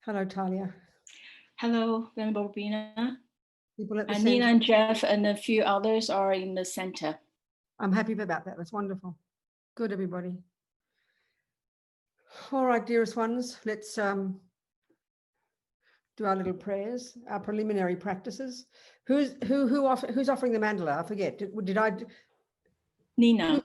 Hello, Talia. Hello, Venerable Robina. People at the And center. Nina and Jeff and a few others are in the center. I'm happy about that. That's wonderful. Good, everybody. All right, dearest ones, let's do our little prayers, our preliminary practices. Who's offering the mandala? I forget. Did I? Nina.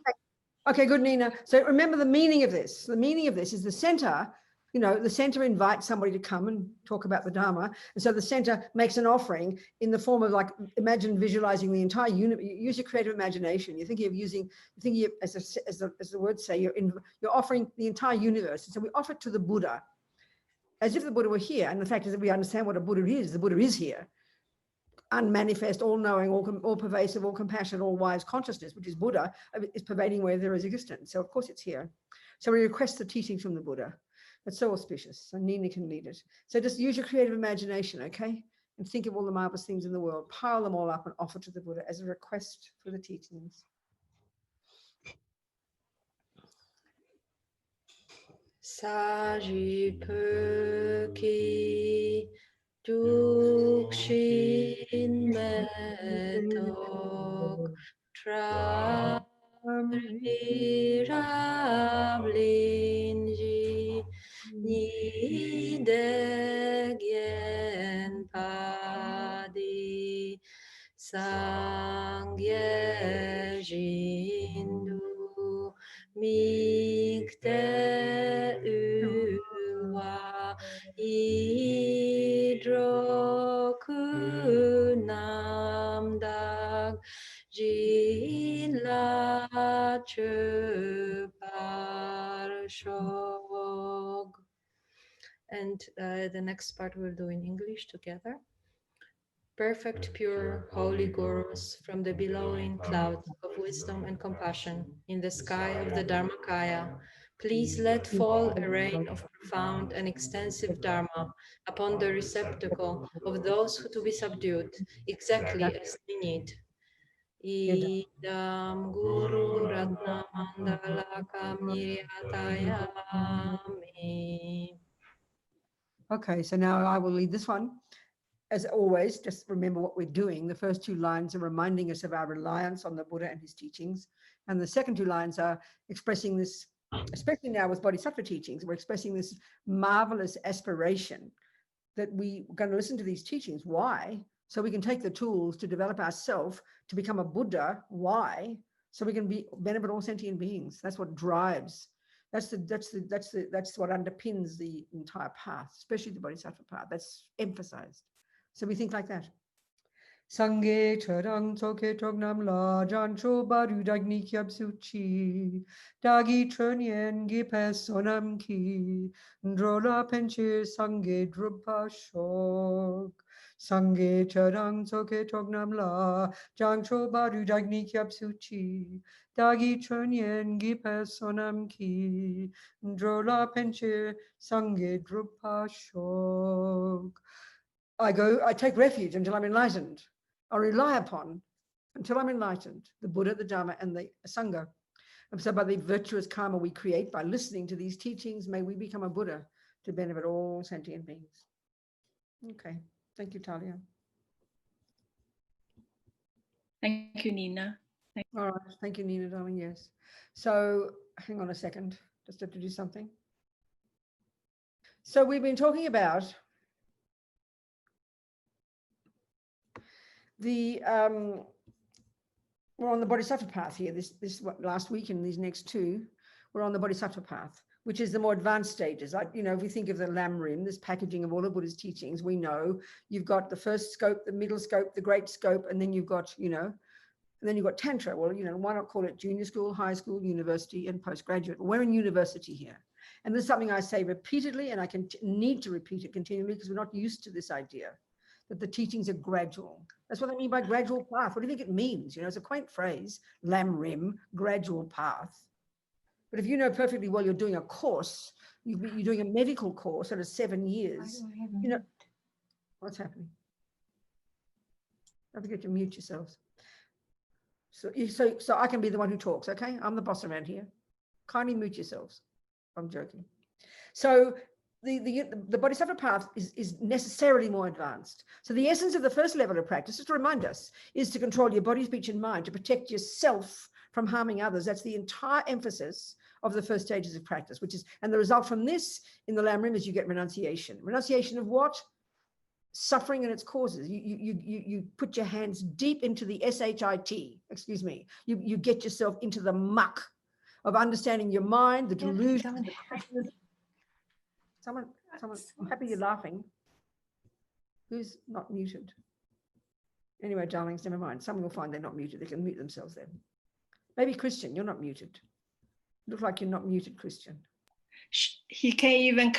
Okay, good, Nina. So remember the meaning of this. The meaning of this is the center. You know, the center invites somebody to come and talk about the Dharma. And so the center makes an offering in the form of, like, imagine visualizing the entire universe. Use your creative imagination. You're thinking of as the words say, you're offering the entire universe. And so we offer it to the Buddha as if the Buddha were here. And the fact is that we understand what a Buddha is. The Buddha is here. Unmanifest, all-knowing, all-pervasive, all-compassionate, all-wise consciousness, which is Buddha, is pervading where there is existence. So of course it's here. So we request the teachings from the Buddha. That's so auspicious. So Nina can lead it. So just use your creative imagination, okay? And think of all the marvelous things in the world. Pile them all up and offer to the Buddha as a request for the teachings. Sajipurki Dukshin Metok Tramriravlinji Nidegyen Padi Sangye Jindu Mikte Uwa Idrokunamdag Jila Chuparshog. And the next part we'll do in English together. Perfect, pure, holy gurus from the billowing clouds of wisdom and compassion in the sky of the Dharmakaya, please let fall a rain of profound and extensive Dharma upon the receptacle of those who to be subdued, exactly as they need. Idam Guru Ratna Mandalakam Niryatayami. Okay, so now I will lead this one. As always, just remember what we're doing. The first two lines are reminding us of our reliance on the Buddha and his teachings. And the second two lines are expressing this, especially now with Bodhisattva teachings, we're expressing this marvelous aspiration that we're going to listen to these teachings. Why? So we can take the tools to develop ourselves to become a Buddha. Why? So we can benefit all sentient beings. That's what drives. That's what underpins the entire path, especially the Bodhisattva path. That's emphasized. So we think like that. Sangye charang toke tognam la jancho baru dagni kyab suchi dagi chernyen gipe sonam ki drola penche sangye drupa shok sangye charang toke tognam la jancho baru dagni kyab suchi dagi chernyen gipe sonam ki drola penche sangye drupa shok. I take refuge until I'm enlightened. I rely upon, until I'm enlightened, the Buddha, the Dharma, and the Sangha. And so by the virtuous karma we create by listening to these teachings, may we become a Buddha to benefit all sentient beings. Okay, thank you, Talia. Thank you, Nina. All right, thank you, Nina, darling, yes. So hang on a second, just have to do something. So we've been talking about we're on the Bodhisattva path here. This last week and these next two, we're on the Bodhisattva path, which is the more advanced stages. If we think of the Lam Rim, this packaging of all of Buddha's teachings, we know you've got the first scope, the middle scope, the great scope, and then you've got, and then you've got Tantra. Well, why not call it junior school, high school, university, and postgraduate? We're in university here. And this is something I say repeatedly, and I need to repeat it continually because we're not used to this idea that the teachings are gradual. That's what I mean by gradual path. What do you think it means? It's a quaint phrase, Lam Rim, gradual path. But if you know perfectly well you're doing a course, you're doing a medical course that is 7 years, what's happening? Don't forget to mute yourselves. So I can be the one who talks, okay? I'm the boss around here. Kindly mute yourselves. I'm joking. So the Bodhisattva path is necessarily more advanced. So the essence of the first level of practice, just to remind us, is to control your body, speech, and mind, to protect yourself from harming others. That's the entire emphasis of the first stages of practice, and the result from this in the Lam Rim is you get renunciation. Renunciation of what? Suffering and its causes. You put your hands deep into the SHIT, excuse me. You get yourself into the muck of understanding your mind, the delusion. Someone, I'm happy you're laughing. Who's not muted? Anyway, darlings, never mind. Someone will find they're not muted. They can mute themselves then. Maybe Christian, you're not muted. Look like you're not muted, Christian. He can't even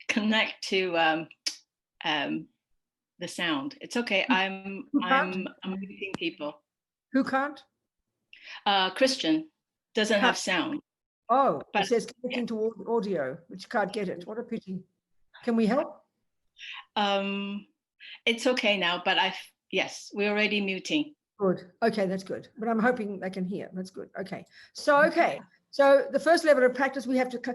connect to the sound. It's okay. I'm muting people. Who can't? Christian doesn't have sound. Oh, it says connecting to audio, which can't get it. What a pity. Can we help? It's okay now, but yes, we're already muting. Good. Okay, that's good. But I'm hoping they can hear. That's good. Okay. So the first level of practice, we have to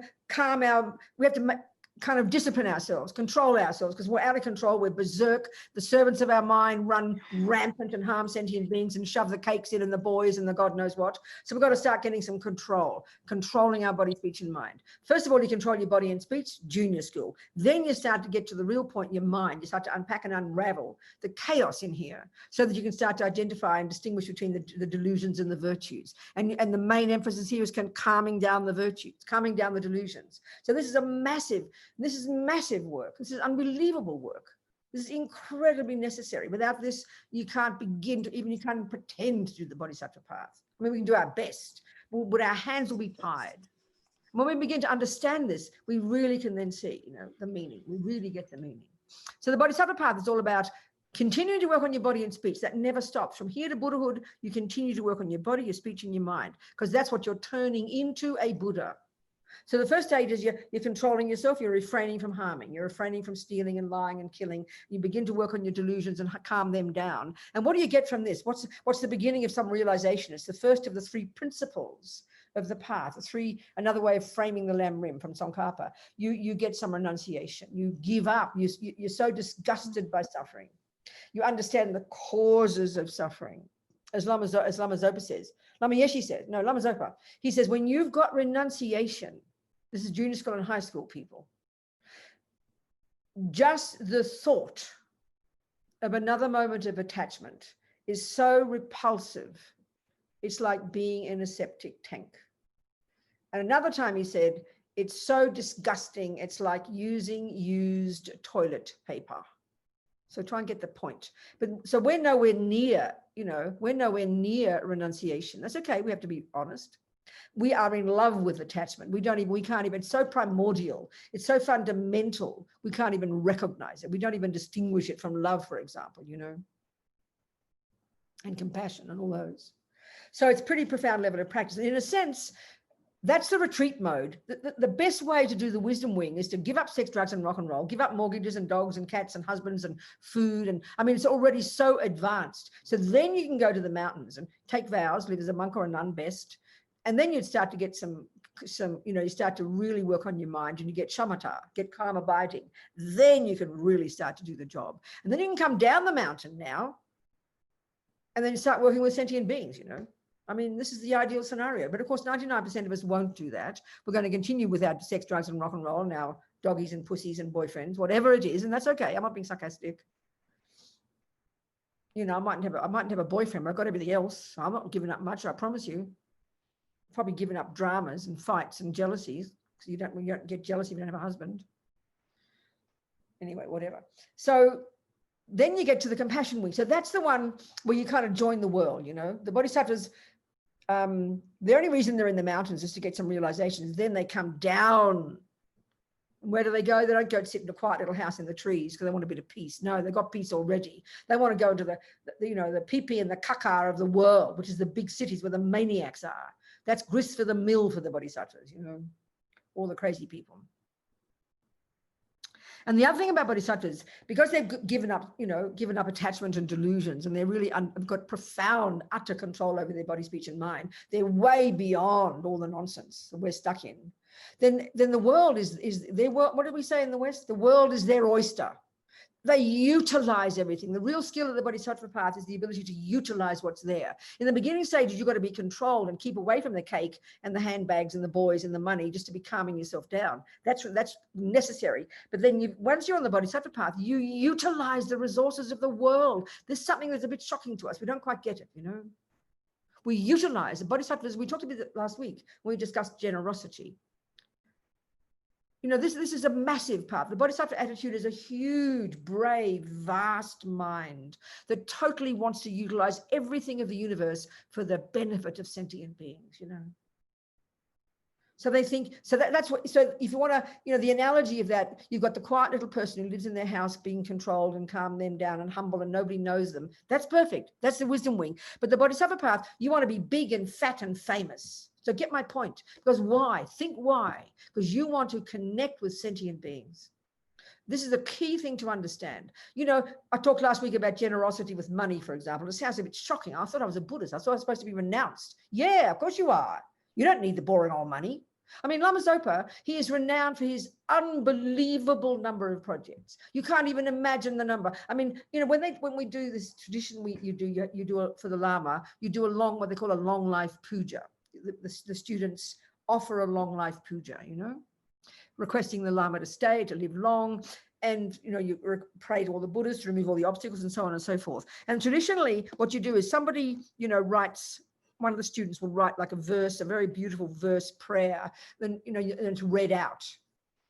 we have to kind of discipline ourselves, control ourselves, because we're out of control. We're berserk. The servants of our mind run rampant and harm sentient beings and shove the cakes in and the boys and the God knows what. So we've got to start getting some controlling our body, speech, and mind. First of all, you control your body and speech, junior school. Then you start to get to the real point, your mind. You start to unpack and unravel the chaos in here so that you can start to identify and distinguish between the delusions and the virtues. And the main emphasis here is calming down the virtues, calming down the delusions. So this is massive work. This is unbelievable work. This is incredibly necessary. Without this, you can't begin to, you can't even pretend to do the Bodhisattva path. I mean, we can do our best, but our hands will be tied. When we begin to understand this, we really can then see, the meaning. We really get the meaning. So the Bodhisattva path is all about continuing to work on your body and speech. That never stops. From here to Buddhahood, you continue to work on your body, your speech, and your mind, because that's what you're turning into, a Buddha. So the first stage is you're controlling yourself, you're refraining from harming, you're refraining from stealing and lying and killing. You begin to work on your delusions and calm them down. And what do you get from this? What's the beginning of some realization? It's the first of the three principles of the path, another way of framing the Lam Rim from Tsongkhapa. You get some renunciation, you give up, you're so disgusted by suffering. You understand the causes of suffering. As Lama Zopa says, Lama Yeshe says, no, Lama Zopa, he says, when you've got renunciation, this is junior school and high school people, just the thought of another moment of attachment is so repulsive. It's like being in a septic tank. And another time he said, it's so disgusting. It's like using used toilet paper. So try and get the point. So we're nowhere near, we're nowhere near renunciation. That's okay. We have to be honest. We are in love with attachment. We can't even, it's so primordial. It's so fundamental. We can't even recognize it. We don't even distinguish it from love, for example, and compassion and all those. So it's pretty profound level of practice. And in a sense, that's the retreat mode. The best way to do the wisdom wing is to give up sex, drugs, and rock and roll, give up mortgages and dogs and cats and husbands and food. And I mean, it's already so advanced. So then you can go to the mountains and take vows, live as a monk or a nun best. And then you'd start to get some, you start to really work on your mind and you get shamatha, get calm abiding. Then you can really start to do the job. And then you can come down the mountain now and then you start working with sentient beings, I mean, this is the ideal scenario, but of course, 99% of us won't do that. We're going to continue with our sex, drugs, and rock and roll, and our doggies and pussies and boyfriends, whatever it is, and that's okay. I'm not being sarcastic. I mightn't have a boyfriend, but I've got everything else. I'm not giving up much, I promise you. Probably giving up dramas and fights and jealousies, because you don't get jealous if you don't have a husband. Anyway, whatever. So then you get to the compassion wing. So that's the one where you kind of join the world, The Bodhisattvas, the only reason they're in the mountains is to get some realizations. Then they come down. Where do they go? They don't go to sit in a quiet little house in the trees because they want a bit of peace. No, they've got peace already. They want to go to the pipi and the kaka of the world, which is the big cities where the maniacs are. That's grist for the mill for the Bodhisattvas, all the crazy people. And the other thing about bodhisattvas, because they've given up attachment and delusions, and they're really have got profound, utter control over their body, speech, and mind. They're way beyond all the nonsense that we're stuck in. Then the world is their world. What did we say in the West? The world is their oyster. They utilize everything. The real skill of the bodhisattva path is the ability to utilize what's there. In the beginning stages, you've got to be controlled and keep away from the cake and the handbags and the boys and the money, just to be calming yourself down. That's necessary. But then once you're on the bodhisattva path, you utilize the resources of the world. There's something that's a bit shocking to us. We don't quite get it, We utilize the bodhisattvas. We talked about it last week when we discussed generosity. This is a massive part. The bodhisattva attitude is a huge, brave, vast mind that totally wants to utilize everything of the universe for the benefit of sentient beings, So they think, so if you want to, the analogy of that, you've got the quiet little person who lives in their house being controlled and calm them down and humble and nobody knows them. That's perfect. That's the wisdom wing. But the bodhisattva path, you want to be big and fat and famous. So get my point. Because why? Think why? Because you want to connect with sentient beings. This is a key thing to understand. I talked last week about generosity with money, for example. It sounds a bit shocking. I thought I was a Buddhist. I thought I was supposed to be renounced. Yeah, of course you are. You don't need the boring old money. I mean, Lama Zopa, he is renowned for his unbelievable number of projects. You can't even imagine the number. I mean, when we do this tradition, you do for the Lama, you do what they call a long life puja. The students offer a long life puja, requesting the Lama to stay, to live long. And, you pray to all the Buddhas to remove all the obstacles and so on and so forth. And traditionally, what you do is somebody, writes, one of the students will write like a verse, a very beautiful verse prayer, then, and it's read out.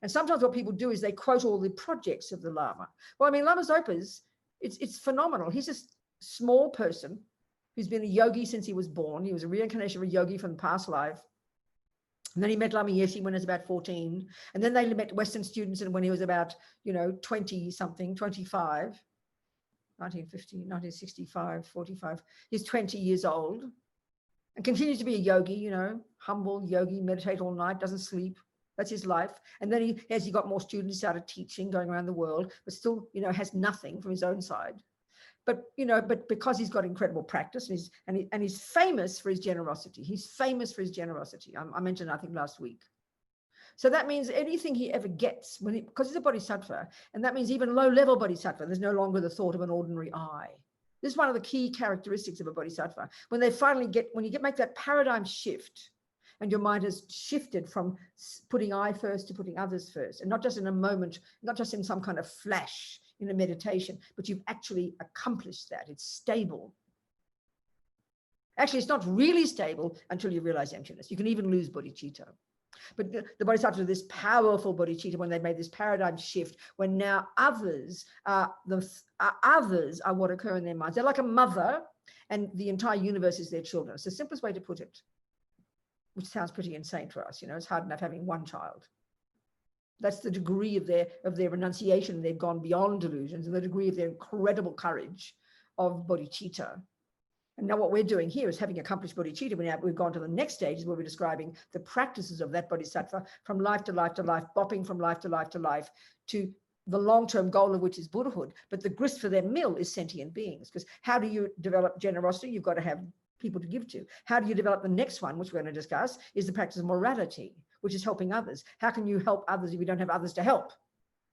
And sometimes what people do is they quote all the projects of the Lama. Well, I mean, Lama Zopa's, it's phenomenal. He's a small person who's been a yogi since he was born. He was a reincarnation of a yogi from the past life. And then he met Lama Yeshe when he was about 14. And then they met Western students and when he was about, 20 something, 25, 1950, 1965, 45. He's 20 years old and continues to be a yogi, humble yogi, meditate all night, doesn't sleep. That's his life. And then as he got more students, he started teaching, going around the world, but still, has nothing from his own side. But because he's got incredible practice and he's famous for his generosity. He's famous for his generosity. I mentioned, I think, last week. So that means anything he ever gets, because he's a bodhisattva, and that means even low-level bodhisattva, there's no longer the thought of an ordinary I. This is one of the key characteristics of a bodhisattva. When you make that paradigm shift, and your mind has shifted from putting I first to putting others first, and not just in a moment, not just in some kind of flash in a meditation, but you've actually accomplished that. It's stable. Actually, it's not really stable until you realize emptiness. You can even lose bodhicitta. But the bodhisattvas are this powerful bodhicitta when they made this paradigm shift, when now others are what occur in their minds. They're like a mother, and the entire universe is their children. It's the simplest way to put it, which sounds pretty insane for us. It's hard enough having one child. That's the degree of their renunciation. They've gone beyond delusions, and the degree of their incredible courage of bodhicitta. And now what we're doing here is, having accomplished bodhicitta, we've gone to the next stage where we're describing the practices of that bodhisattva from life to life to life, bopping from life to life to life, to the long-term goal of which is Buddhahood. But the grist for their mill is sentient beings, because how do you develop generosity? You've got to have people to give to. How do you develop the next one, which we're going to discuss, is the practice of morality, which is helping others. How can you help others if you don't have others to help?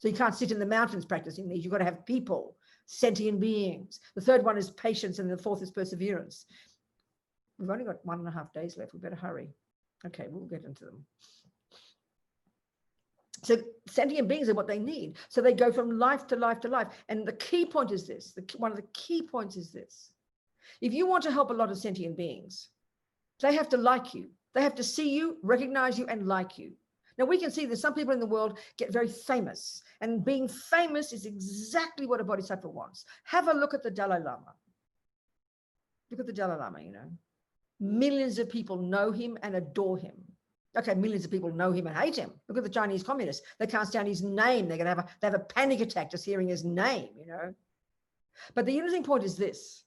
So you can't sit in the mountains practicing these. You've got to have people, sentient beings. The third one is patience, and the fourth is perseverance. We've only got 1.5 days left. We better hurry. Okay, we'll get into them. So sentient beings are what they need. So they go from life to life to life. And the key point is this. One of the key points is this. If you want to help a lot of sentient beings, they have to like you. They have to see you, recognize you, and like you. Now, we can see that some people in the world get very famous, and being famous is exactly what a bodhisattva wants. Have a look at the Dalai Lama. Look at the Dalai Lama, Millions of people know him and adore him. Okay, millions of people know him and hate him. Look at the Chinese communists. They can't stand his name. They have a panic attack just hearing his name, But the interesting point is this.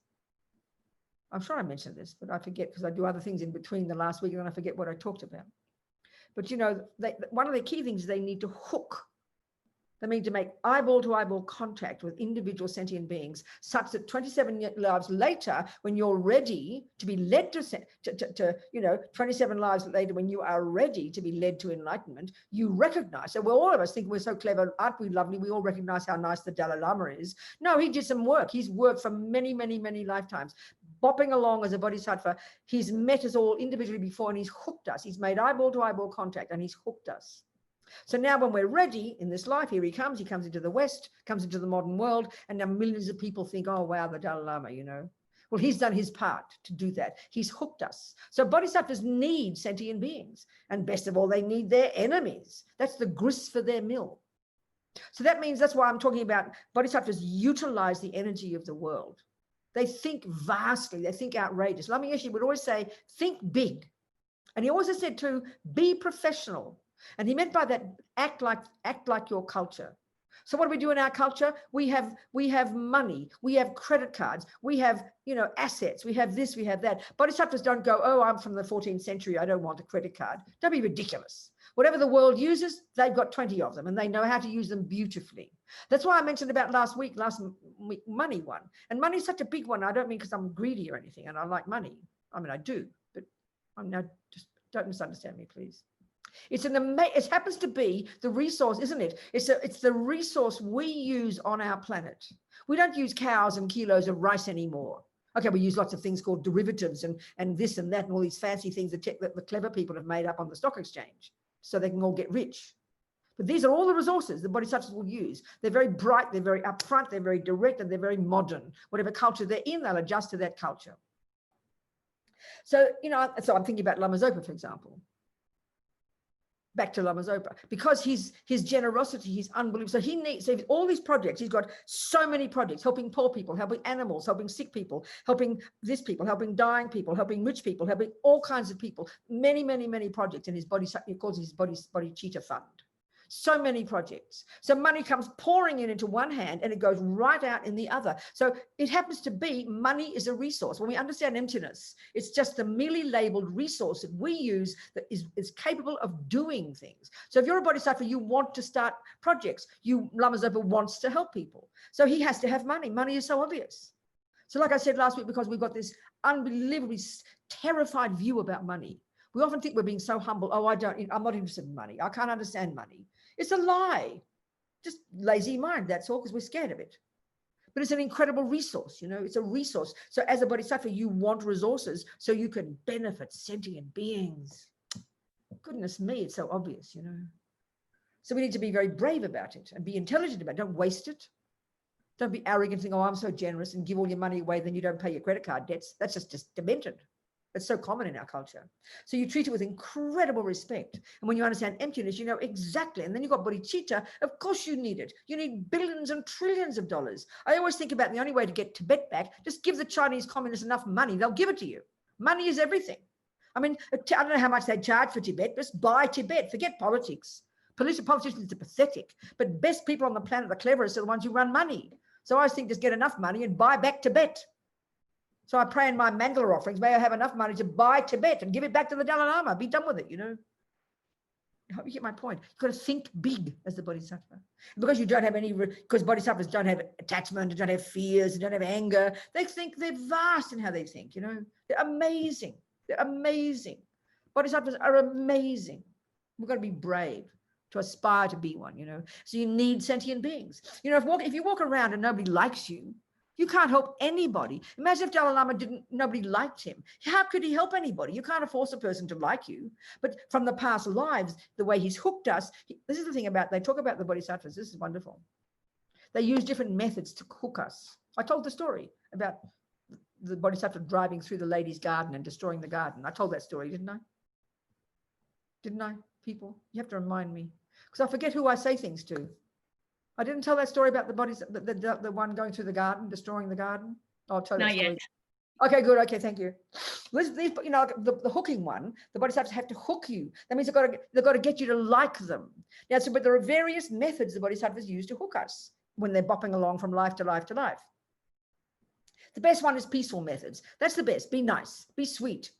I'm sure I mentioned this, but I forget because I do other things in between the last week, and then I forget what I talked about. But, one of the key things is they need to hook They mean to make eyeball-to-eyeball contact with individual sentient beings, such that 27 lives later, when you're ready to be led to 27 lives later, when you are ready to be led to enlightenment, you recognize. So all of us think we're so clever, aren't we lovely? We all recognize how nice the Dalai Lama is. No, he did some work. He's worked for many, many, many lifetimes, bopping along as a bodhisattva. He's met us all individually before, and he's hooked us. He's made eyeball-to-eyeball contact, and he's hooked us. So now when we're ready in this life, here he comes into the West, comes into the modern world, and now millions of people think, oh, wow, the Dalai Lama, Well, he's done his part to do that. He's hooked us. So bodhisattvas need sentient beings. And best of all, they need their enemies. That's the grist for their mill. So that means, that's why I'm talking about bodhisattvas utilize the energy of the world. They think vastly. They think outrageous. Lama Yeshe would always say, think big. And he also said to be professional. And he meant by that, act like your culture. So what do we do in our culture? We have money, we have credit cards, we have, assets, we have this, we have that. Bodhisattvas don't go, oh, I'm from the 14th century, I don't want a credit card. Don't be ridiculous. Whatever the world uses, they've got 20 of them, and they know how to use them beautifully. That's why I mentioned about last week, money one. And money is such a big one. I don't mean because I'm greedy or anything, and I like money. I mean, I do, but just don't misunderstand me, please. It happens to be the resource, isn't it? It's the resource we use on our planet. We don't use cows and kilos of rice anymore. Okay, we use lots of things called derivatives and this and that and all these fancy things that the clever people have made up on the stock exchange so they can all get rich. But these are all the resources the bodhisattvas will use. They're very bright, they're very upfront, they're very direct, and they're very modern. Whatever culture they're in, they'll adjust to that culture. So, so I'm thinking about Lama Zopa, for example. Back to Lama Zopa, because his generosity, he's unbelievable. So he needs all these projects. He's got so many projects, helping poor people, helping animals, helping sick people, helping this people, helping dying people, helping rich people, helping all kinds of people. Many, many, many projects in his he calls his bodhicitta fund. So many projects. So money comes pouring into one hand and it goes right out in the other. So it happens to be money is a resource. When we understand emptiness, it's just the merely labeled resource that we use that is capable of doing things. So if you're a bodhisattva, you want to start projects. Lama Zopa wants to help people. So he has to have money. Money is so obvious. So like I said last week, because we've got this unbelievably terrified view about money. We often think we're being so humble. Oh, I'm not interested in money. I can't understand money. It's a lie. Just lazy mind, that's all, because we're scared of it. But it's an incredible resource, it's a resource. So as a bodhisattva, you want resources so you can benefit sentient beings. Goodness me, it's so obvious, So we need to be very brave about it and be intelligent about it. Don't waste it. Don't be arrogant and think, oh, I'm so generous, and give all your money away, then you don't pay your credit card debts. That's just demented. It's so common in our culture. So you treat it with incredible respect. And when you understand emptiness, you know exactly. And then you've got bodhicitta. Of course you need it. You need billions and trillions of dollars. I always think about the only way to get Tibet back, just give the Chinese communists enough money. They'll give it to you. Money is everything. I mean, I don't know how much they charge for Tibet. Just buy Tibet. Forget politics. Politicians are pathetic. But best people on the planet, the cleverest, are the ones who run money. So I always think just get enough money and buy back Tibet. So I pray in my Mandala offerings, may I have enough money to buy Tibet and give it back to the Dalai Lama. Be done with it, I hope you get my point. You've got to think big as the bodhisattva. Because you don't have because bodhisattvas don't have attachment, they don't have fears, they don't have anger. They think they're vast in how they think, They're amazing. They're amazing. Bodhisattvas are amazing. We've got to be brave to aspire to be one, So you need sentient beings. If you walk around and nobody likes you, you can't help anybody. Imagine if Dalai Lama nobody liked him. How could he help anybody? You can't force a person to like you. But from the past lives, the way he's hooked us, this is the thing they talk about the bodhisattvas. This is wonderful. They use different methods to hook us. I told the story about the bodhisattva driving through the lady's garden and destroying the garden. I told that story, didn't I? Didn't I, people? You have to remind me. Because I forget who I say things to. I didn't tell that story about the one going through the garden, destroying the garden. I'll tell that story. Not yet. Okay, good. Okay, thank you. The hooking one, the bodhisattvas have to hook you. That means they've got to get you to like them. Now, but there are various methods the bodhisattvas use to hook us when they're bopping along from life to life to life. The best one is peaceful methods. That's the best. Be nice. Be sweet.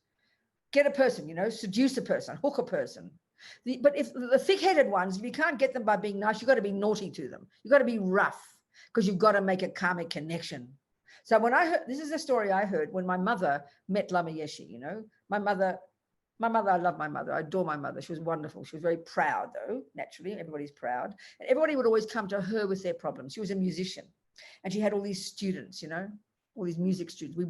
Get a person, seduce a person, hook a person. But if the thick-headed ones, if you can't get them by being nice, you've got to be naughty to them. You've got to be rough because you've got to make a karmic connection. So when I heard, this is a story I heard when my mother met Lama Yeshe, you know, my mother, I love my mother. I adore my mother. She was wonderful. She was very proud though, naturally, everybody's proud. And everybody would always come to her with their problems. She was a musician and she had all these students, you know, all these music students. We were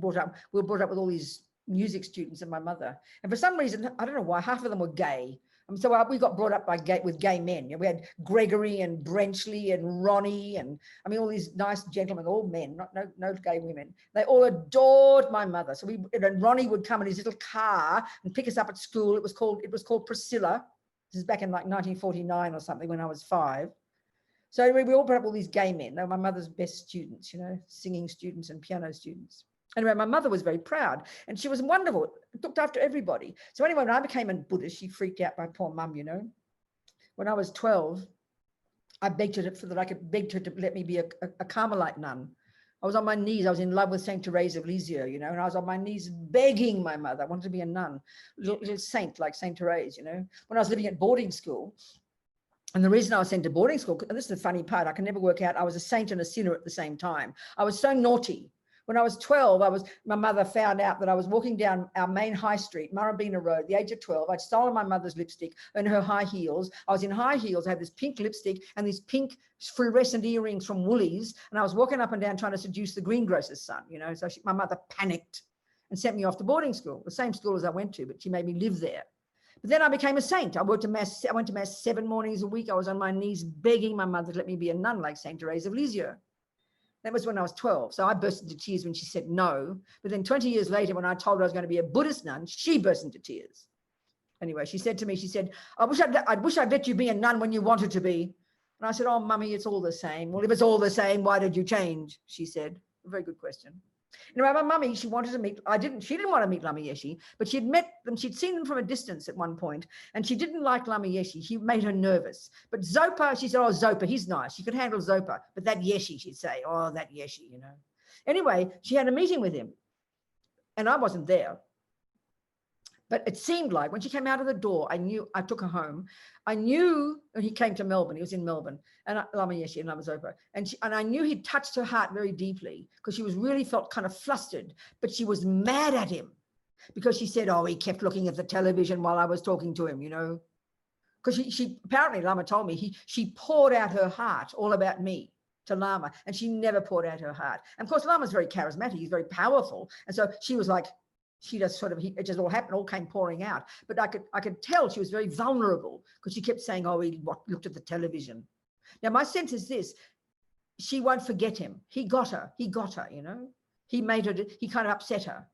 brought up with all these music students and my mother. And for some reason, I don't know why, half of them were gay. So we got brought up with gay men. You know, we had Gregory and Brenchley and Ronnie and I mean all these nice gentlemen, all men, no gay women. They all adored my mother. So and Ronnie would come in his little car and pick us up at school. It was called Priscilla. This is back in like 1949 or something when I was 5. So we all brought up all these gay men. They were my mother's best students, you know, singing students and piano students. Anyway, my mother was very proud and she was wonderful, looked after everybody. So anyway, when I became a Buddhist, she freaked out my poor mum, you know. When I was 12, I begged her to let me be a Carmelite nun. I was on my knees. I was in love with Saint Teresa of Lisieux, you know, and I was on my knees begging my mother. I wanted to be a nun, little saint like Saint Teresa, you know. When I was living at boarding school, and the reason I was sent to boarding school, and this is the funny part, I can never work out, I was a saint and a sinner at the same time. I was so naughty. When I was 12, my mother found out that I was walking down our main high street, Marabina Road, at the age of 12. I'd stolen my mother's lipstick and her high heels. I was in high heels. I had this pink lipstick and these pink fluorescent earrings from Woolies. And I was walking up and down trying to seduce the greengrocer's son, you know. So my mother panicked and sent me off to boarding school, the same school as I went to, but she made me live there. But then I became a saint. I went to mass 7 mornings a week. I was on my knees begging my mother to let me be a nun like Saint Teresa of Lisieux. That was when I was 12. So I burst into tears when she said no. But then 20 years later, when I told her I was going to be a Buddhist nun, she burst into tears. Anyway, she said to me, I wish I'd let you be a nun when you wanted to be. And I said, oh, mummy, it's all the same. Well, if it's all the same, why did you change? She said, a very good question. Anyway, my mummy, she wanted to meet, she didn't want to meet Lama Yeshe, but she'd met them, she'd seen them from a distance at one point, and she didn't like Lama Yeshe. He made her nervous. But Zopa, she said, oh, Zopa, he's nice. She could handle Zopa. But that Yeshe, she'd say, oh, that Yeshe, you know. Anyway, she had a meeting with him, and I wasn't there. But it seemed like when she came out of the door, I took her home. I knew when he came to Melbourne, he was in Melbourne, and Lama Yeshe and Lama Zopa. And I knew he'd touched her heart very deeply because she really felt kind of flustered, but she was mad at him because she said, oh, he kept looking at the television while I was talking to him, you know. Because she apparently, Lama told me, she poured out her heart all about me to Lama, and she never poured out her heart. And of course, Lama's very charismatic. He's very powerful. And so she was like, she just it just all happened, all came pouring out. But I could tell she was very vulnerable because she kept saying, oh, he looked at the television. Now, my sense is this, she won't forget him. He got her, you know. He kind of upset her.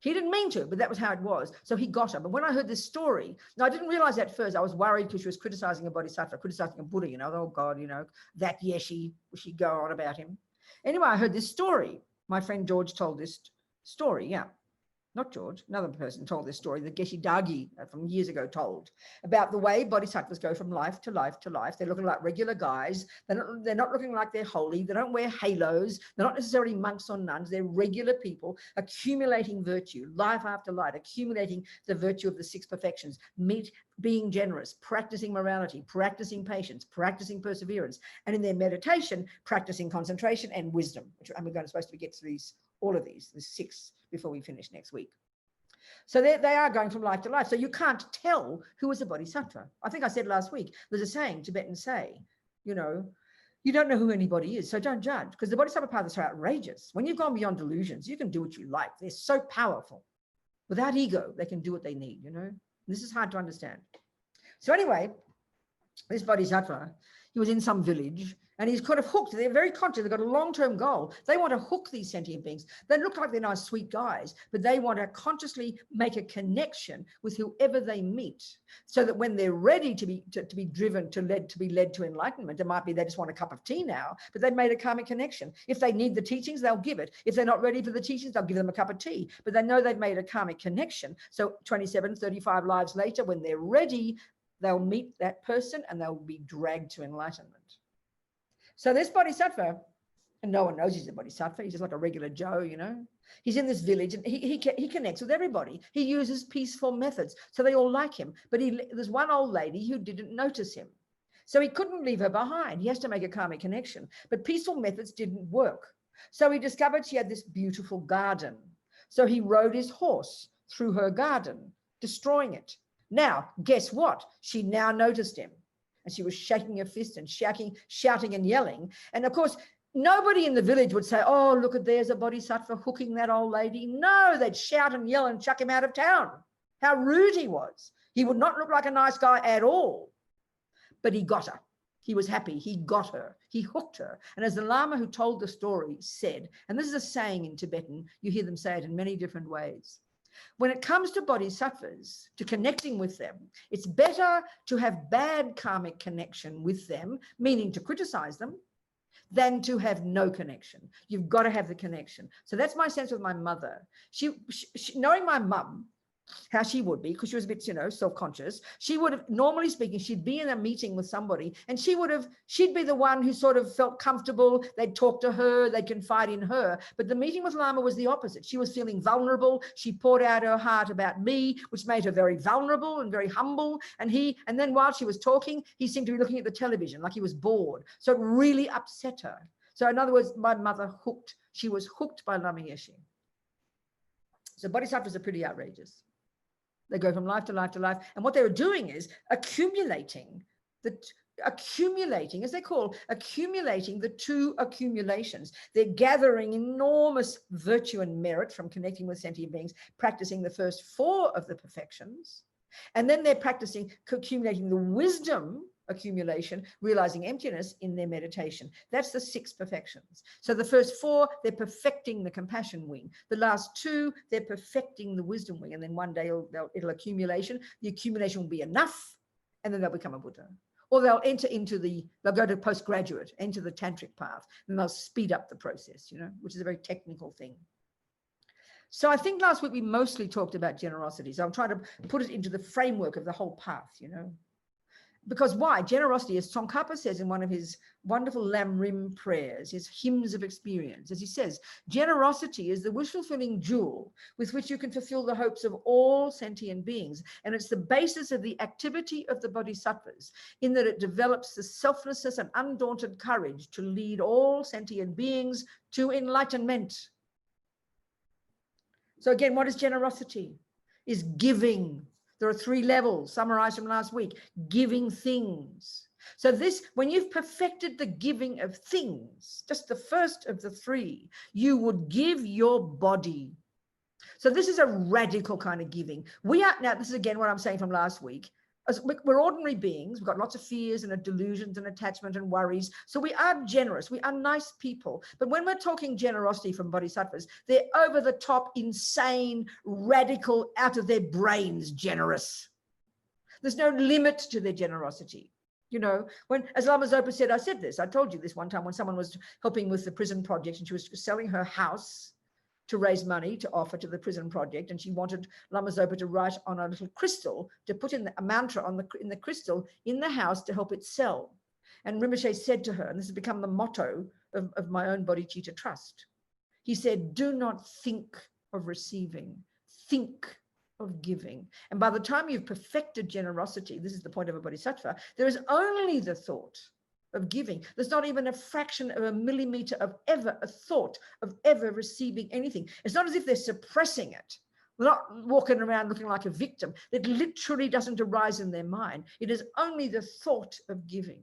He didn't mean to, but that was how it was. So he got her. But when I heard this story, now I didn't realize at first, I was worried because she was criticizing a bodhisattva, criticizing a Buddha, you know, oh God, you know, that Yeshe, she'd go on about him. Anyway, I heard this story. My friend George told this story, yeah. Not George, another person told this story that Geshe Dagi from years ago told about the way bodhisattvas go from life to life to life. They're looking like regular guys. They're not looking like they're holy. They don't wear halos. They're not necessarily monks or nuns. They're regular people accumulating virtue, life after life, accumulating the virtue of the 6 perfections, being generous, practicing morality, practicing patience, practicing perseverance, and in their meditation, practicing concentration and wisdom, which we're supposed to get through all of these, the 6, before we finish next week. So they are going from life to life. So you can't tell who is a bodhisattva. I think I said last week, there's a saying, Tibetans say, you know, you don't know who anybody is, so don't judge, because the bodhisattva paths are outrageous. When you've gone beyond delusions, you can do what you like. They're so powerful. Without ego, they can do what they need, you know. This is hard to understand. So anyway, this bodhisattva, he was in some village and he's kind of hooked. They're very conscious. They've got a long-term goal. They want to hook these sentient beings. They look like they're nice, sweet guys, but they want to consciously make a connection with whoever they meet so that when they're ready to be driven, to be led to enlightenment, it might be they just want a cup of tea now, but they've made a karmic connection. If they need the teachings, they'll give it. If they're not ready for the teachings, they'll give them a cup of tea, but they know they've made a karmic connection. So 27, 35 lives later, when they're ready, they'll meet that person and they'll be dragged to enlightenment. So this bodhisattva, And no one knows he's a bodhisattva. He's just like a regular Joe, you know. He's in this village and he connects with everybody. He uses peaceful methods. So they all like him. But there's one old lady who didn't notice him. So he couldn't leave her behind. He has to make a karmic connection. But peaceful methods didn't work. So he discovered she had this beautiful garden. So he rode his horse through her garden, destroying it. Now, guess what? She now noticed him. And she was shaking her fist and shouting and yelling. And of course, nobody in the village would say, oh, look at there's a bodhisattva hooking that old lady. No, they'd shout and yell and chuck him out of town. How rude he was. He would not look like a nice guy at all. But he got her. He was happy. He got her. He hooked her. And as the Lama who told the story said, and this is a saying in Tibetan, you hear them say it in many different ways. When it comes to bodhisattvas, to connecting with them, it's better to have bad karmic connection with them, meaning to criticize them, than to have no connection. You've got to have the connection. So that's my sense with my mother. She knowing my mum, how she would be, because she was a bit, you know, self-conscious, she would have, normally speaking, she'd be in a meeting with somebody and she'd be the one who sort of felt comfortable. They'd talk to her, they'd confide in her. But the meeting with Lama was the opposite. She was feeling vulnerable. She poured out her heart about me, which made her very vulnerable and very humble. And then while she was talking, he seemed to be looking at the television like he was bored. So it really upset her. So in other words, my mother she was hooked by Lama Yeshe. So bodhisattvas are pretty outrageous. They go from life to life to life. And what they were doing is accumulating, as they call, accumulating the two accumulations. They're gathering enormous virtue and merit from connecting with sentient beings, practicing the first 4 of the perfections. And then they're practicing accumulating the wisdom accumulation, realizing emptiness in their meditation. That's the 6 perfections. So the first 4, they're perfecting the compassion wing. The last 2, they're perfecting the wisdom wing. And then one day it'll accumulation. The accumulation will be enough, and then they'll become a Buddha. Or they'll they'll go to postgraduate, enter the tantric path, and they'll speed up the process, you know, which is a very technical thing. So I think last week we mostly talked about generosity. So I'm trying to put it into the framework of the whole path, you know. Because why? Generosity, as Tsongkhapa says in one of his wonderful Lamrim prayers, his hymns of experience, as he says, generosity is the wish-fulfilling jewel with which you can fulfill the hopes of all sentient beings. And it's the basis of the activity of the bodhisattvas, in that it develops the selflessness and undaunted courage to lead all sentient beings to enlightenment. So again, what is generosity? Is giving. There are 3 levels, summarized from last week. Giving things. So this, when you've perfected the giving of things, just the first of the 3, you would give your body. So this is a radical kind of giving. Now this is again what I'm saying from last week. We're ordinary beings. We've got lots of fears and delusions and attachment and worries. So we are generous. We are nice people. But when we're talking generosity from bodhisattvas, they're over the top, insane, radical, out of their brains generous. There's no limit to their generosity. You know, as Lama Zopa said, I told you this one time when someone was helping with the prison project and she was selling her house to raise money to offer to the prison project, and she wanted Lama Zopa to write on a little crystal, to put in a mantra in the crystal in the house to help it sell. And Rinpoche said to her, and this has become the motto of my own bodhicitta trust, he said, do not think of receiving, think of giving. And by the time you've perfected generosity, this is the point of a bodhisattva, there is only the thought of giving. There's not even a fraction of a millimeter of ever a thought of ever receiving anything. It's not as if they're suppressing it. They're not walking around looking like a victim. It literally doesn't arise in their mind. It is only the thought of giving.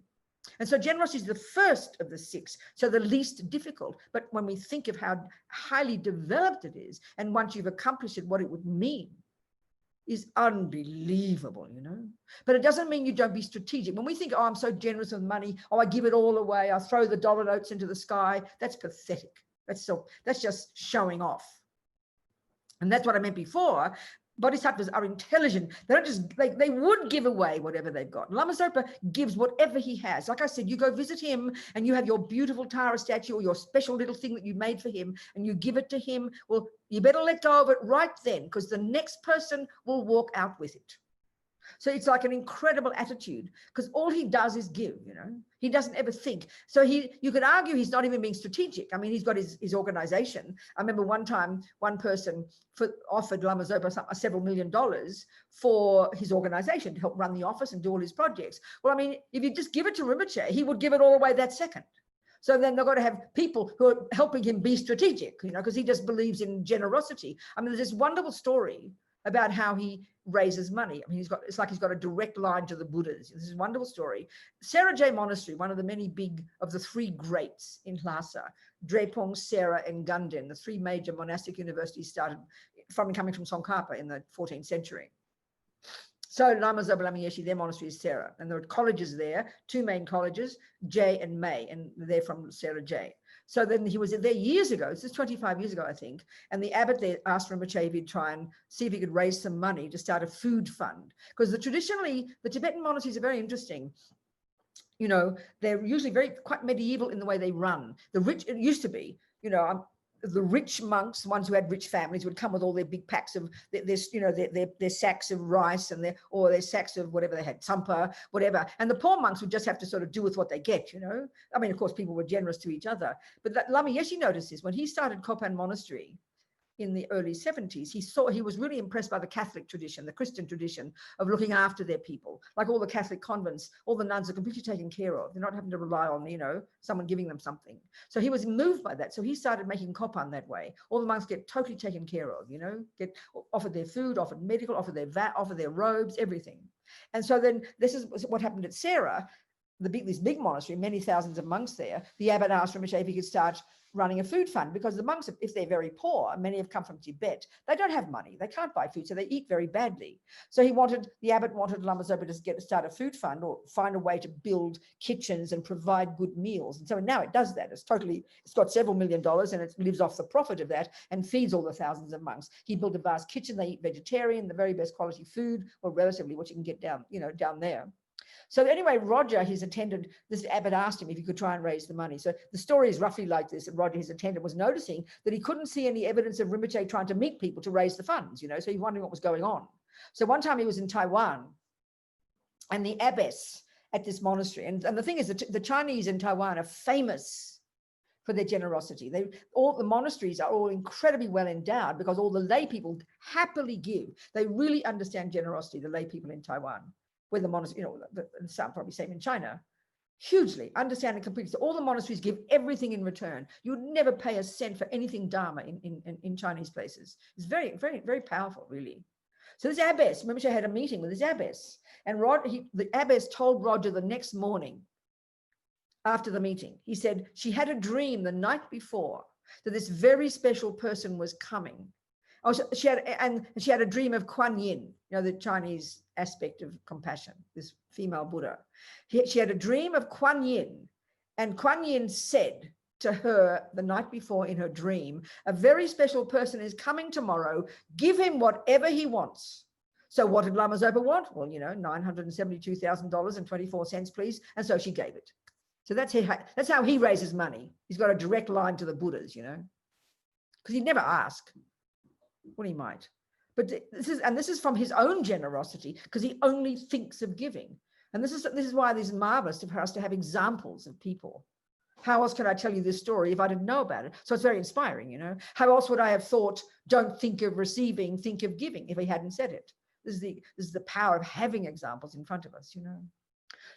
And so generosity is the first of the 6, so the least difficult. But when we think of how highly developed it is, and once you've accomplished it, what it would mean, is unbelievable, you know. But it doesn't mean you don't be strategic. When we think, oh, I'm so generous with money, oh, I give it all away, I throw the dollar notes into the sky, that's pathetic. That's just showing off. And that's what I meant before. Bodhisattvas are intelligent. They don't just, they would give away whatever they've got. Lama Zopa gives whatever he has. Like I said, you go visit him and you have your beautiful Tara statue or your special little thing that you made for him and you give it to him. Well, you better let go of it right then, because the next person will walk out with it. So it's like an incredible attitude, because all he does is give, you know. He doesn't ever think. So you could argue he's not even being strategic. I mean, he's got his organization. I remember one time, one person offered Lama Zopa several $1 million for his organization to help run the office and do all his projects. Well, I mean, if you just give it to Rinpoche, he would give it all away that second. So then they've got to have people who are helping him be strategic, you know, because he just believes in generosity. I mean, there's this wonderful story about how he raises money. I mean, it's like he's got a direct line to the Buddhas. This is a wonderful story. Sarah J Monastery, one of the many of the three greats in Lhasa, Drepung, Sera, and Ganden, the three major monastic universities started coming from Tsongkhapa in the 14th century. So Lama Zopa Lama Yeshe, their monastery is Sera, and there are colleges there, two main colleges, J and May, and they're from Sera J. So then he was there years ago, this is 25 years ago, I think, and the abbot there asked Rinpoche if he'd try and see if he could raise some money to start a food fund. Because traditionally, the Tibetan monasteries are very interesting. You know, they're usually quite medieval in the way they run. The rich, it used to be, you know, the rich monks, the ones who had rich families, would come with all their big packs of their sacks of rice and their sacks of whatever they had, tsampa, whatever. And the poor monks would just have to sort of do with what they get, you know. I mean, of course, people were generous to each other. But Lama Yeshe noticed this when he started Kopan Monastery in the early 70s. He was really impressed by the Catholic tradition, the Christian tradition of looking after their people. Like all the Catholic convents, all the nuns are completely taken care of. They're not having to rely on, you know, someone giving them something. So he was moved by that. So he started making Kopan that way. All the monks get totally taken care of, you know, get offered their food, offered medical, offered their robes, everything. And so then this is what happened at Sera, this big monastery, many thousands of monks there. The abbot asked Rinpoche if he could start running a food fund, because the monks, if they're very poor, many have come from Tibet, they don't have money, they can't buy food, so they eat very badly. So the abbot wanted Lama Zopa to start a food fund, or find a way to build kitchens and provide good meals. And so now it does that. It's got several $1 million, and it lives off the profit of that and feeds all the thousands of monks. He built a vast kitchen. They eat vegetarian, the very best quality food, or relatively what you can get down there. So anyway, Roger, his attendant, this abbot asked him if he could try and raise the money. So the story is roughly like this. Roger, his attendant, was noticing that he couldn't see any evidence of Rinpoche trying to meet people to raise the funds, you know, so he wondered what was going on. So one time he was in Taiwan, and the abbess at this monastery, and the thing is that the Chinese in Taiwan are famous for their generosity. All the monasteries are all incredibly well endowed because all the lay people happily give. They really understand generosity, the lay people in Taiwan. Where the monastery, you know, some probably same in China, hugely understanding completely. So all the monasteries give everything in return. You would never pay a cent for anything Dharma in Chinese places. It's very, very, very powerful, really. So this abbess, Rinpoche had a meeting with this abbess, and the abbess told Roger the next morning after the meeting, he said she had a dream the night before that this very special person was coming. Oh, she had a dream of Kuan Yin, you know, the Chinese aspect of compassion, this female Buddha. She had a dream of Kuan Yin, and Kuan Yin said to her the night before in her dream, a very special person is coming tomorrow, give him whatever he wants. So what did Lama Zopa want? Well, you know, $972,000.24, please. And so she gave it. So that's how he raises money. He's got a direct line to the Buddhas, you know, because he'd never ask. Well, he might, but this is from his own generosity, because he only thinks of giving. And this is why this is marvelous for us to have examples of people. How else could I tell you this story if I didn't know about it? So it's very inspiring, you know. How else would I have thought, don't think of receiving, think of giving, if he hadn't said it? This is the power of having examples in front of us, you know.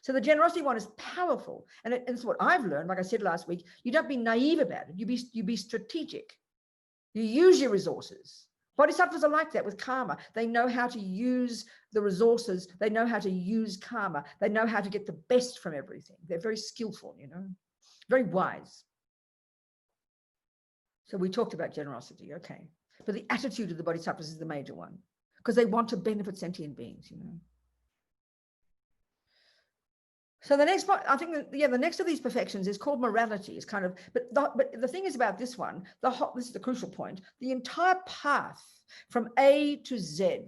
So the generosity one is powerful, and it's what I've learned. Like I said last week, you don't be naive about it. You be strategic. You use your resources. Bodhisattvas are like that with karma. They know how to use the resources. They know how to use karma. They know how to get the best from everything. They're very skillful, you know, very wise. So we talked about generosity, okay. But the attitude of the Bodhisattvas is the major one, because they want to benefit sentient beings, you know. So the next part, I think, the next of these perfections is called morality. It's kind of, but the thing is about this one, this is the crucial point. The entire path from A to Z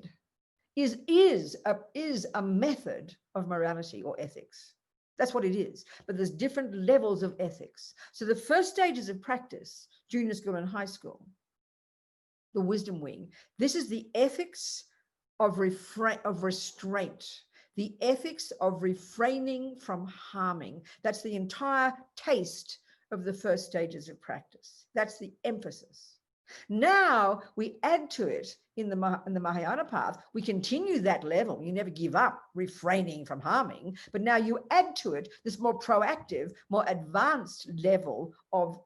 is a method of morality or ethics. That's what it is. But there's different levels of ethics. So the first stages of practice, junior school and high school, the wisdom wing, this is the ethics of restraint, the ethics of refraining from harming. That's the entire taste of the first stages of practice. That's the emphasis. Now we add to it in the Mahayana path, we continue that level. You never give up refraining from harming, but now you add to it this more proactive, more advanced level of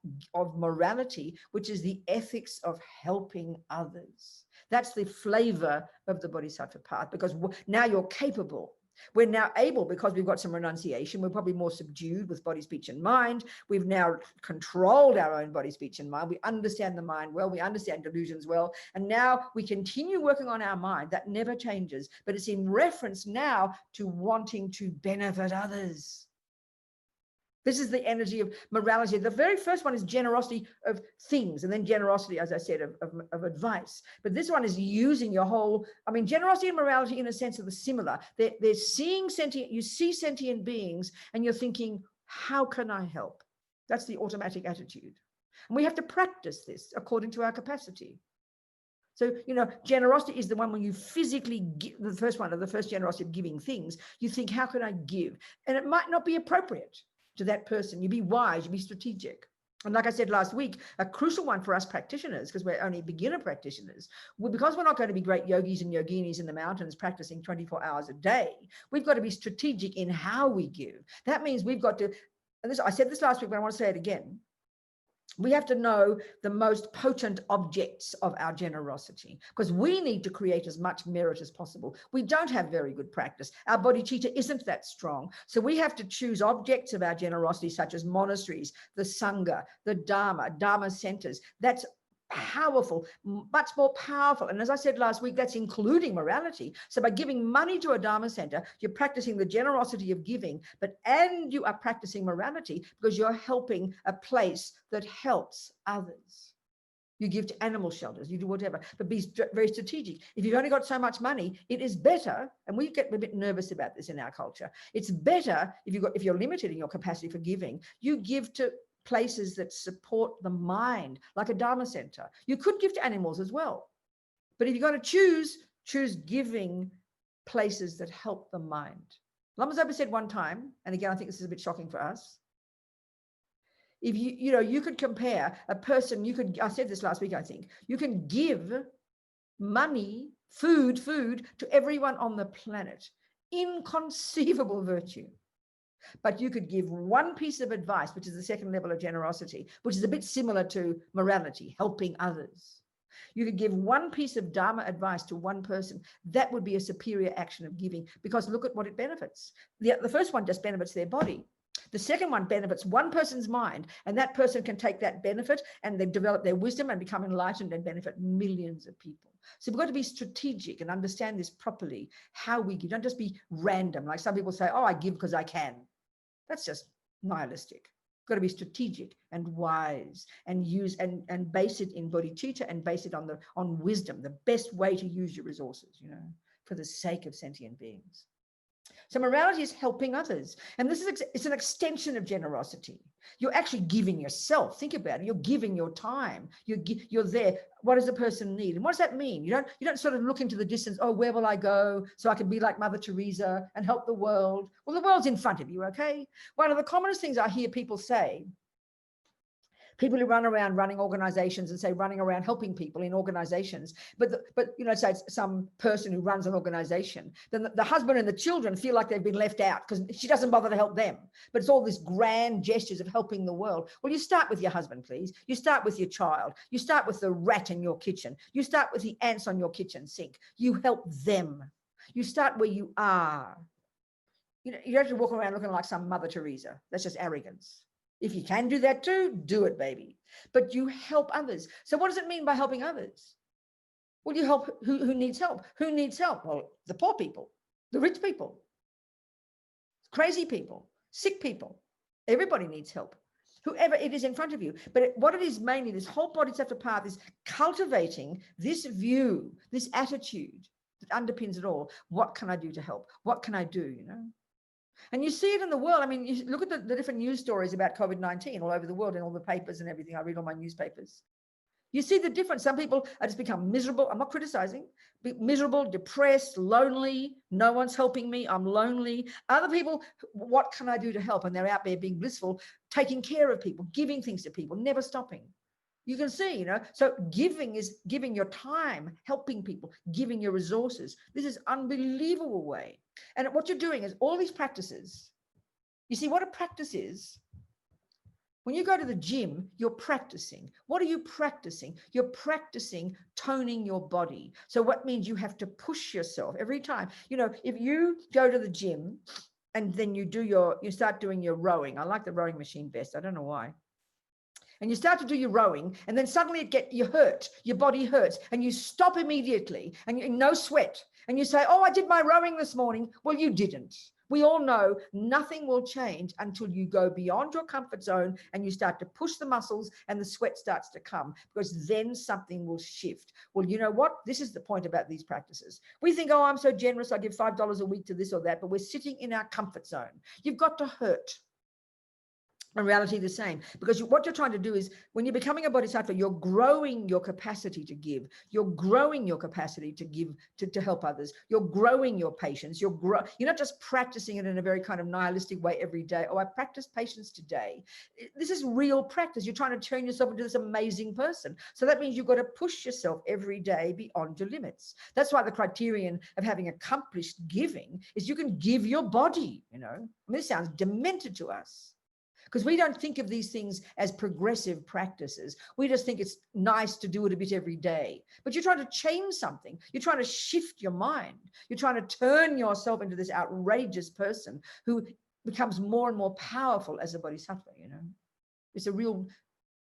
morality, which is the ethics of helping others. That's the flavor of the Bodhisattva path, because now you're capable. We're now able, because we've got some renunciation, we're probably more subdued with body, speech, and mind. We've now controlled our own body, speech, and mind. We understand the mind well. We understand delusions well. And now we continue working on our mind. That never changes. But it's in reference now to wanting to benefit others. This is the energy of morality. The very first one is generosity of things, and then generosity, as I said, of advice. But this one is using your whole, I mean, generosity and morality in a sense are similar. They're seeing sentient, you see sentient beings and you're thinking, how can I help? That's the automatic attitude. And we have to practice this according to our capacity. So, generosity is the one when you physically give, the first one, of the first generosity of giving things, you think, how can I give? And it might not be appropriate to that person. You be wise, you be strategic. And like I said last week, a crucial one for us practitioners, because we're only beginner practitioners, because we're not going to be great yogis and yoginis in the mountains practicing 24 hours a day, we've got to be strategic in how we give. That means we've got to, and this, I said this last week, but I want to say it again. We have to know the most potent objects of our generosity, because we need to create as much merit as possible. We don't have very good practice. Our bodhicitta isn't that strong. So we have to choose objects of our generosity, such as monasteries, the Sangha, the Dharma centers. That's powerful, much more powerful. And as I said last week, that's including morality. So by giving money to a Dharma center, you're practicing the generosity of giving, and you are practicing morality, because you're helping a place that helps others. You give to animal shelters, you do whatever, but be very strategic. If you've only got so much money, it is better, and we get a bit nervous about this in our culture. It's better if you're limited in your capacity for giving, you give to places that support the mind, like a Dharma center. You could give to animals as well. But if you're going to choose giving places that help the mind. Lama Zopa said one time, and again, I think this is a bit shocking for us. If you could compare a person, I said this last week, I think, you can give money, food to everyone on the planet. Inconceivable virtue. But you could give one piece of advice, which is the second level of generosity, which is a bit similar to morality, helping others. You could give one piece of Dharma advice to one person. That would be a superior action of giving, because look at what it benefits. The first one just benefits their body. The second one benefits one person's mind, and that person can take that benefit and they develop their wisdom and become enlightened and benefit millions of people. So we've got to be strategic and understand this properly, how we give. Don't just be random. Like some people say, oh, I give because I can. That's just nihilistic. Got to be strategic and wise, and use and base it in bodhicitta, and base it on wisdom, the best way to use your resources, for the sake of sentient beings. So morality is helping others. And it's an extension of generosity. You're actually giving yourself. Think about it. You're giving your time. You're there. What does the person need? And what does that mean? You don't sort of look into the distance. Oh, where will I go so I can be like Mother Teresa and help the world? Well, the world's in front of you, okay? One of the commonest things I hear people say, people who run around running organizations and say running around helping people in organizations, but say it's some person who runs an organization, then the husband and the children feel like they've been left out because she doesn't bother to help them. But it's all this grand gestures of helping the world. Well, you start with your husband, please. You start with your child. You start with the rat in your kitchen. You start with the ants on your kitchen sink. You help them. You start where you are. You don't have to walk around looking like some Mother Teresa. That's just arrogance. If you can do that too, do it, baby. But you help others. So what does it mean by helping others? Well, you help who needs help. Who needs help? Well, the poor people, the rich people, crazy people, sick people. Everybody needs help. Whoever it is in front of you. But what it is mainly, this whole Bodhisattva path is cultivating this view, this attitude that underpins it all. What can I do to help? What can I do, And you see it in the world. I mean, you look at the different news stories about COVID-19 all over the world in all the papers and everything. I read all my newspapers. You see the difference. Some people are just become miserable. I'm not criticizing. Miserable, depressed, lonely. No one's helping me. I'm lonely. Other people, what can I do to help? And they're out there being blissful, taking care of people, giving things to people, never stopping. You can see, you know, so giving is giving your time, helping people, giving your resources. This is unbelievable way. And what you're doing is all these practices. You see what a practice is? When you go to the gym, you're practicing. What are you practicing? You're practicing toning your body. So what means you have to push yourself every time. You know, if you go to the gym and then you start doing your rowing. I like the rowing machine best. I don't know why. And you start to do your rowing, and then suddenly you hurt, your body hurts, and you stop immediately, and no sweat, and you say, oh, I did my rowing this morning. Well, you didn't. We all know nothing will change until you go beyond your comfort zone and you start to push the muscles and the sweat starts to come, because then something will shift. Well, you know what? This is the point about these practices. We think, oh, I'm so generous, I give $5 a week to this or that, but we're sitting in our comfort zone. You've got to hurt. In reality, the same, because what you're trying to do is, when you're becoming a bodhisattva, you're growing your capacity to give. You're growing your capacity to give, to help others. You're growing your patience. You're not just practicing it in a very kind of nihilistic way every day. Oh, I practice patience today. This is real practice. You're trying to turn yourself into this amazing person. So that means you've got to push yourself every day beyond your limits. That's why the criterion of having accomplished giving is you can give your body, you know. I mean, this sounds demented to us, because we don't think of these things as progressive practices. We just think it's nice to do it a bit every day. But you're trying to change something. You're trying to shift your mind. You're trying to turn yourself into this outrageous person who becomes more and more powerful as a bodhisattva, you know. It's a real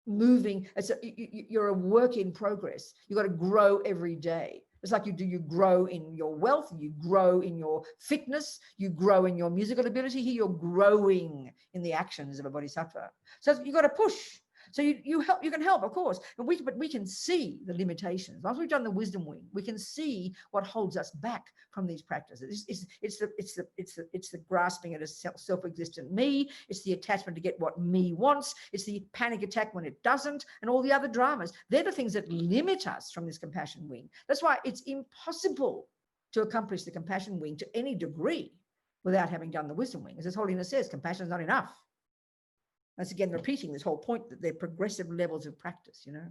moving, you're a work in progress. You've got to grow every day. It's like you grow in your wealth, you grow in your fitness, you grow in your musical ability. Here you're growing in the actions of a bodhisattva. So you've got to push. So you can help, of course, but we can see the limitations. Once we've done the wisdom wing, we can see what holds us back from these practices. It's the grasping at a self-existent me. It's the attachment to get what me wants. It's the panic attack when it doesn't, and all the other dramas. They're the things that limit us from this compassion wing. That's why it's impossible to accomplish the compassion wing to any degree without having done the wisdom wing. As His Holiness says, compassion is not enough. That's again repeating this whole point that they're progressive levels of practice, you know.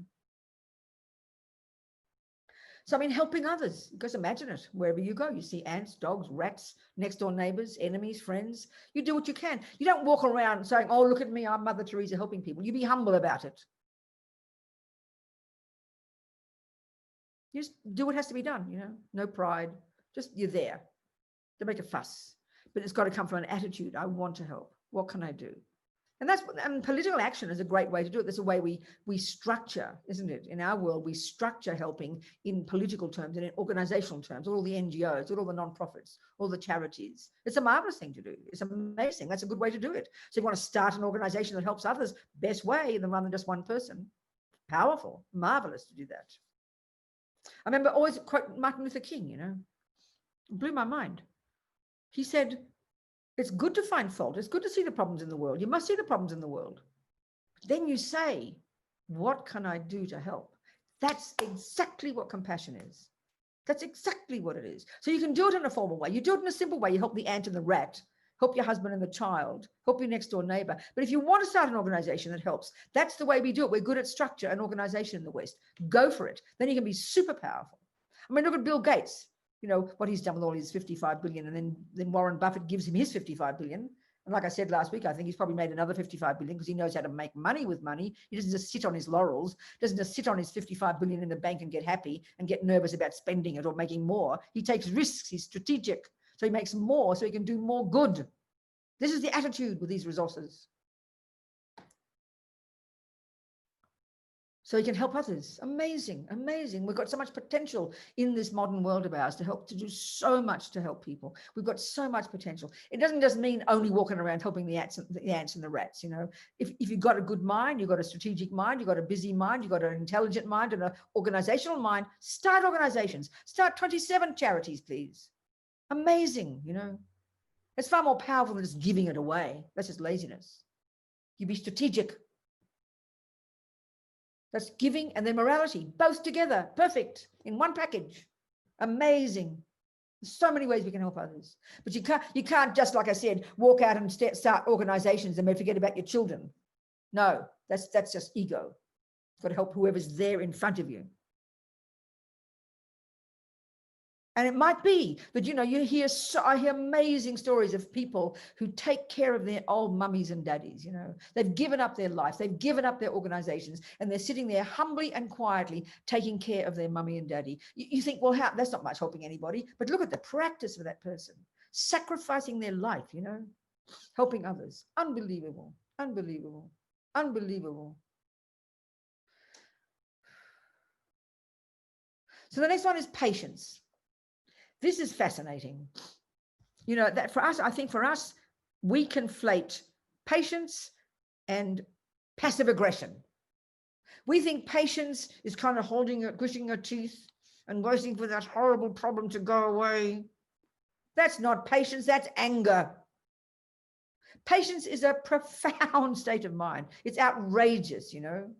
So I mean, helping others, because imagine it, wherever you go, you see ants, dogs, rats, next door neighbors, enemies, friends. You do what you can. You don't walk around saying, oh, look at me, I'm Mother Teresa helping people. You be humble about it. You just do what has to be done, you know, no pride, just you're there. Don't make a fuss. But it's got to come from an attitude. I want to help. What can I do? And political action is a great way to do it. That's a way we structure, isn't it? In our world, we structure helping in political terms and in organizational terms, all the NGOs, all the non-profits, all the charities. It's a marvelous thing to do. It's amazing. That's a good way to do it. So if you want to start an organization that helps others, best way than rather than just one person. Powerful, marvelous to do that. I remember always quote Martin Luther King, you know, it blew my mind. He said, it's good to find fault. It's good to see the problems in the world. You must see the problems in the world. Then you say, what can I do to help? That's exactly what compassion is. That's exactly what it is. So you can do it in a formal way. You do it in a simple way. You help the ant and the rat, help your husband and the child, help your next door neighbor. But if you want to start an organization that helps, that's the way we do it. We're good at structure and organization in the West. Go for it. Then you can be super powerful. I mean, look at Bill Gates. You know, what he's done with all his 55 billion, and then Warren Buffett gives him his 55 billion. And like I said last week, I think he's probably made another 55 billion because he knows how to make money with money. He doesn't just sit on his laurels, doesn't just sit on his 55 billion in the bank and get happy and get nervous about spending it or making more. He takes risks, he's strategic. So he makes more so he can do more good. This is the attitude with these resources. So he can help others. Amazing, amazing. We've got so much potential in this modern world of ours to do so much to help people. We've got so much potential. It doesn't just mean only walking around helping the ants and the rats. You know, if you've got a good mind, you've got a strategic mind, you've got a busy mind, you've got an intelligent mind and an organizational mind, start organizations. Start 27 charities, please. Amazing, you know. It's far more powerful than just giving it away. That's just laziness. You be strategic. That's giving and then morality, both together, perfect, in one package. Amazing. There's so many ways we can help others. But you can't just, like I said, walk out and start organizations and then forget about your children. No, that's just ego. You've got to help whoever's there in front of you. And it might be that, you know, I hear amazing stories of people who take care of their old mummies and daddies, you know. They've given up their life, they've given up their organizations, and they're sitting there humbly and quietly taking care of their mummy and daddy. You think, well, that's not much helping anybody, but look at the practice of that person, sacrificing their life, you know, helping others. Unbelievable, unbelievable, unbelievable. So the next one is patience. This is fascinating. You know, that for us, I think for us, we conflate patience and passive aggression. We think patience is kind of gritting your teeth and waiting for that horrible problem to go away. That's not patience, that's anger. Patience is a profound state of mind. It's outrageous, you know.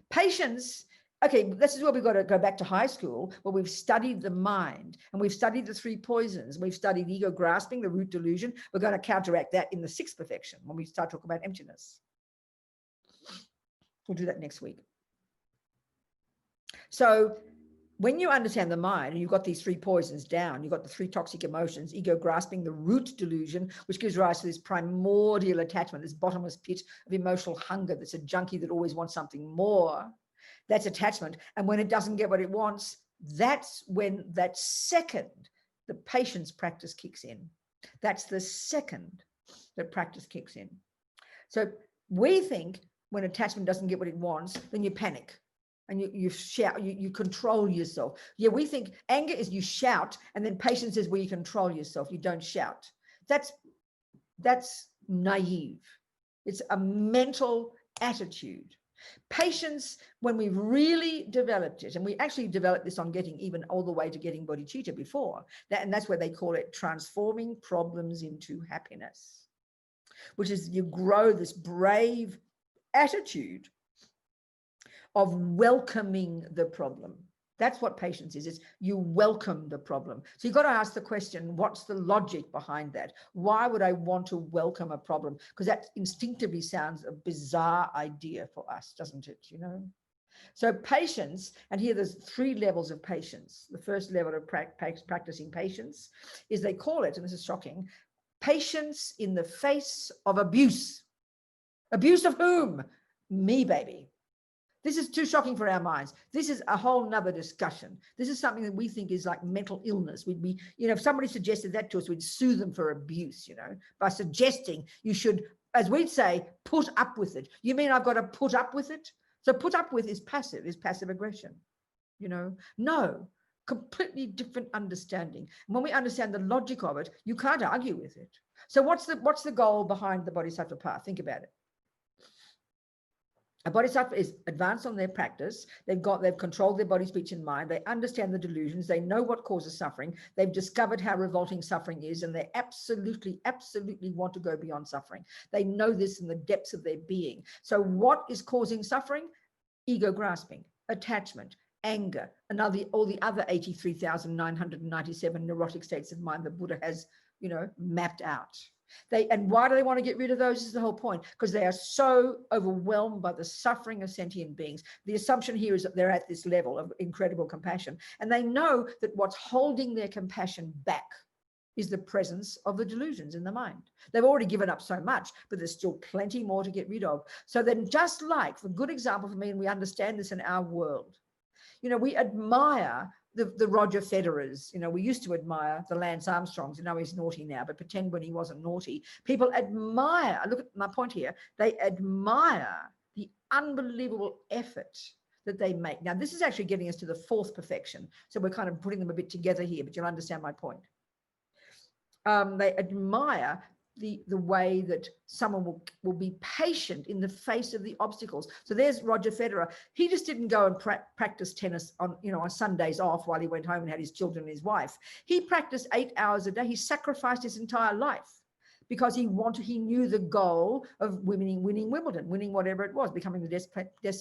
Patience, okay, this is where we've got to go back to high school, where we've studied the mind and we've studied the 3 poisons. We've studied ego grasping, the root delusion. We're going to counteract that in the 6th perfection when we start talking about emptiness. We'll do that next week. So when you understand the mind and you've got these 3 poisons down, you've got the 3 toxic emotions, ego grasping, the root delusion, which gives rise to this primordial attachment, this bottomless pit of emotional hunger that's a junkie that always wants something more. That's attachment. And when it doesn't get what it wants, that's when that second, the patience practice kicks in. That's the second that practice kicks in. So we think when attachment doesn't get what it wants, then you panic and you shout, you control yourself. Yeah, we think anger is you shout, and then patience is where you control yourself. You don't shout. That's naive. It's a mental attitude. Patience, when we've really developed it, and we actually developed this on getting even all the way to getting bodhicitta before, and that's where they call it transforming problems into happiness, which is you grow this brave attitude of welcoming the problem. That's what patience is you welcome the problem. So you've got to ask the question, what's the logic behind that? Why would I want to welcome a problem? Because that instinctively sounds a bizarre idea for us, doesn't it? You know? So patience, and here there's 3 levels of patience. The first level of practicing patience is, they call it, and this is shocking, patience in the face of abuse. Abuse of whom? Me, baby. This is too shocking for our minds. This is a whole nother discussion. This is something that we think is like mental illness. We'd be, you know, if somebody suggested that to us, we'd sue them for abuse, you know, by suggesting you should, as we'd say, put up with it. You mean I've got to put up with it? So put up with is passive aggression, you know? No, completely different understanding. And when we understand the logic of it, you can't argue with it. So what's the goal behind the Bodhisattva path? Think about it. A bodhisattva is advanced on their practice. They've controlled their body, speech, and mind. They understand the delusions. They know what causes suffering. They've discovered how revolting suffering is, and they absolutely, absolutely want to go beyond suffering. They know this in the depths of their being. So what is causing suffering? Ego grasping, attachment, anger, and all the other 83,997 neurotic states of mind the Buddha has, you know, mapped out. And why do they want to get rid of those is the whole point, because they are so overwhelmed by the suffering of sentient beings. The assumption here is that they're at this level of incredible compassion, and they know that what's holding their compassion back is the presence of the delusions in the mind. They've already given up so much, but there's still plenty more to get rid of. So then, just like, for good example for me, and we understand this in our world, you know, we admire the Roger Federers. You know, we used to admire the Lance Armstrongs. You know, he's naughty now, but pretend when he wasn't naughty. People admire, look at my point here, they admire the unbelievable effort that they make. Now, this is actually getting us to the 4th perfection. So we're kind of putting them a bit together here, but you'll understand my point. They admire the way that someone will be patient in the face of the obstacles. So there's Roger Federer. He just didn't go and practice tennis on, you know, on Sundays off while he went home and had his children and his wife. He practiced 8 hours a day. He sacrificed his entire life because he knew the goal of winning Wimbledon, winning whatever it was, becoming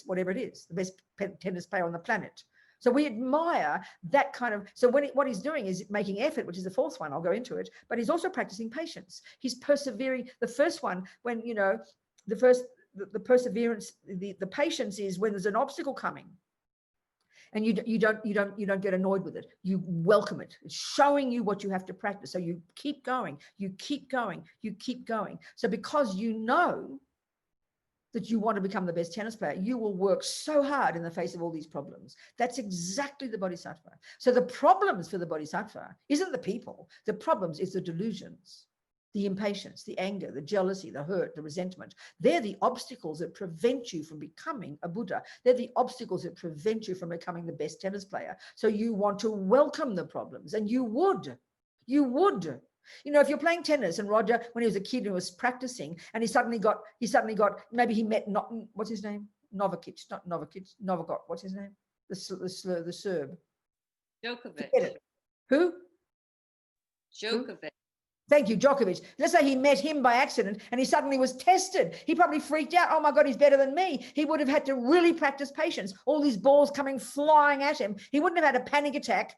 whatever it is, the best tennis player on the planet. So we admire that kind of, so what he's doing is making effort, which is the fourth one, I'll go into it, but he's also practicing patience. He's persevering. The first one, when, the perseverance, the patience is when there's an obstacle coming. And you don't get annoyed with it. You welcome it. It's showing you what you have to practice. So you keep going, you keep going, you keep going. So because you know that you want to become the best tennis player, you will work so hard in the face of all these problems. That's exactly the bodhisattva. So the problems for the bodhisattva isn't the people. The problems is the delusions, the impatience, the anger, the jealousy, the hurt, the resentment. They're the obstacles that prevent you from becoming a Buddha. They're the obstacles that prevent you from becoming the best tennis player. So you want to welcome the problems, and you would. If you're playing tennis, and Roger, when he was a kid and was practicing, and he suddenly got, maybe he met, what's his name? Novakic, what's his name? The Serb. Djokovic. Who? Djokovic. Thank you, Djokovic. Let's say he met him by accident and he suddenly was tested. He probably freaked out. Oh my God, he's better than me. He would have had to really practice patience. All these balls coming flying at him. He wouldn't have had a panic attack.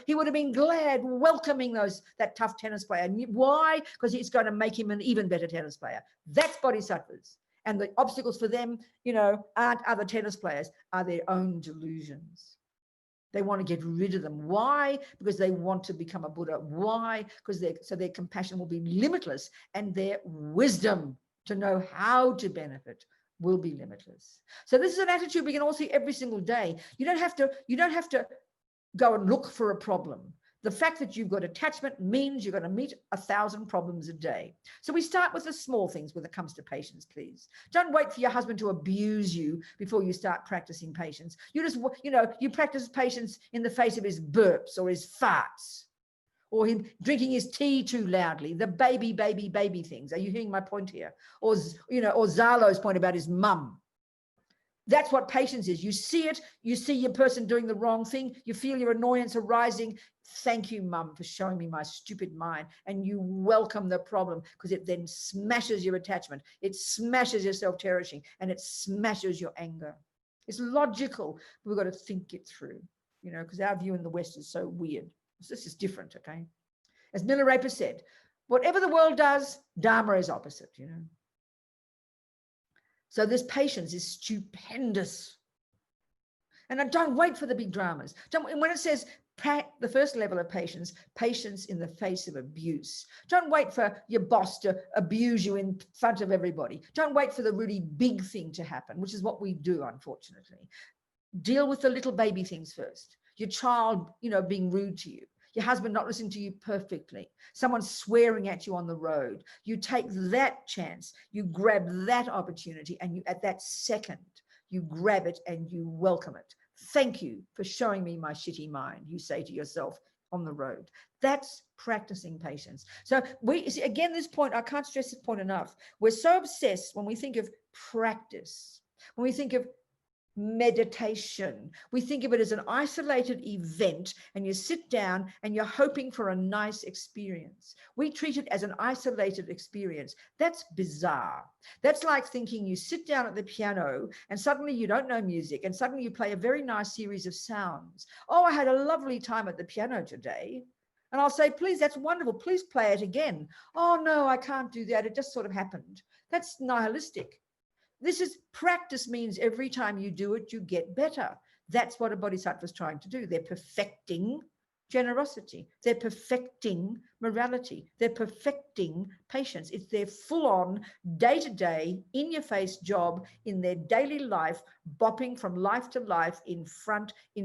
He would have been glad, welcoming that tough tennis player. Why? Because it's going to make him an even better tennis player. That's bodhisattvas. And the obstacles for them, aren't other tennis players, are their own delusions. They want to get rid of them. Why? Because they want to become a Buddha. Why? Because their compassion will be limitless, and their wisdom to know how to benefit will be limitless. So this is an attitude we can all see every single day. You don't have to go and look for a problem. The fact that you've got attachment means you're going to meet 1,000 problems a day. So we start with the small things when it comes to patience, please. Don't wait for your husband to abuse you before you start practicing patience. You practice patience in the face of his burps or his farts, or him drinking his tea too loudly, the baby things. Are you hearing my point here? Or Zalo's point about his mum. That's what patience is. You see it, you see your person doing the wrong thing, you feel your annoyance arising. Thank you, Mum, for showing me my stupid mind. And you welcome the problem, because it then smashes your attachment. It smashes your self-cherishing, and it smashes your anger. It's logical, but we've got to think it through, because our view in the West is so weird. This is different, okay? As Milarepa said, whatever the world does, Dharma is opposite, So this patience is stupendous. And I don't wait for the big dramas. When it says the first level of patience in the face of abuse. Don't wait for your boss to abuse you in front of everybody. Don't wait for the really big thing to happen, which is what we do, unfortunately. Deal with the little baby things first. Your child, being rude to you. Your husband not listening to you perfectly. Someone swearing at you on the road. You take that chance. You grab that opportunity, and at that second, you grab it and you welcome it. Thank you for showing me my shitty mind, you say to yourself on the road. That's practicing patience. So again, this point, I can't stress this point enough. We're so obsessed when we think of practice, when we think of meditation, we think of it as an isolated event, and you sit down and you're hoping for a nice experience. We treat it as an isolated experience. That's bizarre. That's like thinking you sit down at the piano and suddenly you don't know music, and suddenly you play a very nice series of sounds. Oh, I had a lovely time at the piano today. And I'll say, please, that's wonderful. Please play it again. Oh, no, I can't do that. It just sort of happened. That's nihilistic. This is practice, means every time you do it, you get better. That's what a bodhisattva is trying to do. They're perfecting generosity. They're perfecting morality. They're perfecting patience. It's their full-on, day-to-day, in-your-face job in their daily life, bopping from life to life in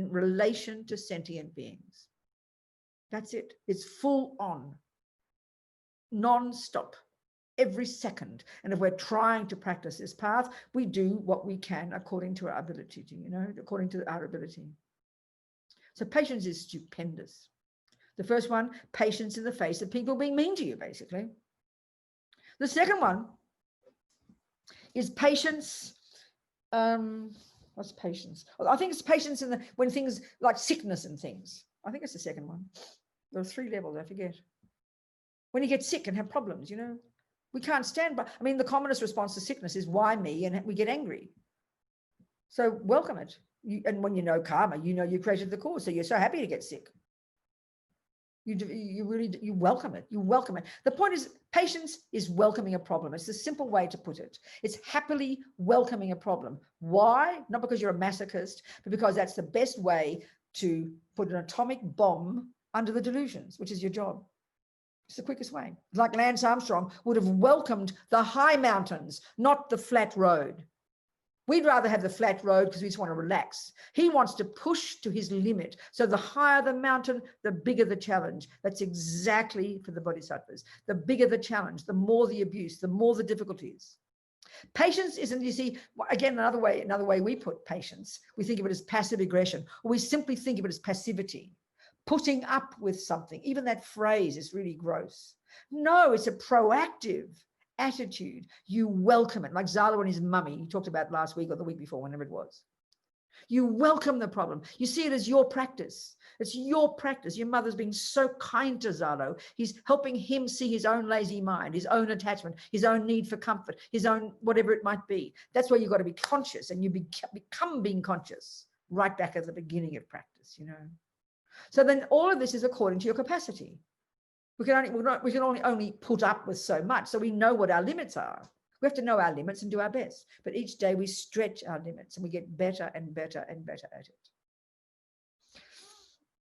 relation to sentient beings. That's it. It's full-on, non-stop. Every second. And if we're trying to practice this path, we do what we can according to our ability according to our ability. So patience is stupendous. The first one, patience in the face of people being mean to you, basically. The second one is patience. What's patience? Well, I think it's patience when things like sickness and things. I think it's the second one. There are 3 levels, I forget. When you get sick and have problems, We can't stand by. I mean, the commonest response to sickness is why me, and we get angry. So welcome it. And when you know karma, you know you created the cause, so you're so happy to get sick. You welcome it. You welcome it. The point is, patience is welcoming a problem. It's the simple way to put it. It's happily welcoming a problem. Why? Not because you're a masochist, but because that's the best way to put an atomic bomb under the delusions, which is your job. It's the quickest way. Like Lance Armstrong would have welcomed the high mountains, not the flat road. We'd rather have the flat road because we just want to relax. He wants to push to his limit. So the higher the mountain, the bigger the challenge. That's exactly for the Bodhisattvas. The bigger the challenge, the more the abuse, the more the difficulties. Patience isn't, you see, again, another way we put patience, we think of it as passive aggression, or we simply think of it as passivity. Putting up with something. Even that phrase is really gross. No, it's a proactive attitude. You welcome it, like Zalo and his mummy, he talked about last week or the week before, whenever it was. You welcome the problem. You see it as your practice. It's your practice. Your mother's being so kind to Zalo. He's helping him see his own lazy mind, his own attachment, his own need for comfort, his own whatever it might be. That's where you've got to be conscious, and you become being conscious right back at the beginning of practice, you know. So then all of this is according to your capacity. We can only put up with so much, so we know what our limits are. We have to know our limits and do our best. But each day we stretch our limits and we get better and better and better at it.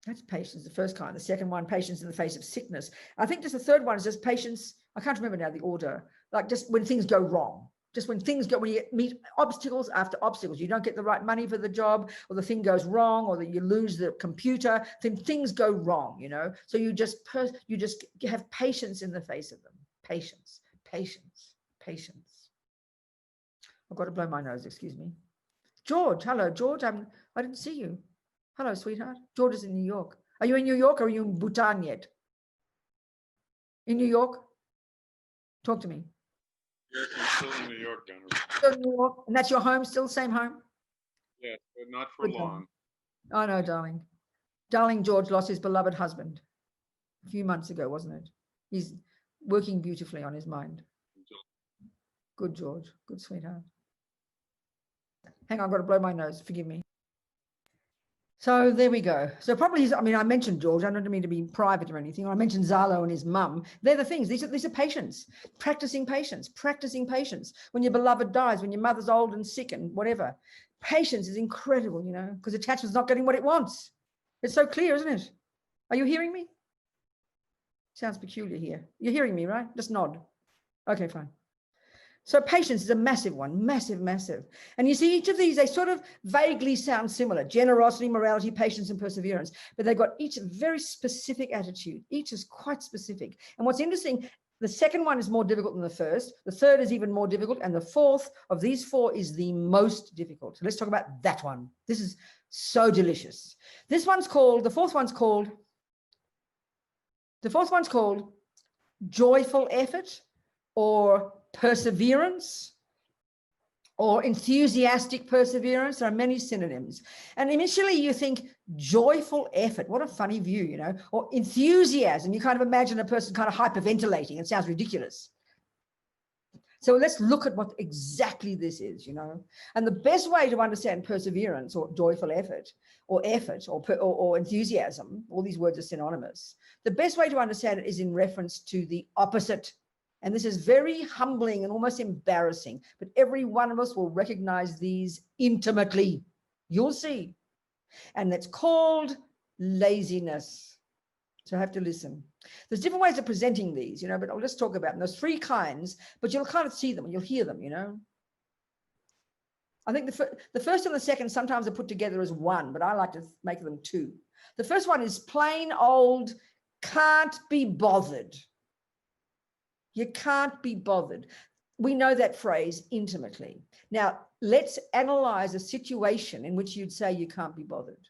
That's patience, the first kind. The second one, patience in the face of sickness. I think just the third one is just patience. I can't remember now the order. Like just when things go wrong. Just when you meet obstacles after obstacles, you don't get the right money for the job, or the thing goes wrong, or that you lose the computer, then things go wrong, you know. So you just have patience in the face of them. Patience, patience, patience. I've got to blow my nose, excuse me. George, hello, George. I didn't see you. Hello, sweetheart. George is in New York. Are you in New York or are you in Bhutan yet? In New York? Talk to me. Yes, I'm still in New York, General. Still in New York, and that's your home, still same home? Yes, but not for long. Oh no, darling. Darling George lost his beloved husband a few months ago, wasn't it? He's working beautifully on his mind. Good, George. Good, sweetheart. Hang on, I've got to blow my nose. Forgive me. So there we go. So probably, I mentioned George. I don't mean to be private or anything. I mentioned Zalo and his mum. They're the things. These are patience. Practicing patience. Practicing patience. When your beloved dies, when your mother's old and sick and whatever. Patience is incredible, you know, because attachment's not getting what it wants. It's so clear, isn't it? Are you hearing me? Sounds peculiar here. You're hearing me, right? Just nod. Okay, fine. So patience is a massive one, massive, massive. And you see each of these, they sort of vaguely sound similar: generosity, morality, patience, and perseverance. But they've got each a very specific attitude. Each is quite specific. And what's interesting, the second one is more difficult than the first. The third is even more difficult. And the fourth of these four is the most difficult. So let's talk about that one. This is so delicious. The fourth one's called joyful effort, or perseverance, or enthusiastic perseverance. There are many synonyms. And initially you think joyful effort, what a funny view, you know, or enthusiasm. You kind of imagine a person kind of hyperventilating. It sounds ridiculous. So let's look at what exactly this is, you know. And the best way to understand perseverance or joyful effort or enthusiasm, all these words are synonymous. The best way to understand it is in reference to the opposite. And this is very humbling and almost embarrassing, but every one of us will recognize these intimately. You'll see. And that's called laziness. So I have to listen. There's different ways of presenting these, you know, but I'll just talk about them. There's three kinds, but you'll kind of see them and you'll hear them, you know. I think the first and the second sometimes are put together as one, but I like to make them two. The first one is plain old, can't be bothered. You can't be bothered. We know that phrase intimately. Now, let's analyze a situation in which you'd say you can't be bothered.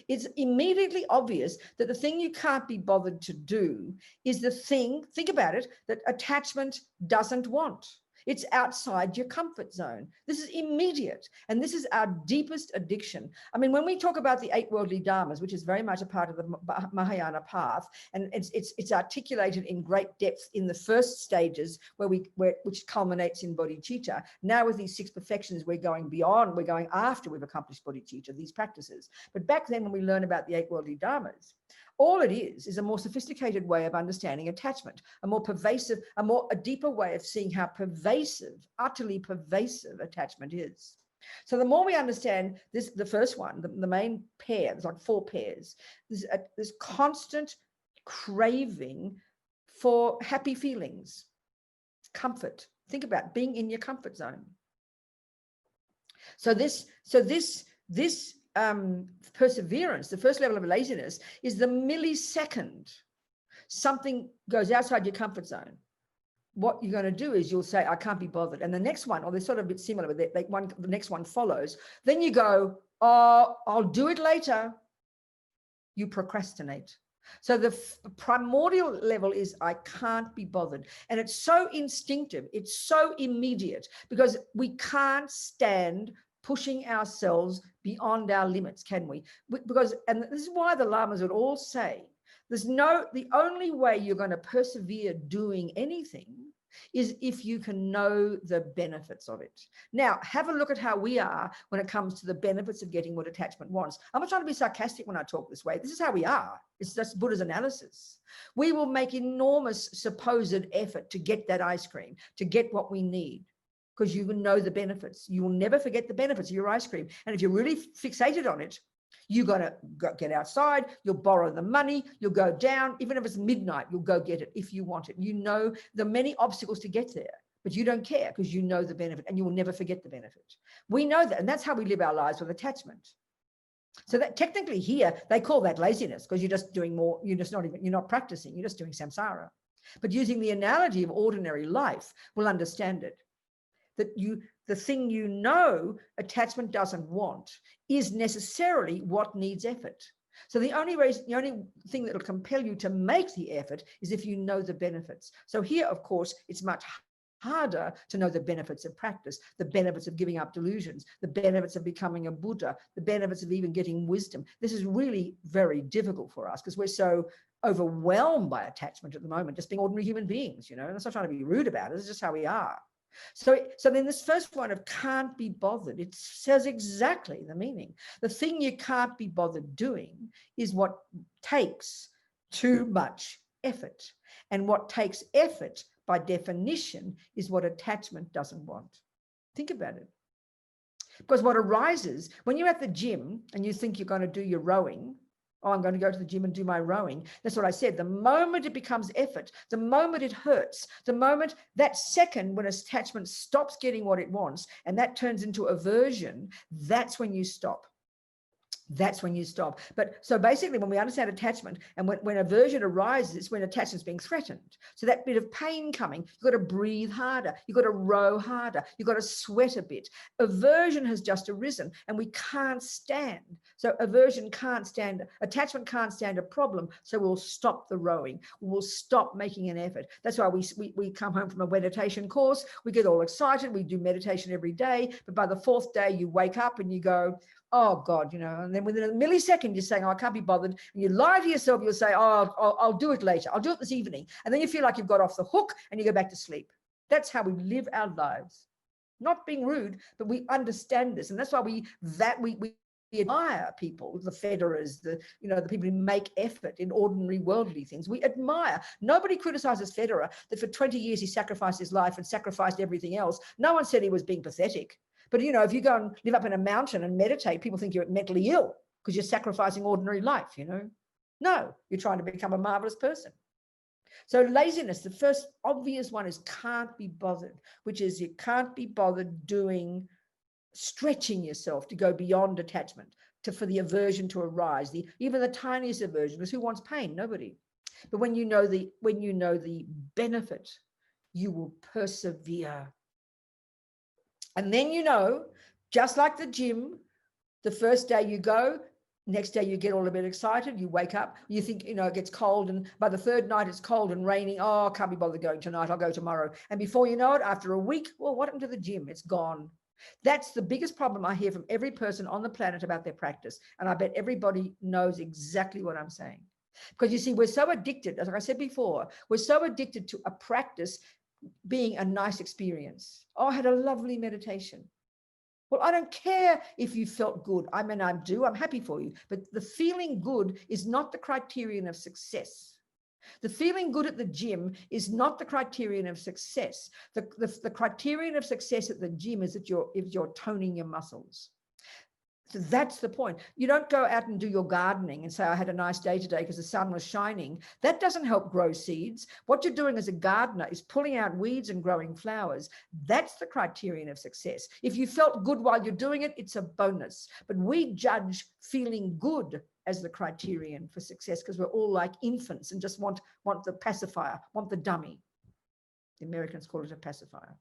It's immediately obvious that the thing you can't be bothered to do is the thing, think about it, that attachment doesn't want. It's outside your comfort zone. This is immediate. And this is our deepest addiction. I mean, when we talk about the 8 worldly dharmas, which is very much a part of the Mahayana path, and it's articulated in great depth in the first stages which culminates in bodhicitta. Now with these 6 perfections, we're going beyond, we're going after we've accomplished bodhicitta, these practices. But back then when we learn about the 8 worldly dharmas, all it is a more sophisticated way of understanding attachment, a more pervasive, a deeper way of seeing how pervasive, utterly pervasive attachment is. So the more we understand this, the first one, the main pair, there's like 4 pairs, this constant craving for happy feelings, comfort. Think about being in your comfort zone. So this perseverance, the first level of laziness, is the millisecond something goes outside your comfort zone. What you're going to do is you'll say, I can't be bothered. And the next one, or they're sort of a bit similar, but the next one follows. Then you go, oh, I'll do it later. You procrastinate. So the primordial level is I can't be bothered. And it's so instinctive. It's so immediate because we can't stand pushing ourselves beyond our limits, can we? Because, and this is why the lamas would all say, the only way you're going to persevere doing anything is if you can know the benefits of it. Now, have a look at how we are when it comes to the benefits of getting what attachment wants. I'm not trying to be sarcastic when I talk this way. This is how we are. It's just Buddha's analysis. We will make enormous supposed effort to get that ice cream, to get what we need, because you know the benefits. You will never forget the benefits of your ice cream. And if you're really fixated on it, you're going to get outside, you'll borrow the money, you'll go down, even if it's midnight, you'll go get it if you want it. You know the many obstacles to get there, but you don't care because you know the benefit and you will never forget the benefit. We know that, and that's how we live our lives with attachment. So that technically here, they call that laziness because you're just doing more, you're not practicing, you're just doing samsara. But using the analogy of ordinary life, we'll understand it. That the thing you know attachment doesn't want is necessarily what needs effort. So the only thing that will compel you to make the effort is if you know the benefits. So here, of course, it's much harder to know the benefits of practice, the benefits of giving up delusions, the benefits of becoming a Buddha, the benefits of even getting wisdom. This is really very difficult for us because we're so overwhelmed by attachment at the moment, just being ordinary human beings, and that's not trying to be rude about it. It's just how we are. So then this first one of can't be bothered, it says exactly the meaning. The thing you can't be bothered doing is what takes too much effort. And what takes effort, by definition, is what attachment doesn't want. Think about it. Because what arises when you're at the gym and you think you're going to do your rowing, oh, I'm going to go to the gym and do my rowing. That's what I said. The moment it becomes effort, the moment it hurts, the moment, that second when attachment stops getting what it wants and that turns into aversion, that's when you stop. That's when you stop. But so basically when we understand attachment and when aversion arises, it's when attachment's being threatened. So that bit of pain coming, you've got to breathe harder. You've got to row harder. You've got to sweat a bit. Aversion has just arisen and we can't stand. So aversion can't stand, attachment can't stand a problem. So we'll stop the rowing. We'll stop making an effort. That's why we come home from a meditation course. We get all excited. We do meditation every day. But by the 4th day, you wake up and you go, oh God, and then within a millisecond, you're saying, oh, I can't be bothered. And you lie to yourself, you'll say, oh, I'll do it later. I'll do it this evening. And then you feel like you've got off the hook and you go back to sleep. That's how we live our lives. Not being rude, but we understand this. And that's why we admire people, the Federers, the people who make effort in ordinary worldly things. We admire. Nobody criticizes Federer that for 20 years he sacrificed his life and sacrificed everything else. No one said he was being pathetic. But, if you go and live up in a mountain and meditate, people think you're mentally ill because you're sacrificing ordinary life, No, you're trying to become a marvelous person. So laziness, the first obvious one is can't be bothered, which is you can't be bothered stretching yourself to go beyond attachment, for the aversion to arise, even the tiniest aversion, because who wants pain? Nobody. But when you know the benefit, you will persevere. And then just like the gym, the first day you go, Next day you get all a bit excited, you wake up, you think, you know, it gets cold, and by the third night it's cold and raining. Oh, I can't be bothered going tonight, I'll go tomorrow. And before you know it, after a week, well, what happened to the gym? It's gone. That's the biggest problem I hear from every person on the planet about their practice. And I bet everybody knows exactly what I'm saying. Because you see, we're so addicted, as I said before, we're so addicted to a practice being a nice experience. Oh, I had a lovely meditation. Well, I don't care if you felt good. I mean, I do, I'm happy for you. But the feeling good is not the criterion of success. The feeling good at the gym is not the criterion of success. The criterion of success at the gym is that you're toning your muscles. So that's the point. You don't go out and do your gardening and say, I had a nice day today because the sun was shining. That doesn't help grow seeds. What you're doing as a gardener is pulling out weeds and growing flowers. That's the criterion of success. If you felt good while you're doing it, it's a bonus. But we judge feeling good as the criterion for success because we're all like infants and just want the pacifier, want the dummy. The Americans call it a pacifier.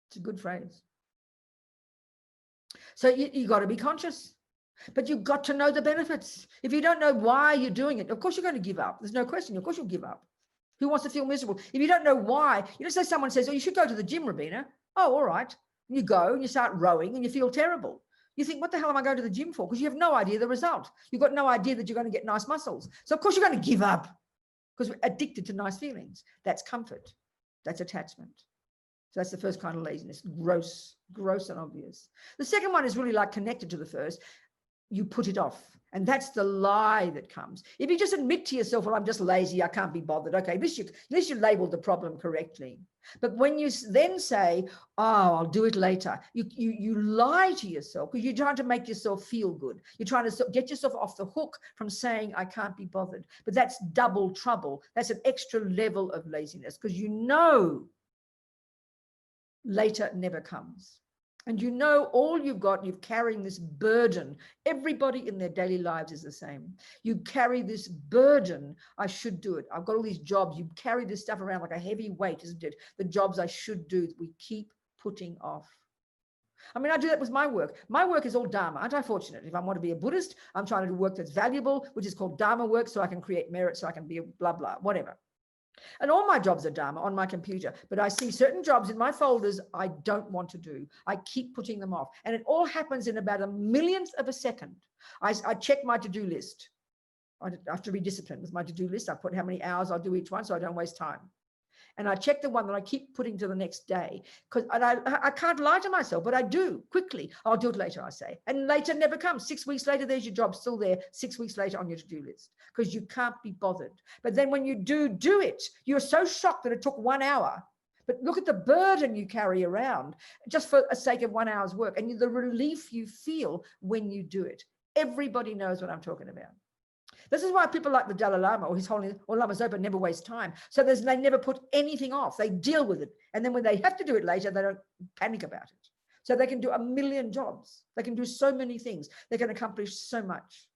It's a good phrase. So you got to be conscious, but you've got to know the benefits. If you don't know why you're doing it, of course you're going to give up. There's no question. Of course you'll give up. Who wants to feel miserable? If you don't know why, you know, say someone says, oh, you should go to the gym, Robina. Oh, all right. You go and you start rowing and you feel terrible. You think, what the hell am I going to the gym for? Because you have no idea the result. You've got no idea that you're going to get nice muscles. So of course you're going to give up because we're addicted to nice feelings. That's comfort. That's attachment. So that's the first kind of laziness, gross and obvious. The second one is really like connected to the first. You put it off. And that's the lie that comes. If you just admit to yourself, well, I'm just lazy, I can't be bothered. Okay, at least you labeled the problem correctly. But when you then say, oh, I'll do it later, you lie to yourself because you're trying to make yourself feel good. You're trying to get yourself off the hook from saying, I can't be bothered. But that's double trouble. That's an extra level of laziness because you know later never comes. And you know all you've got, you're carrying this burden. Everybody in their daily lives is the same. You carry this burden, I should do it. I've got all these jobs. You carry this stuff around like a heavy weight, isn't it? The jobs I should do, we keep putting off. I mean, I do that with my work. My work is all Dharma. Aren't I fortunate? If I want to be a Buddhist, I'm trying to do work that's valuable, which is called Dharma work, so I can create merit, so I can be a blah, blah, whatever. And all my jobs are Dharma on my computer, but I see certain jobs in my folders I don't want to do. I keep putting them off. And it all happens in about a millionth of a second. I check my to-do list. I have to be disciplined with my to-do list. I put how many hours I'll do each one so I don't waste time. And I check the one that I keep putting to the next day. And I can't lie to myself, but I do quickly. I'll do it later, I say. And later never comes. 6 weeks later, there's your job still there. 6 weeks later on your to-do list because you can't be bothered. But then when you do it, you're so shocked that it took 1 hour. But look at the burden you carry around just for the sake of 1 hour's work and the relief you feel when you do it. Everybody knows what I'm talking about. This is why people like the Dalai Lama or His Holiness or Lama Zopa never waste time. So they never put anything off. They deal with it. And then when they have to do it later, they don't panic about it. So they can do a million jobs. They can do so many things. They can accomplish so much.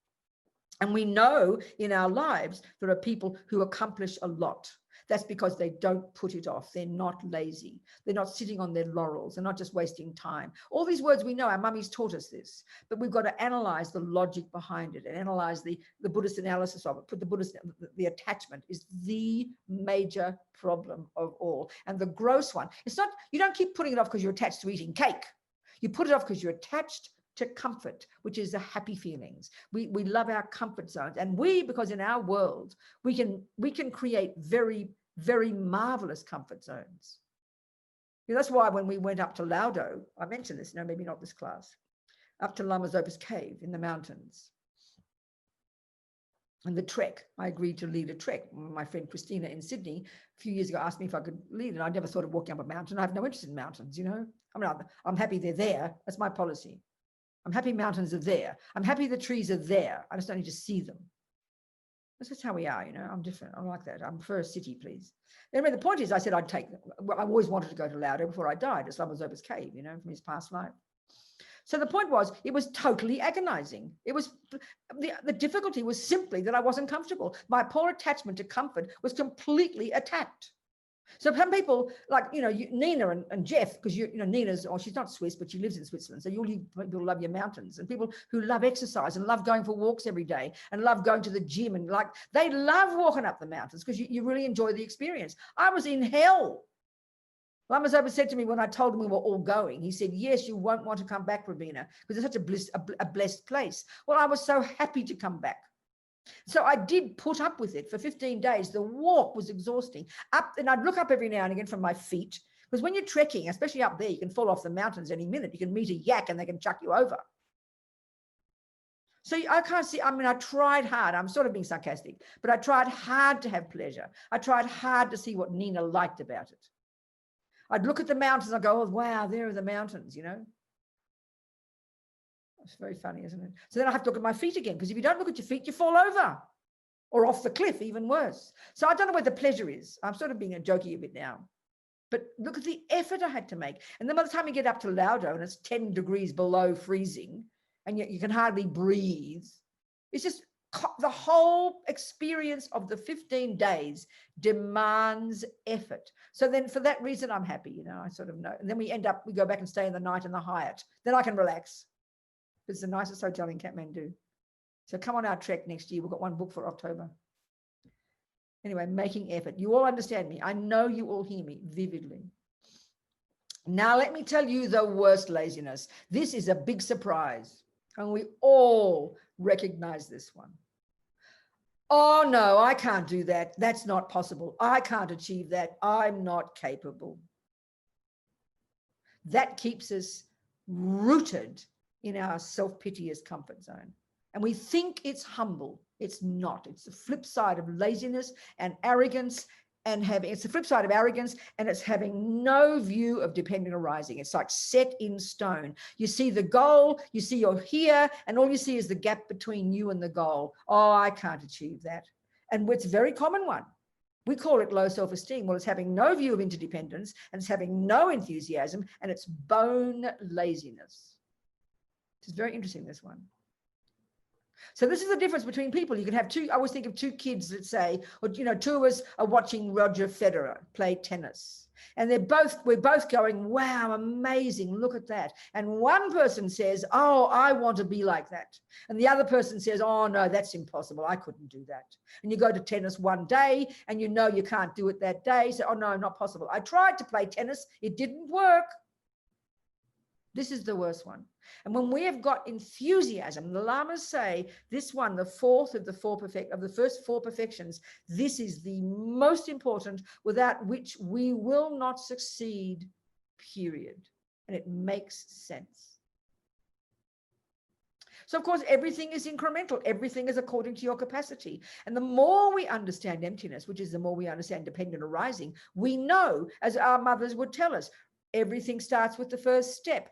And we know in our lives, there are people who accomplish a lot. That's because they don't put it off. They're not lazy. They're not sitting on their laurels. They're not just wasting time. All these words we know, our mummies taught us this, but we've got to analyze the logic behind it and analyze the Buddhist analysis of it. Put the attachment is the major problem of all. And the gross one, it's not, you don't keep putting it off because you're attached to eating cake. You put it off because you're attached to comfort, which is the happy feelings. We love our comfort zones. And because in our world, we can create very, very marvelous comfort zones. You know, that's why when we went up to Laudo, I mentioned this, no, maybe not this class, up to Lama Zopa's cave in the mountains. And the trek, I agreed to lead a trek. My friend Christina in Sydney a few years ago asked me if I could lead, and I never thought of walking up a mountain. I have no interest in mountains, you know. I mean, I'm happy they're there. That's my policy. I'm happy mountains are there. I'm happy the trees are there. I just don't need to see them. That's just how we are, you know. I'm different. I'm like that. I prefer a city, please. Anyway, the point is, I said I'd take them. I always wanted to go to Laudo before I died. It's Lama Zopa's cave, you know, from his past life. So the point was, it was totally agonizing. It was, the difficulty was simply that I wasn't comfortable. My poor attachment to comfort was completely attacked. So some people like, Nina and Jeff, because Nina's, she's not Swiss, but she lives in Switzerland. So people love your mountains, and people who love exercise and love going for walks every day and love going to the gym, and like they love walking up the mountains because you really enjoy the experience. I was in hell. Lama Zopa said to me when I told him we were all going, he said, yes, you won't want to come back, Robina, because it's such a blessed place. Well, I was so happy to come back. So I did put up with it for 15 days. The walk was exhausting. And I'd look up every now and again from my feet, because when you're trekking, especially up there, you can fall off the mountains any minute. You can meet a yak and they can chuck you over. So I can't see, I tried hard. I'm sort of being sarcastic, but I tried hard to have pleasure. I tried hard to see what Nina liked about it. I'd look at the mountains and I'd go, oh, wow, there are the mountains, It's very funny, isn't it? So then I have to look at my feet again, because if you don't look at your feet, you fall over or off the cliff, even worse. So I don't know where the pleasure is. I'm sort of being jokey a bit now. But look at the effort I had to make. And then by the time you get up to Laudo and it's 10 degrees below freezing and you can hardly breathe, it's just the whole experience of the 15 days demands effort. So then for that reason, I'm happy, I sort of know. And then we go back and stay in the night in the Hyatt. Then I can relax. It's the nicest hotel in Kathmandu. So come on our trek next year. We've got one book for October. Anyway, making effort. You all understand me. I know you all hear me vividly. Now, let me tell you the worst laziness. This is a big surprise. And we all recognize this one. Oh, no, I can't do that. That's not possible. I can't achieve that. I'm not capable. That keeps us rooted in our self-piteous comfort zone. And we think it's humble. It's not. It's the flip side of laziness and arrogance, and it's the flip side of arrogance, and it's having no view of dependent arising. It's like set in stone. You see the goal, you see you're here, and all you see is the gap between you and the goal. Oh, I can't achieve that. And it's a very common one. We call it low self-esteem. Well, it's having no view of interdependence, and it's having no enthusiasm, and it's bone laziness. It's very interesting, this one. So this is the difference between people. You can have I always think of two kids, let's say, or, two of us are watching Roger Federer play tennis. And we're both going, wow, amazing, look at that. And one person says, oh, I want to be like that. And the other person says, oh, no, that's impossible. I couldn't do that. And you go to tennis one day and you can't do it that day. So, oh, no, not possible. I tried to play tennis. It didn't work. This is the worst one. And when we have got enthusiasm, the Lamas say this one, the fourth of the first four perfections, this is the most important, without which we will not succeed, period. And it makes sense. So, of course, everything is incremental. Everything is according to your capacity. And the more we understand emptiness, which is the more we understand dependent arising, we know, as our mothers would tell us, everything starts with the first step.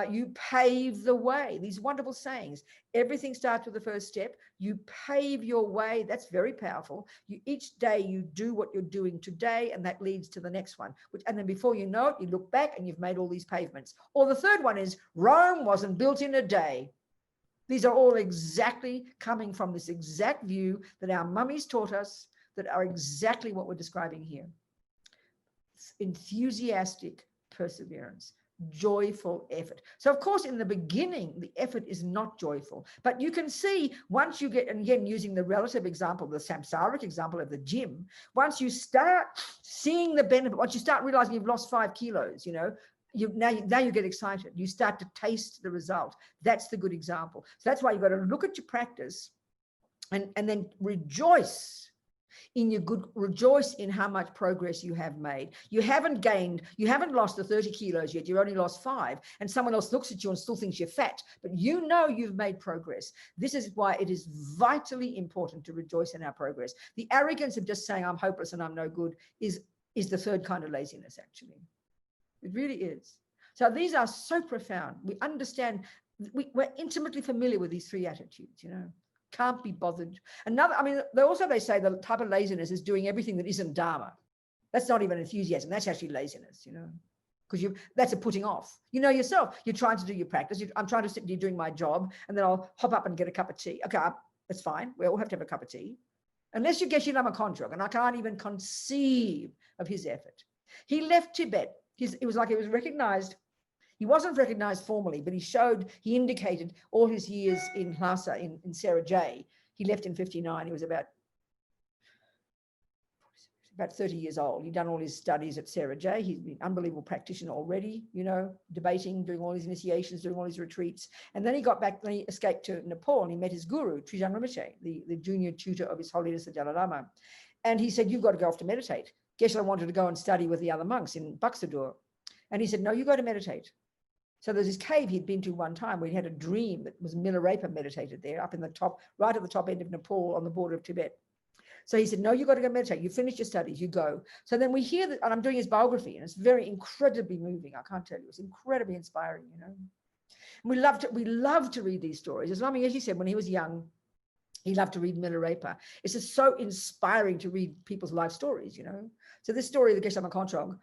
You pave the way. These wonderful sayings. Everything starts with the first step. You pave your way. That's very powerful. Each day you do what you're doing today, and that leads to the next one. And then before you know it, you look back and you've made all these pavements. Or the third one is Rome wasn't built in a day. These are all exactly coming from this exact view that our mummies taught us, that are exactly what we're describing here. Enthusiastic perseverance. Joyful effort. So of course, in the beginning, the effort is not joyful, but you can see once you get, and again, using the relative example, the samsaric example of the gym, once you start seeing the benefit, once you start realizing you've lost 5 kilos, now you get excited. You start to taste the result. That's the good example. So that's why you've got to look at your practice and then rejoice in how much progress you have made. You haven't lost the 30 kilos yet, you've only lost 5, and someone else looks at you and still thinks you're fat, but you've made progress. This is why it is vitally important to rejoice in our progress. The arrogance of just saying I'm hopeless and I'm no good is the third kind of laziness, actually. It really is. So these are so profound. We understand, we're intimately familiar with these 3 attitudes, Can't be bothered. They say the type of laziness is doing everything that isn't Dharma. That's not even enthusiasm. That's actually laziness, because that's a putting off. Yourself, you're trying to do your practice. I'm trying to sit here doing my job, and then I'll hop up and get a cup of tea. Okay, that's fine. We all have to have a cup of tea. Unless you Geshe Lama Kondrok, and I can't even conceive of his effort. He left Tibet. It was like he was recognized. He wasn't recognized formally, but he indicated all his years in Lhasa, in Sarah J. He left in 59. He was about 30 years old. He'd done all his studies at Sarah J. He's been an unbelievable practitioner already, debating, doing all his initiations, doing all his retreats. And then he got back, then he escaped to Nepal and he met his guru, Trijang Rinpoche, the junior tutor of His Holiness the Dalai Lama. And he said, you've got to go off to meditate. Geshe wanted to go and study with the other monks in Buxadur. And he said, no, you go to meditate. So there's this cave he'd been to one time where he had a dream that was Milarepa meditated there up in the top, right at the top end of Nepal on the border of Tibet. So he said, no, you've got to go meditate. You finish your studies, you go. So then we hear that, and I'm doing his biography, and it's very incredibly moving. I can't tell you, it's incredibly inspiring, And we love to read these stories. As Swami Geshe said, when he was young, he loved to read Milarepa. It's just so inspiring to read people's life stories, So this story of the Geshe Lama Kontrog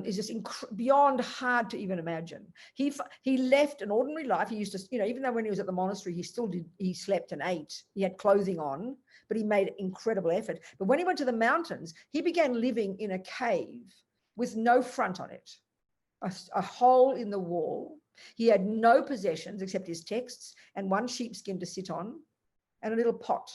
is just beyond hard to even imagine. He left an ordinary life. He used to, even though when he was at the monastery, he slept and ate. He had clothing on, but he made incredible effort. But when he went to the mountains, he began living in a cave with no front on it, a hole in the wall. He had no possessions except his texts and one sheepskin to sit on and a little pot.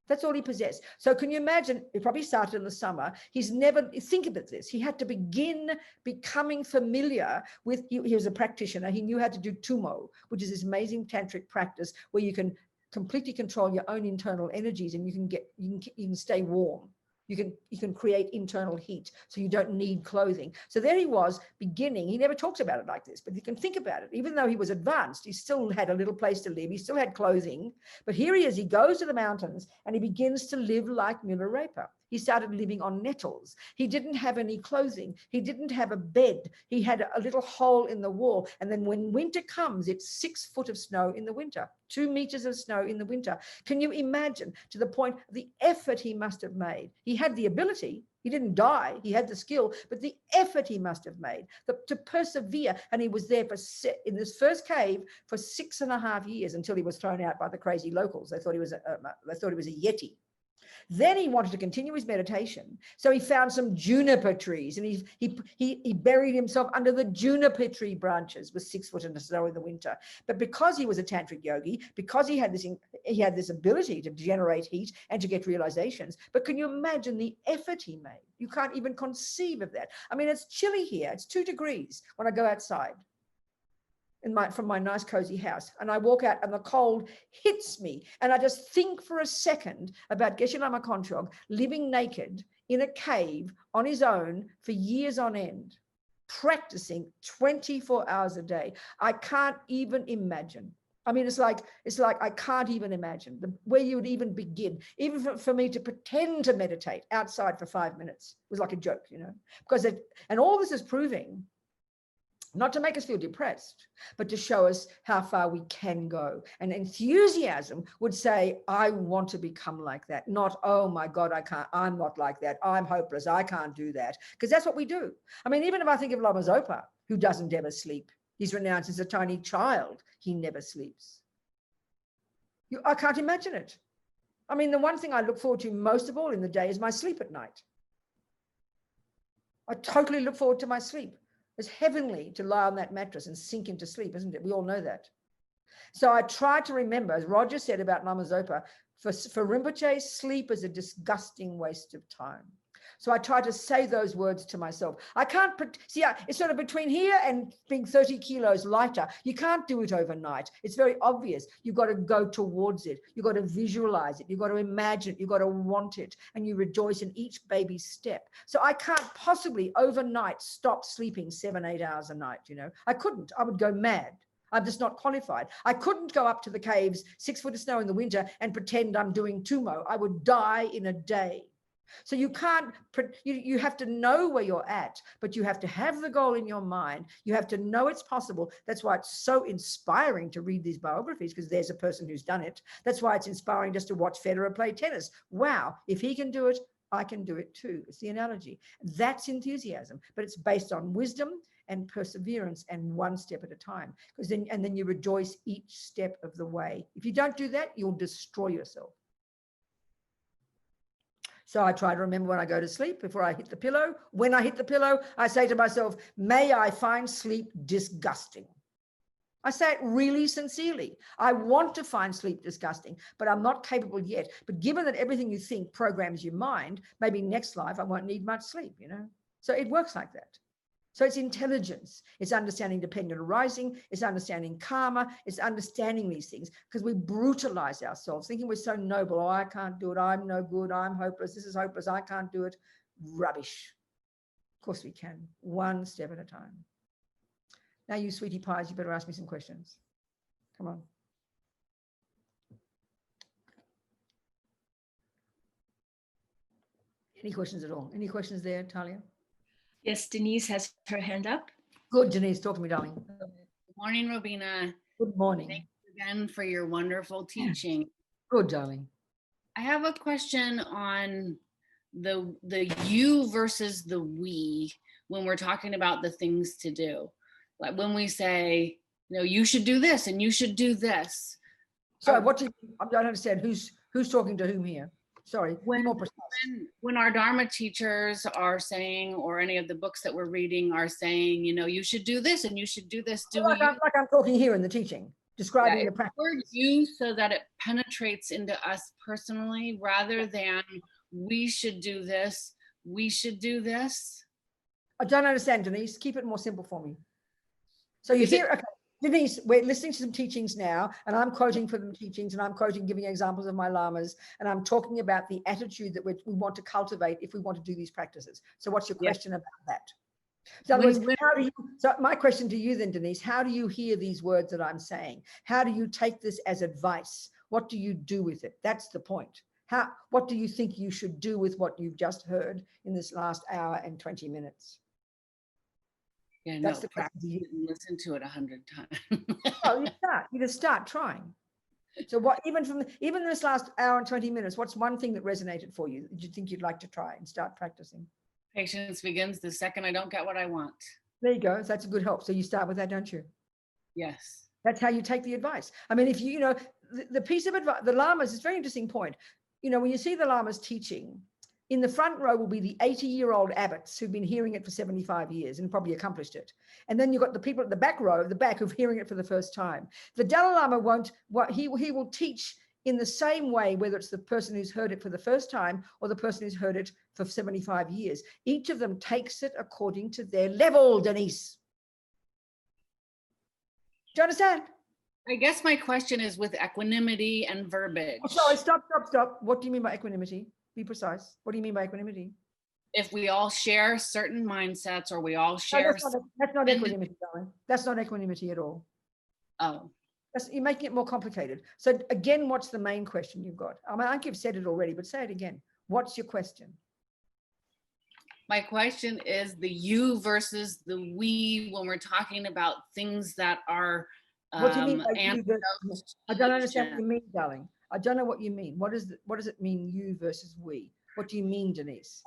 That's all he possessed. So can you imagine, it probably started in the summer. Think about this. He had to begin becoming familiar with, he was a practitioner. He knew how to do tumo, which is this amazing tantric practice where you can completely control your own internal energies and you can stay warm. You can create internal heat, so you don't need clothing. So there he was beginning. He never talks about it like this, but you can think about it. Even though he was advanced, he still had a little place to live. He still had clothing. But here he is. He goes to the mountains and he begins to live like Milarepa. He started living on nettles. He didn't have any clothing. He didn't have a bed. He had a little hole in the wall. And then when winter comes, it's 6 foot of snow in the winter, 2 meters of snow in the winter. Can you imagine, to the point, the effort he must have made? He had the ability. He didn't die. He had the skill, but the effort he must have made to persevere. And he was there in this first cave for 6.5 years until he was thrown out by the crazy locals. They thought he was a yeti. Then he wanted to continue his meditation. So he found some juniper trees and he buried himself under the juniper tree branches with 6 foot of snow in the winter. But because he was a tantric yogi, because he had this ability to generate heat and to get realizations, but can you imagine the effort he made? You can't even conceive of that. I mean, it's chilly here. It's 2 degrees when I go outside from my nice cozy house, and I walk out and the cold hits me, and I just think for a second about Geshe Lama Kontrog living naked in a cave on his own for years on end, practicing 24 hours a day. I can't even imagine. I mean, it's like I can't even imagine where you would even begin. Even for me to pretend to meditate outside for 5 minutes was like a joke, because and all this is proving, not to make us feel depressed, but to show us how far we can go. And enthusiasm would say, I want to become like that. Not, oh my God, I can't, I'm not like that. I'm hopeless. I can't do that. Because that's what we do. I mean, even if I think of Lama Zopa, who doesn't ever sleep, he's renounced as a tiny child. He never sleeps. I can't imagine it. I mean, the one thing I look forward to most of all in the day is my sleep at night. I totally look forward to my sleep. It's heavenly to lie on that mattress and sink into sleep, isn't it? We all know that. So I try to remember, as Roger said about Lama Zopa, for Rinpoche, sleep is a disgusting waste of time. So I try to say those words to myself. I can't, see, it's sort of between here and being 30 kilos lighter. You can't do it overnight. It's very obvious. You've got to go towards it. You've got to visualize it. You've got to imagine it. You've got to want it. And you rejoice in each baby step. So I can't possibly overnight stop sleeping 7-8 hours a night, I couldn't. I would go mad. I'm just not qualified. I couldn't go up to the caves, 6 foot of snow in the winter, and pretend I'm doing tumo. I would die in a day. So you can't, you have to know where you're at, but you have to have the goal in your mind. You have to know it's possible. That's why it's so inspiring to read these biographies, because there's a person who's done it. That's why it's inspiring just to watch Federer play tennis. Wow, if he can do it, I can do it too. It's the analogy. That's enthusiasm, but it's based on wisdom and perseverance and one step at a time. And then you rejoice each step of the way. If you don't do that, you'll destroy yourself. So I try to remember when I go to sleep, before I hit the pillow. When I hit the pillow, I say to myself, may I find sleep disgusting. I say it really sincerely. I want to find sleep disgusting, but I'm not capable yet. But given that everything you think programs your mind, maybe next life I won't need much sleep, you know? So it works like that. So it's intelligence. It's understanding dependent arising. It's understanding karma. It's understanding these things, because we brutalize ourselves thinking we're so noble. Oh, I can't do it. I'm no good. I'm hopeless. This is hopeless. I can't do it. Rubbish. Of course we can. One step at a time. Now, you sweetie pies, you better ask me some questions. Come on. Any questions at all? Any questions there, Talia? Yes, Denise has her hand up. Good, Denise, talk to me, darling. Good morning, Robina. Good morning. Thank you again for your wonderful teaching. Good, darling. I have a question on the you versus the we when we're talking about the things to do. Like when we say, you know, you should do this and you should do this. So what do you, I don't understand who's talking to whom here? Sorry, be more precise. When our Dharma teachers are saying, or any of the books that we're reading are saying, you know, you should do this and you should do this. Like I'm talking here in the teaching, describing the practice. Word you so that it penetrates into us personally, rather than we should do this, we should do this. I don't understand, Denise. Keep it more simple for me. So you hear, okay, Denise, we're listening to some teachings now, and I'm quoting from the teachings, and I'm quoting, giving examples of my lamas, and I'm talking about the attitude that we want to cultivate if we want to do these practices. So what's your question about that? So, in other words, so my question to you then, Denise, how do you hear these words that I'm saying? How do you take this as advice? What do you do with it? That's the point. What do you think you should do with what you've just heard in this last hour and 20 minutes? Yeah, that's no, the question. Listen to it 100 times. Oh, you just start trying. So what, even this last hour and 20 minutes, what's one thing that resonated for you that you think you'd like to try and start practicing? Patience begins the second I don't get what I want. There you go. So that's a good help. So you start with that, don't you? Yes. That's how you take the advice. I mean, if you know, the piece of advice, the lamas, it's a very interesting point. You know, when you see the lamas teaching, in the front row will be the 80-year-old abbots who've been hearing it for 75 years and probably accomplished it. And then you've got the people at the back row, the back, who've hearing it for the first time. The Dalai Lama won't, he will teach in the same way, whether it's the person who's heard it for the first time or the person who's heard it for 75 years. Each of them takes it according to their level, Denise. Do you understand? I guess my question is with equanimity and verbiage. Oh, sorry, stop. What do you mean by equanimity? Be precise. What do you mean by equanimity? If we all share certain mindsets, or we all share. No, that's not equanimity, darling. That's not equanimity at all. Oh. You're making it more complicated. So again, what's the main question you've got? I mean, I think you've said it already, but say it again. What's your question? My question is the you versus the we when we're talking about things that are. What do you mean by you versus? I don't understand what you mean, darling. I don't know what you mean. What does it mean, you versus we? What do you mean, Denise?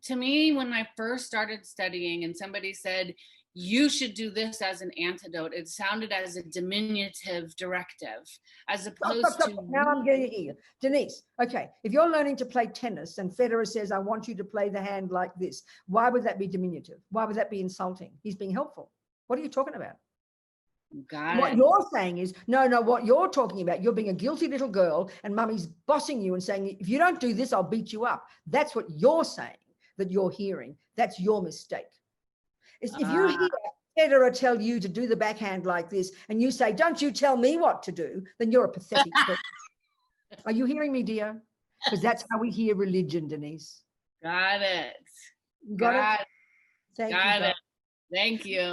To me, when I first started studying and somebody said, you should do this as an antidote, it sounded as a diminutive directive, as opposed to. Now I'm getting here. Denise, okay, if you're learning to play tennis and Federer says, I want you to play the hand like this, why would that be diminutive? Why would that be insulting? He's being helpful. What are you talking about? What you're saying is, no, what you're talking about, you're being a guilty little girl and mummy's bossing you and saying, if you don't do this, I'll beat you up. That's what you're saying, that you're hearing. That's your mistake. If you hear Federer tell you to do the backhand like this and you say, don't you tell me what to do, then you're a pathetic person. Are you hearing me, dear? Because that's how we hear religion, Denise. Got it. Got it? Got it. Thank you.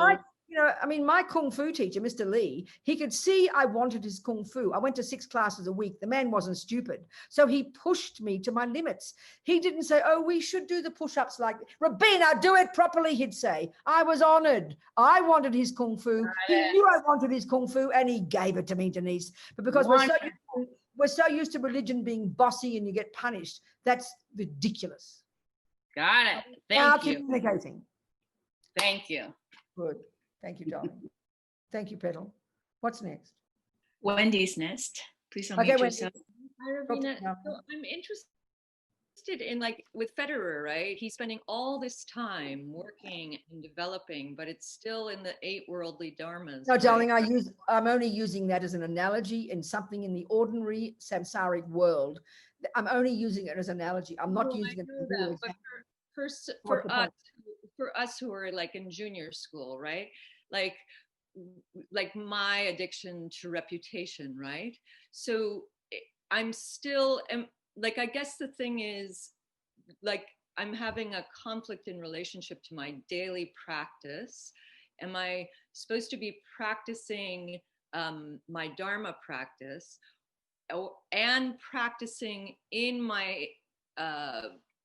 My Kung Fu teacher, Mr. Lee, he could see I wanted his Kung Fu. I went to 6 classes a week. The man wasn't stupid. So he pushed me to my limits. He didn't say, oh, we should do the push-ups like, Robina, do it properly, he'd say. I was honored. I wanted his Kung Fu. He knew I wanted his Kung Fu and he gave it to me, Denise. But because we're so used to religion being bossy and you get punished, that's ridiculous. Got it. Thank you. Communicating. Thank you. Good. Thank you, darling. Thank you, Petal. What's next? Wendy's next. Please unmute yourself. Hi, Robina. So I'm interested in, like, with Federer, right? He's spending all this time working and developing, but it's still in the 8 worldly dharmas. No, right? darling, I'm only using that as an analogy in something in the ordinary samsaric world. I'm only using it as an analogy. I'm not using it as a real But example. for us who are like in junior school, right? Like my addiction to reputation, right? So I'm still like, I guess the thing is, like, I'm having a conflict in relationship to my daily practice. Am I supposed to be practicing my Dharma practice and practicing in my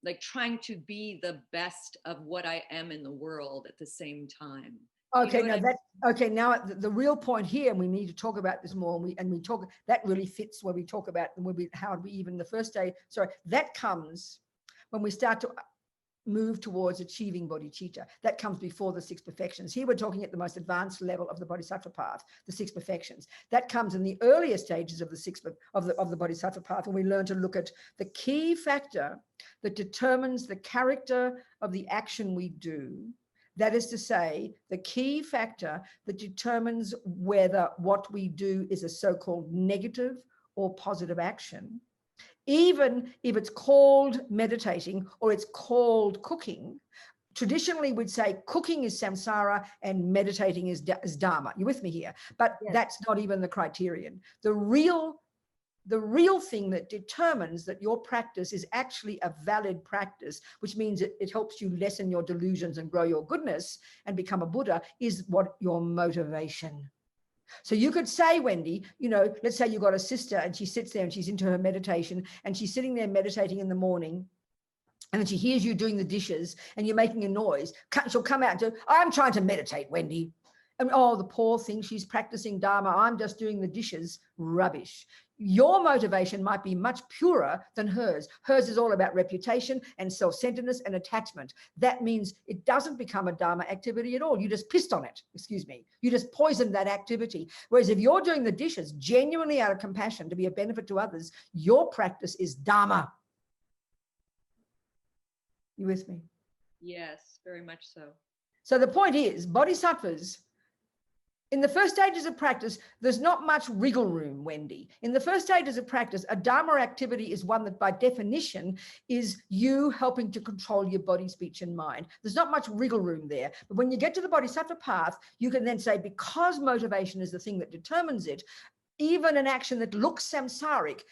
like trying to be the best of what I am in the world at the same time? Okay, you know now okay. Now the real point here, and we need to talk about this more. And we talk, that really fits where we talk about how we even the first day. Sorry, that comes when we start to move towards achieving bodhicitta. That comes before the 6 perfections. Here we're talking at the most advanced level of the bodhisattva path, the 6 perfections. That comes in the earlier stages of the bodhisattva path, when we learn to look at the key factor that determines the character of the action we do. That is to say, the key factor that determines whether what we do is a so-called negative or positive action. Even if it's called meditating or it's called cooking, traditionally we'd say cooking is samsara and meditating is dharma. You're with me here? But yes, that's not even the criterion. The real thing that determines that your practice is actually a valid practice, which means it helps you lessen your delusions and grow your goodness and become a Buddha, is what your motivation. So you could say, Wendy, let's say you've got a sister and she sits there and she's into her meditation and she's sitting there meditating in the morning, and then she hears you doing the dishes and you're making a noise. She'll come out and say, I'm trying to meditate, Wendy. And oh, the poor thing, she's practicing Dharma. I'm just doing the dishes. Rubbish. Your motivation might be much purer than hers. Hers is all about reputation and self-centeredness and attachment. That means it doesn't become a Dharma activity at all. You just pissed on it. Excuse me. You just poisoned that activity. Whereas if you're doing the dishes genuinely out of compassion to be a benefit to others, your practice is Dharma. You with me? Yes, very much so. So the point is, bodhisattvas, in the first stages of practice, there's not much wriggle room, Wendy. In the first stages of practice, a Dharma activity is one that by definition is you helping to control your body, speech, and mind. There's not much wriggle room there. But when you get to the bodhisattva path, you can then say, because motivation is the thing that determines it, even an action that looks samsaric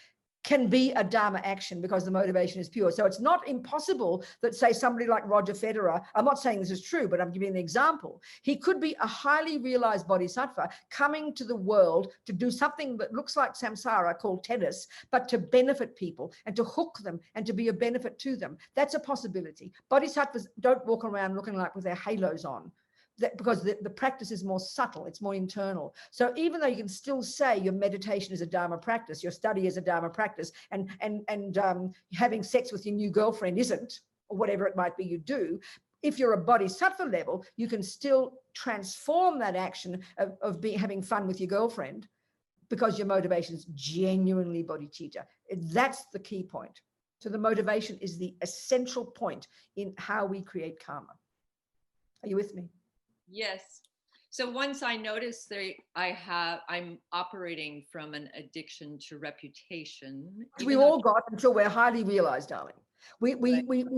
can be a Dharma action because the motivation is pure. So it's not impossible that, say, somebody like Roger Federer, I'm not saying this is true, but I'm giving an example. He could be a highly realized bodhisattva coming to the world to do something that looks like samsara called tennis, but to benefit people and to hook them and to be a benefit to them. That's a possibility. Bodhisattvas don't walk around looking like with their halos on. Because the practice is more subtle, it's more internal. So even though you can still say your meditation is a Dharma practice, your study is a Dharma practice, and having sex with your new girlfriend isn't, or whatever it might be you do, if you're a bodhisattva level, you can still transform that action of having fun with your girlfriend because your motivation is genuinely bodhicitta. That's the key point. So the motivation is the essential point in how we create karma. Are you with me? Yes. So once I notice I'm operating from an addiction to reputation. We all got until we're highly realized, darling. We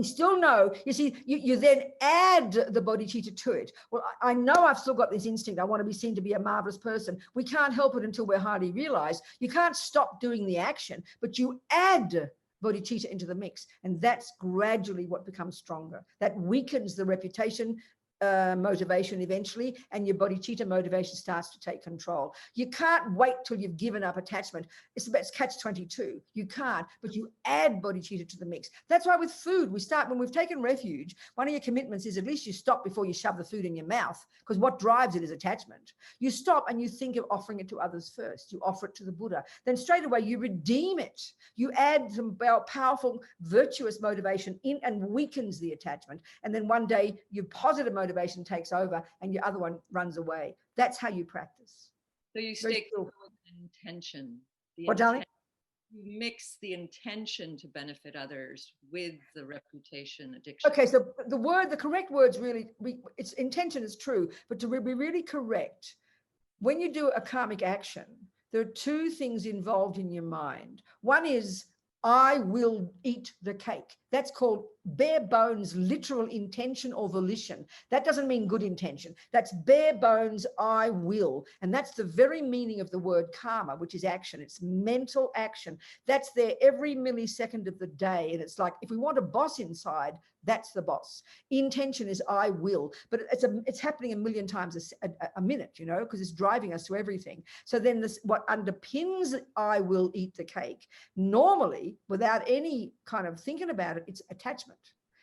still know, you see, you then add the bodhicitta to it. Well, I know I've still got this instinct. I want to be seen to be a marvelous person. We can't help it until we're highly realized. You can't stop doing the action, but you add bodhicitta into the mix. And that's gradually what becomes stronger. That weakens the reputation motivation eventually, and your bodhicitta motivation starts to take control. You can't wait till you've given up attachment. It's catch-22. You can't, but you add bodhicitta to the mix. That's why with food, when we've taken refuge, one of your commitments is at least you stop before you shove the food in your mouth, because what drives it is attachment. You stop and you think of offering it to others first. You offer it to the Buddha. Then straight away you redeem it. You add some powerful, virtuous motivation in and weakens the attachment. And then one day your positive motivation takes over and your other one runs away. That's how you practice. So you stay with intention. What, darling? you mix the intention to benefit others with the reputation addiction. Okay, so the correct words really, its intention is true, but to be really correct, when you do a karmic action, there are two things involved in your mind. One is, I will eat the cake. That's called bare bones, literal intention or volition. That doesn't mean good intention. That's bare bones, I will. And that's the very meaning of the word karma, which is action. It's mental action. That's there every millisecond of the day. And it's like, if we want a boss inside, that's the boss. Intention is I will, but it's happening a million times a minute, you know, because it's driving us to everything. So then what underpins I will eat the cake, normally, without any kind of thinking about it, it's attachment.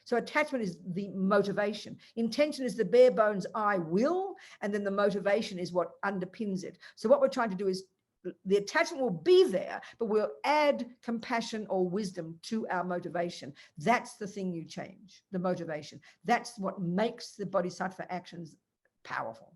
So attachment is the motivation. Intention is the bare bones I will, and then the motivation is what underpins it. So what we're trying to do is, the attachment will be there, but we'll add compassion or wisdom to our motivation. That's the thing you change, the motivation. That's what makes the bodhisattva actions powerful.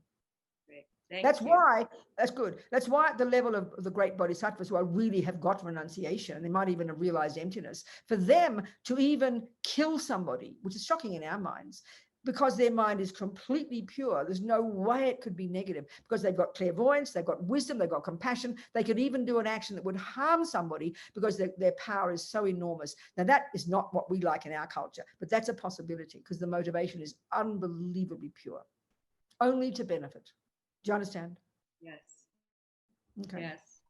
That's why, that's good. That's why at the level of the great bodhisattvas who really have got renunciation, and they might even have realized emptiness, for them to even kill somebody, which is shocking in our minds, because their mind is completely pure. There's no way it could be negative, because they've got clairvoyance, they've got wisdom, they've got compassion. They could even do an action that would harm somebody because their power is so enormous. Now, that is not what we like in our culture, but that's a possibility because the motivation is unbelievably pure, only to benefit. Do you understand? Yes. Okay. Yes.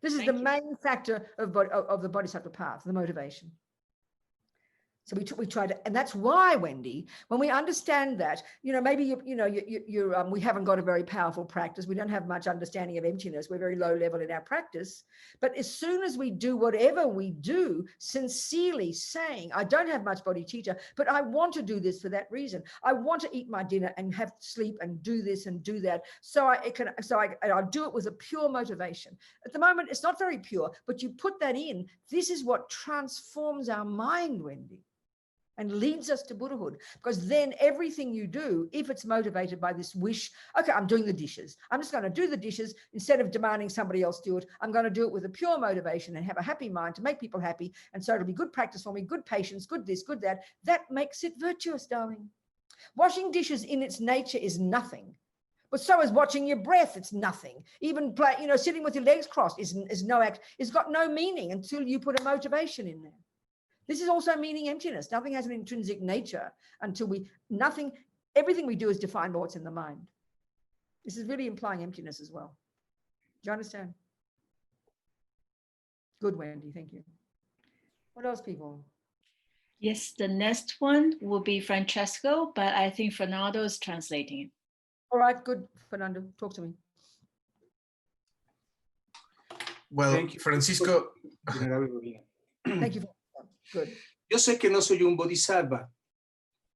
This is Thank the you. main factor of the bodhisattva path, the motivation. So we try to, and that's why, Wendy, when we understand that, you know, maybe we haven't got a very powerful practice. We don't have much understanding of emptiness. We're very low level in our practice. But as soon as we do whatever we do, sincerely saying, I don't have much bodhicitta, but I want to do this for that reason. I want to eat my dinner and have sleep and do this and do that. So I'll do it with a pure motivation. At the moment, it's not very pure, but you put that in. This is what transforms our mind, Wendy, and leads us to Buddhahood, because then everything you do, if it's motivated by this wish, okay, I'm doing the dishes. I'm just going to do the dishes instead of demanding somebody else do it. I'm going to do it with a pure motivation and have a happy mind to make people happy. And so it'll be good practice for me, good patience, good this, good that. That makes it virtuous, darling. Washing dishes in its nature is nothing. But so is watching your breath. It's nothing. Even sitting with your legs crossed is no act. It's got no meaning until you put a motivation in there. This is also meaning emptiness. Nothing has an intrinsic nature until everything we do is defined by what's in the mind. This is really implying emptiness as well. Do you understand? Good, Wendy, thank you. What else, people? Yes, the next one will be Francesco, but I think Fernando is translating it. All right, good, Fernando, talk to me. Well, Thank you, Francisco. Thank you. Good. Yo sé que no soy un bodhisattva,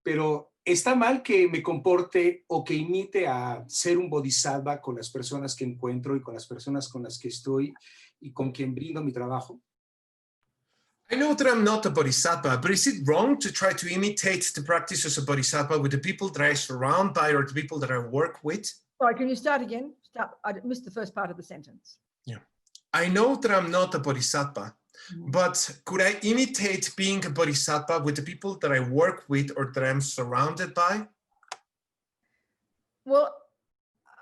pero está mal que me comporte o que imite a ser un bodhisattva con las personas que encuentro y con las personas con las que estoy y con quien brindo mi trabajo. I know that I'm not a bodhisattva, but is it wrong to try to imitate the practice as a bodhisattva with the people that I surround by or the people that I work with? Sorry, can you start again? I missed the first part of the sentence. Yeah. I know that I'm not a bodhisattva, but could I imitate being a bodhisattva with the people that I work with or that I'm surrounded by? Well,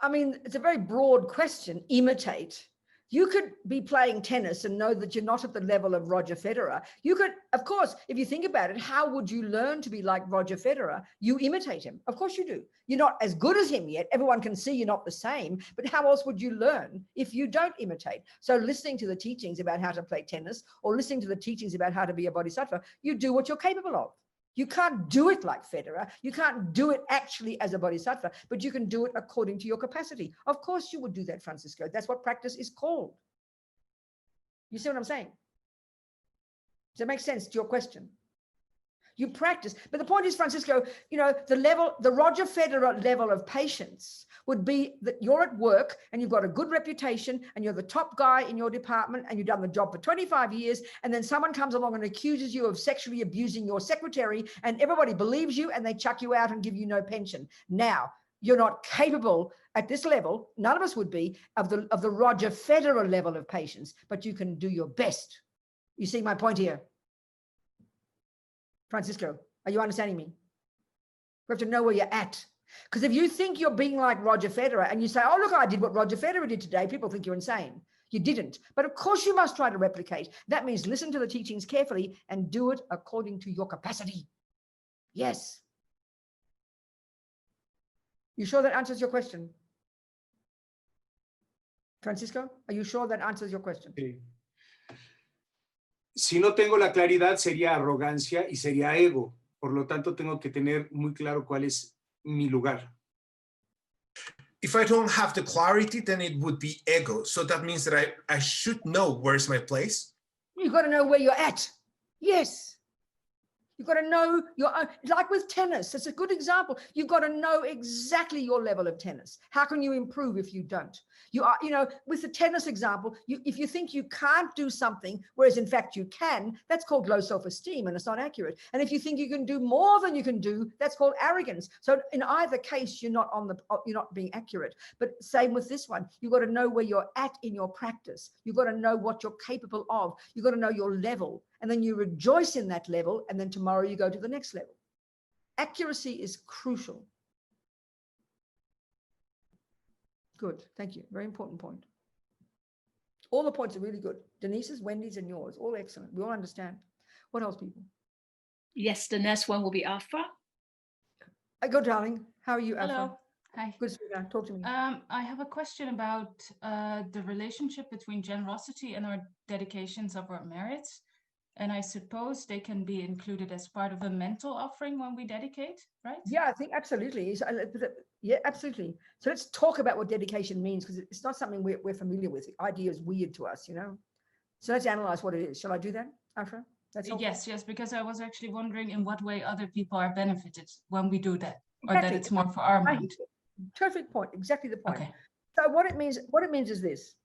I mean, it's a very broad question, imitate. You could be playing tennis and know that you're not at the level of Roger Federer. You could, of course, if you think about it, how would you learn to be like Roger Federer? You imitate him. Of course you do. You're not as good as him yet. Everyone can see you're not the same, but how else would you learn if you don't imitate? So listening to the teachings about how to play tennis or listening to the teachings about how to be a bodhisattva, you do what you're capable of. You can't do it like Federer. You can't do it actually as a bodhisattva, but you can do it according to your capacity. Of course you would do that, Francisco. That's what practice is called. You see what I'm saying? Does that make sense to your question? You practice. But the point is, Francisco, the Roger Federer level of patience would be that you're at work and you've got a good reputation and you're the top guy in your department and you've done the job for 25 years. And then someone comes along and accuses you of sexually abusing your secretary and everybody believes you and they chuck you out and give you no pension. Now, you're not capable at this level, none of us would be, of the Roger Federer level of patience, but you can do your best. You see my point here? Francisco, are you understanding me? We have to know where you're at. Because if you think you're being like Roger Federer and you say, oh, look, I did what Roger Federer did today, people think you're insane. You didn't. But of course you must try to replicate. That means listen to the teachings carefully and do it according to your capacity. Yes. You sure that answers your question? Francisco, are you sure that answers your question? Sí. Si no tengo la claridad, sería arrogancia y sería ego. Por lo tanto, tengo que tener muy claro cuál es mi lugar. If I don't have the clarity, then it would be ego. So that means that I should know where's my place. You've got to know where you're at. Yes. You've got to know your own, like with tennis, it's a good example. You've got to know exactly your level of tennis. How can you improve if you don't? You are, you know, with the tennis example, if you think you can't do something, whereas in fact you can, that's called low self-esteem and it's not accurate. And if you think you can do more than you can do, that's called arrogance. So in either case, you're not being accurate. But same with this one, you've got to know where you're at in your practice. You've got to know what you're capable of. You've got to know your level. And then you rejoice in that level, and then tomorrow you go to the next level. Accuracy is crucial. Good, thank you. Very important point. All the points are really good. Denise's, Wendy's, and yours, all excellent. We all understand. What else, people? Yes, the next one will be Afra. Go, darling. How are you, Alpha? Hello. Hi. Good, sweetheart. Talk to me. I have a question about the relationship between generosity and our dedications of our merits. And I suppose they can be included as part of a mental offering when we dedicate, right? Yeah, I think absolutely. Yeah, absolutely. So let's talk about what dedication means, because it's not something we're familiar with. The idea is weird to us, you know. So let's analyze what it is. Shall I do that, Afra? That's all. Yes, because I was actually wondering in what way other people are benefited when we do that, or Exactly. that it's more for our mind. Terrific point. Exactly the point. Okay. So what it means is this.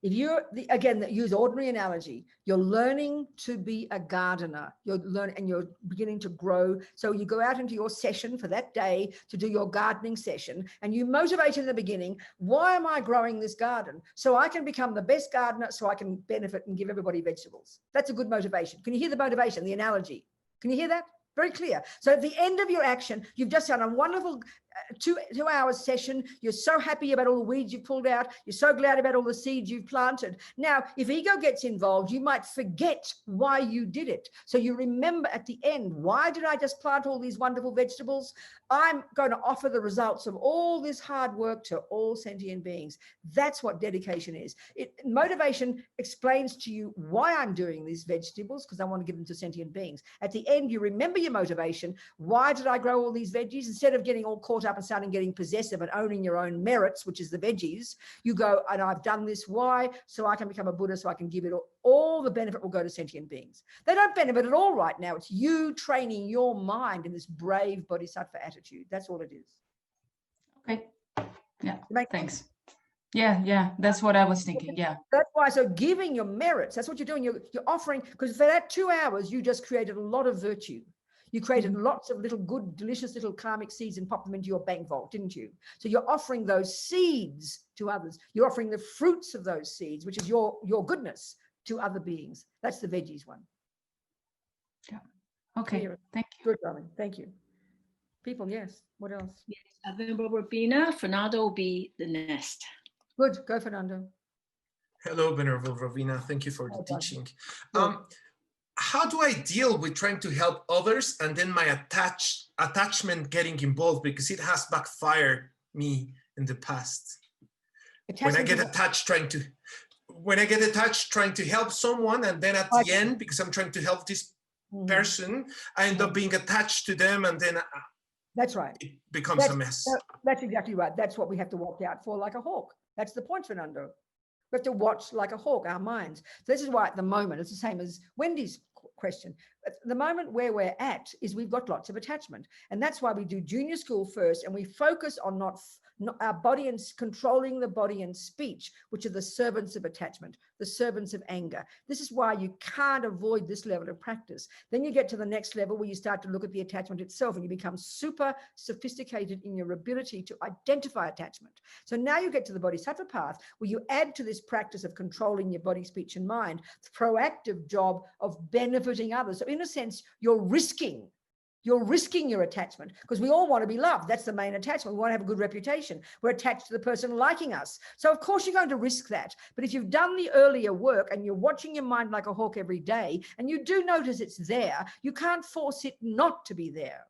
If you're, again, use ordinary analogy, you're learning to be a gardener, you're beginning to grow. So you go out into your session for that day to do your gardening session, and you motivate in the beginning, why am I growing this garden? So I can become the best gardener, so I can benefit and give everybody vegetables. That's a good motivation. Can you hear the motivation, the analogy? Can you hear that? Very clear. So at the end of your action, you've just done a wonderful 2 hours session. You're so happy about all the weeds you pulled out. You're so glad about all the seeds you've planted. Now, if ego gets involved, you might forget why you did it. So you remember at the end, why did I just plant all these wonderful vegetables? I'm going to offer the results of all this hard work to all sentient beings. That's what dedication is. Motivation explains to you why I'm doing these vegetables, because I want to give them to sentient beings. At the end, you remember your motivation. Why did I grow all these veggies? Instead of getting all caught up and starting getting possessive and owning your own merits, which is the veggies, you go, and I've done this. Why? So I can become a Buddha, so I can give it all the benefit will go to sentient beings. They don't benefit at all right now. It's you training your mind in this brave bodhisattva attitude. That's all it is. Okay. Yeah. Thanks. Yeah. That's what I was thinking. Yeah. That's why. So giving your merits, that's what you're doing. You're offering, because for that 2 hours, you just created a lot of virtue. You created lots of little good, delicious little karmic seeds and popped them into your bank vault, didn't you? So you're offering those seeds to others. You're offering the fruits of those seeds, which is your goodness, to other beings. That's the veggies one. Yeah. Okay. Thank you. Good, darling. Thank you. People, yes. What else? Yes, Robina. Fernando will be the next. Good. Go, Fernando. Hello, Venerable Robina. Thank you for the teaching. How do I deal with trying to help others and then my attachment getting involved, because it has backfired me in the past? When I get attached trying to help someone, and then at the end, because I'm trying to help this person, I end up being attached to them, and then that's right. It becomes a mess. That's exactly right. That's what we have to watch out for, like a hawk. That's the point, Fernando. We have to watch like a hawk, our minds. So this is why at the moment, it's the same as Wendy's question. the moment where we're at is we've got lots of attachment. And that's why we do junior school first, and we focus on not our body and controlling the body and speech, which are the servants of attachment, the servants of anger. This is why you can't avoid this level of practice. Then you get to the next level where you start to look at the attachment itself, and you become super sophisticated in your ability to identify attachment. So now you get to the Bodhisattva path, where you add to this practice of controlling your body, speech, and mind, the proactive job of benefiting others. So in a sense, you're risking your attachment, because we all want to be loved. That's the main attachment. We want to have a good reputation. We're attached to the person liking us. So of course you're going to risk that. But if you've done the earlier work and you're watching your mind like a hawk every day, and you do notice it's there, you can't force it not to be there.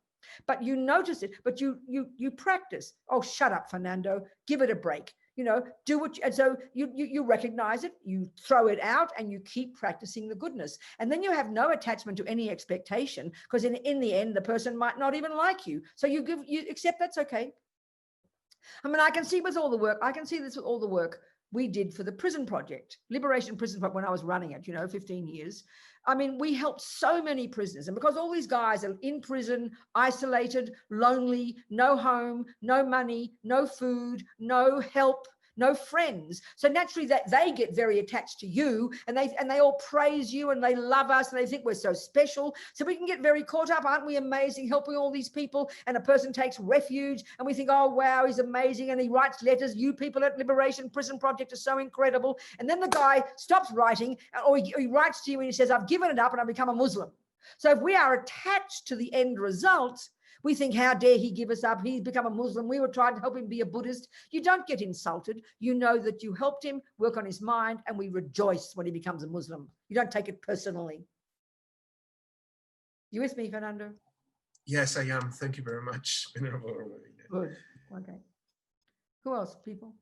But you notice it, but you practice. Oh, shut up, Fernando. Give it a break. You know, do what you, and so you recognize it, you throw it out, and you keep practicing the goodness. And then you have no attachment to any expectation, because in the end, the person might not even like you. So you accept that's okay. I mean, I can see this with all the work we did for the prison project, Liberation Prison Project, when I was running it, 15 years. I mean, we helped so many prisoners. And because all these guys are in prison, isolated, lonely, no home, no money, no food, no help, no friends. So naturally that they get very attached to you, and they all praise you, and they love us, and they think we're so special. So we can get very caught up. Aren't we amazing, helping all these people? And a person takes refuge, and we think, oh, wow, he's amazing. And he writes letters. You people at Liberation Prison Project are so incredible. And then the guy stops writing, or he writes to you and he says, I've given it up and I've become a Muslim. So if we are attached to the end result, we think, how dare he give us up? He's become a Muslim. We were trying to help him be a Buddhist. You don't get insulted. You know that you helped him work on his mind, and we rejoice when he becomes a Muslim. You don't take it personally. You with me, Fernando? Yes, I am. Thank you very much, Venerable Robina. Good. Okay. Who else, people?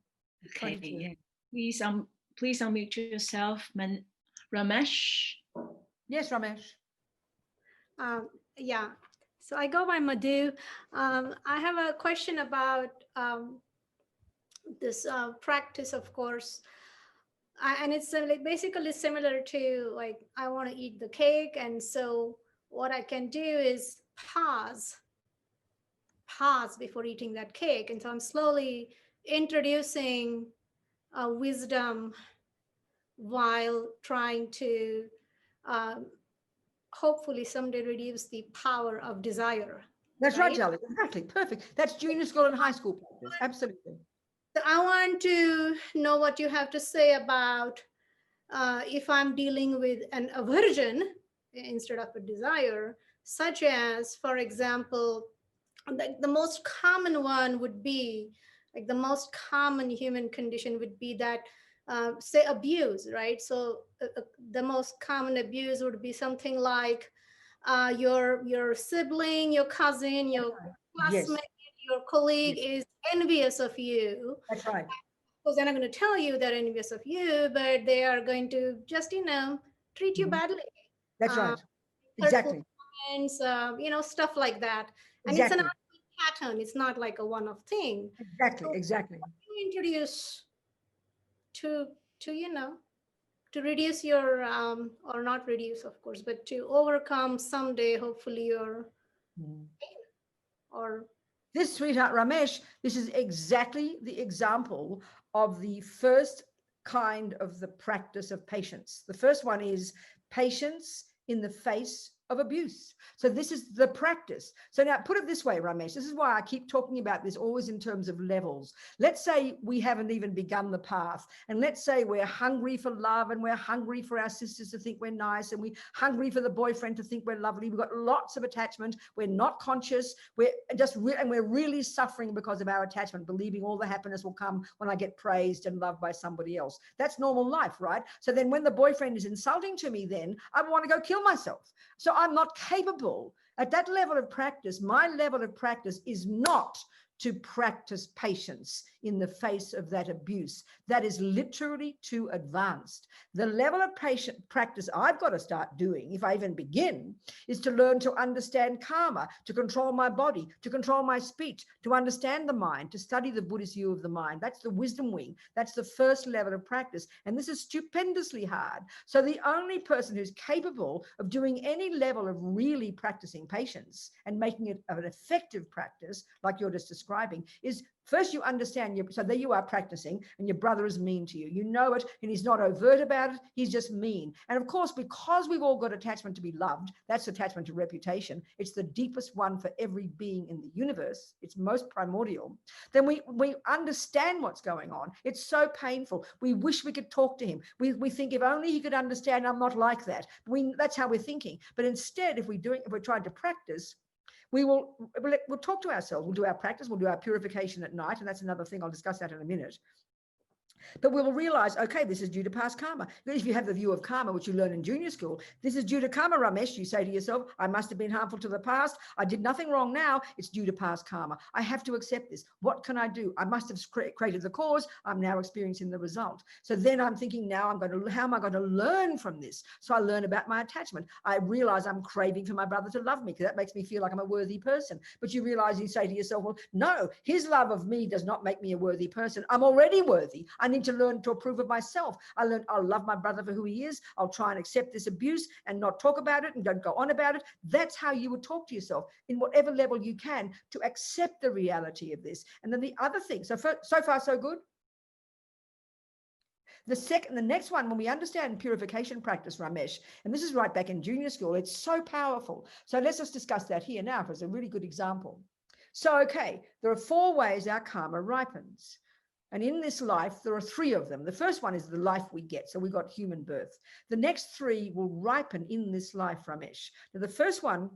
Okay. Yeah. Please unmute yourself, Ramesh. Yes, Ramesh. Yeah. So I go by Madhu. I have a question about this practice, of course. And it's basically similar to, like, I want to eat the cake. And so what I can do is pause before eating that cake. And so I'm slowly introducing wisdom while trying to hopefully someday reduce the power of desire. That's right, Jelly. Exactly. Perfect. That's junior school and high school practice. Absolutely. So I want to know what you have to say about if I'm dealing with an aversion instead of a desire, such as, for example, the most common one would be, like, the most common human condition would be that, say, abuse, right? So the most common abuse would be something like your sibling, your cousin, your classmate, your colleague is envious of you. That's right. Because they're not going to tell you they're envious of you, but they are going to just, treat you badly. That's right. Exactly. Comments, stuff like that. And Exactly. it's an pattern. It's not like a one-off thing. Exactly. So Exactly. you introduce to reduce your or not reduce, of course, but to overcome someday, hopefully, your pain. Or this, sweetheart Ramesh, this is exactly the example of the first kind of the practice of patience. The first one is patience in the face of abuse. So this is the practice. So now put it this way, Ramesh, this is why I keep talking about this always in terms of levels. Let's say we haven't even begun the path, and let's say we're hungry for love, and we're hungry for our sisters to think we're nice, and we're hungry for the boyfriend to think we're lovely. We've got lots of attachment. We're not conscious. We're really suffering because of our attachment, believing all the happiness will come when I get praised and loved by somebody else. That's normal life, right? So then when the boyfriend is insulting to me, then I want to go kill myself. So I'm not capable at that level of practice. My level of practice is not to practice patience in the face of that abuse. That is literally too advanced. The level of patient practice I've got to start doing, if I even begin, is to learn to understand karma, to control my body, to control my speech, to understand the mind, to study the Buddhist view of the mind. That's the wisdom wing. That's the first level of practice. And this is stupendously hard. So the only person who's capable of doing any level of really practicing patience and making it an effective practice, like you're just describing, is first you understand, so there you are practicing and your brother is mean to you. You know it and he's not overt about it. He's just mean. And of course, because we've all got attachment to be loved, that's attachment to reputation. It's the deepest one for every being in the universe. It's most primordial. Then we understand what's going on. It's so painful. We wish we could talk to him. We think if only he could understand, I'm not like that. That's how we're thinking. But instead, if we're trying to practice, we'll talk to ourselves. We'll do our practice. We'll do our purification at night. And that's another thing. I'll discuss that in a minute. But we will realize, okay, this is due to past karma. If you have the view of karma, which you learn in junior school, this is due to karma, Ramesh. You say to yourself, I must have been harmful to the past. I did nothing wrong now. It's due to past karma. I have to accept this. What can I do? I must have created the cause. I'm now experiencing the result. So then I'm thinking now how am I going to learn from this? So I learn about my attachment. I realize I'm craving for my brother to love me because that makes me feel like I'm a worthy person. But you realize, you say to yourself, well, no, his love of me does not make me a worthy person. I'm already worthy. I need to learn to approve of myself. I learned I'll love my brother for who he is. I'll try and accept this abuse and not talk about it and don't go on about it. That's how you would talk to yourself in whatever level you can to accept the reality of this. And then the other thing, so far so good. The next one, when we understand purification practice, Ramesh, and this is right back in junior school, it's so powerful. So let's just discuss that here now because it's a really good example. So, okay, there are 4 ways our karma ripens. And in this life, there are 3 of them. The first one is the life we get. So we got human birth. The next 3 will ripen in this life, Ramesh. Now, the first one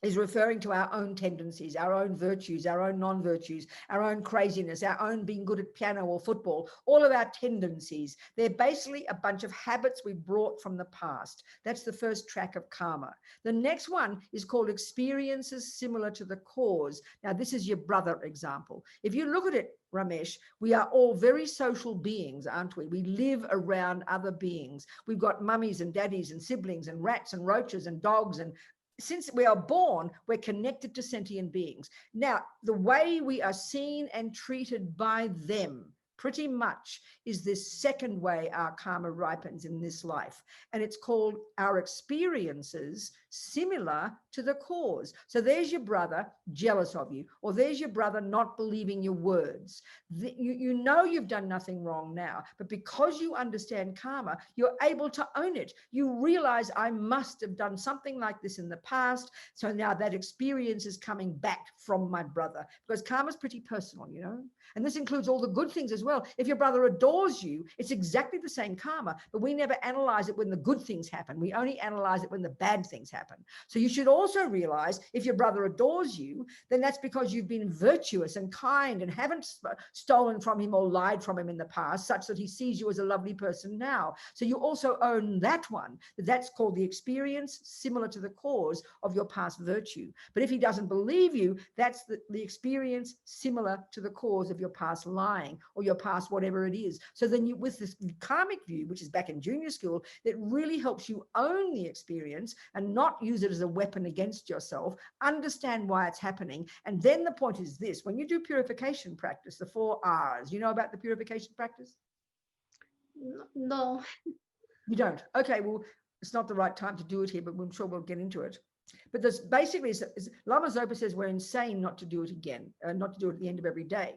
is referring to our own tendencies, our own virtues, our own non-virtues, our own craziness, our own being good at piano or football, all of our tendencies. They're basically a bunch of habits we brought from the past. That's the first track of karma. The next one is called experiences similar to the cause. Now, this is your brother example. If you look at it, Ramesh, we are all very social beings, aren't we? We live around other beings. We've got mummies and daddies and siblings and rats and roaches and dogs, and since we are born, we're connected to sentient beings. Now, the way we are seen and treated by them pretty much is this second way our karma ripens in this life. And it's called our experiences similar to the cause. So there's your brother jealous of you, or there's your brother not believing your words. You know you've done nothing wrong now, but because you understand karma, you're able to own it. You realize I must have done something like this in the past. So now that experience is coming back from my brother, because karma is pretty personal, you know, and this includes all the good things as well. If your brother adores you, it's exactly the same karma, but we never analyze it when the good things happen. We only analyze it when the bad things happen. So you should also realize if your brother adores you, then that's because you've been virtuous and kind and haven't stolen from him or lied from him in the past, such that he sees you as a lovely person now. So you also own that one. That's called the experience similar to the cause of your past virtue. But if he doesn't believe you, that's the experience similar to the cause of your past lying or your past whatever it is. So then you, with this karmic view, which is back in junior school, that really helps you own the experience and not use it as a weapon against yourself, understand why it's happening. And then the point is this: when you do purification practice, the 4 R's, you know about the purification practice? No. You don't? Okay, well, it's not the right time to do it here, but I'm sure we'll get into it. But this basically is Lama Zopa says we're insane not to do it again, not to do it at the end of every day.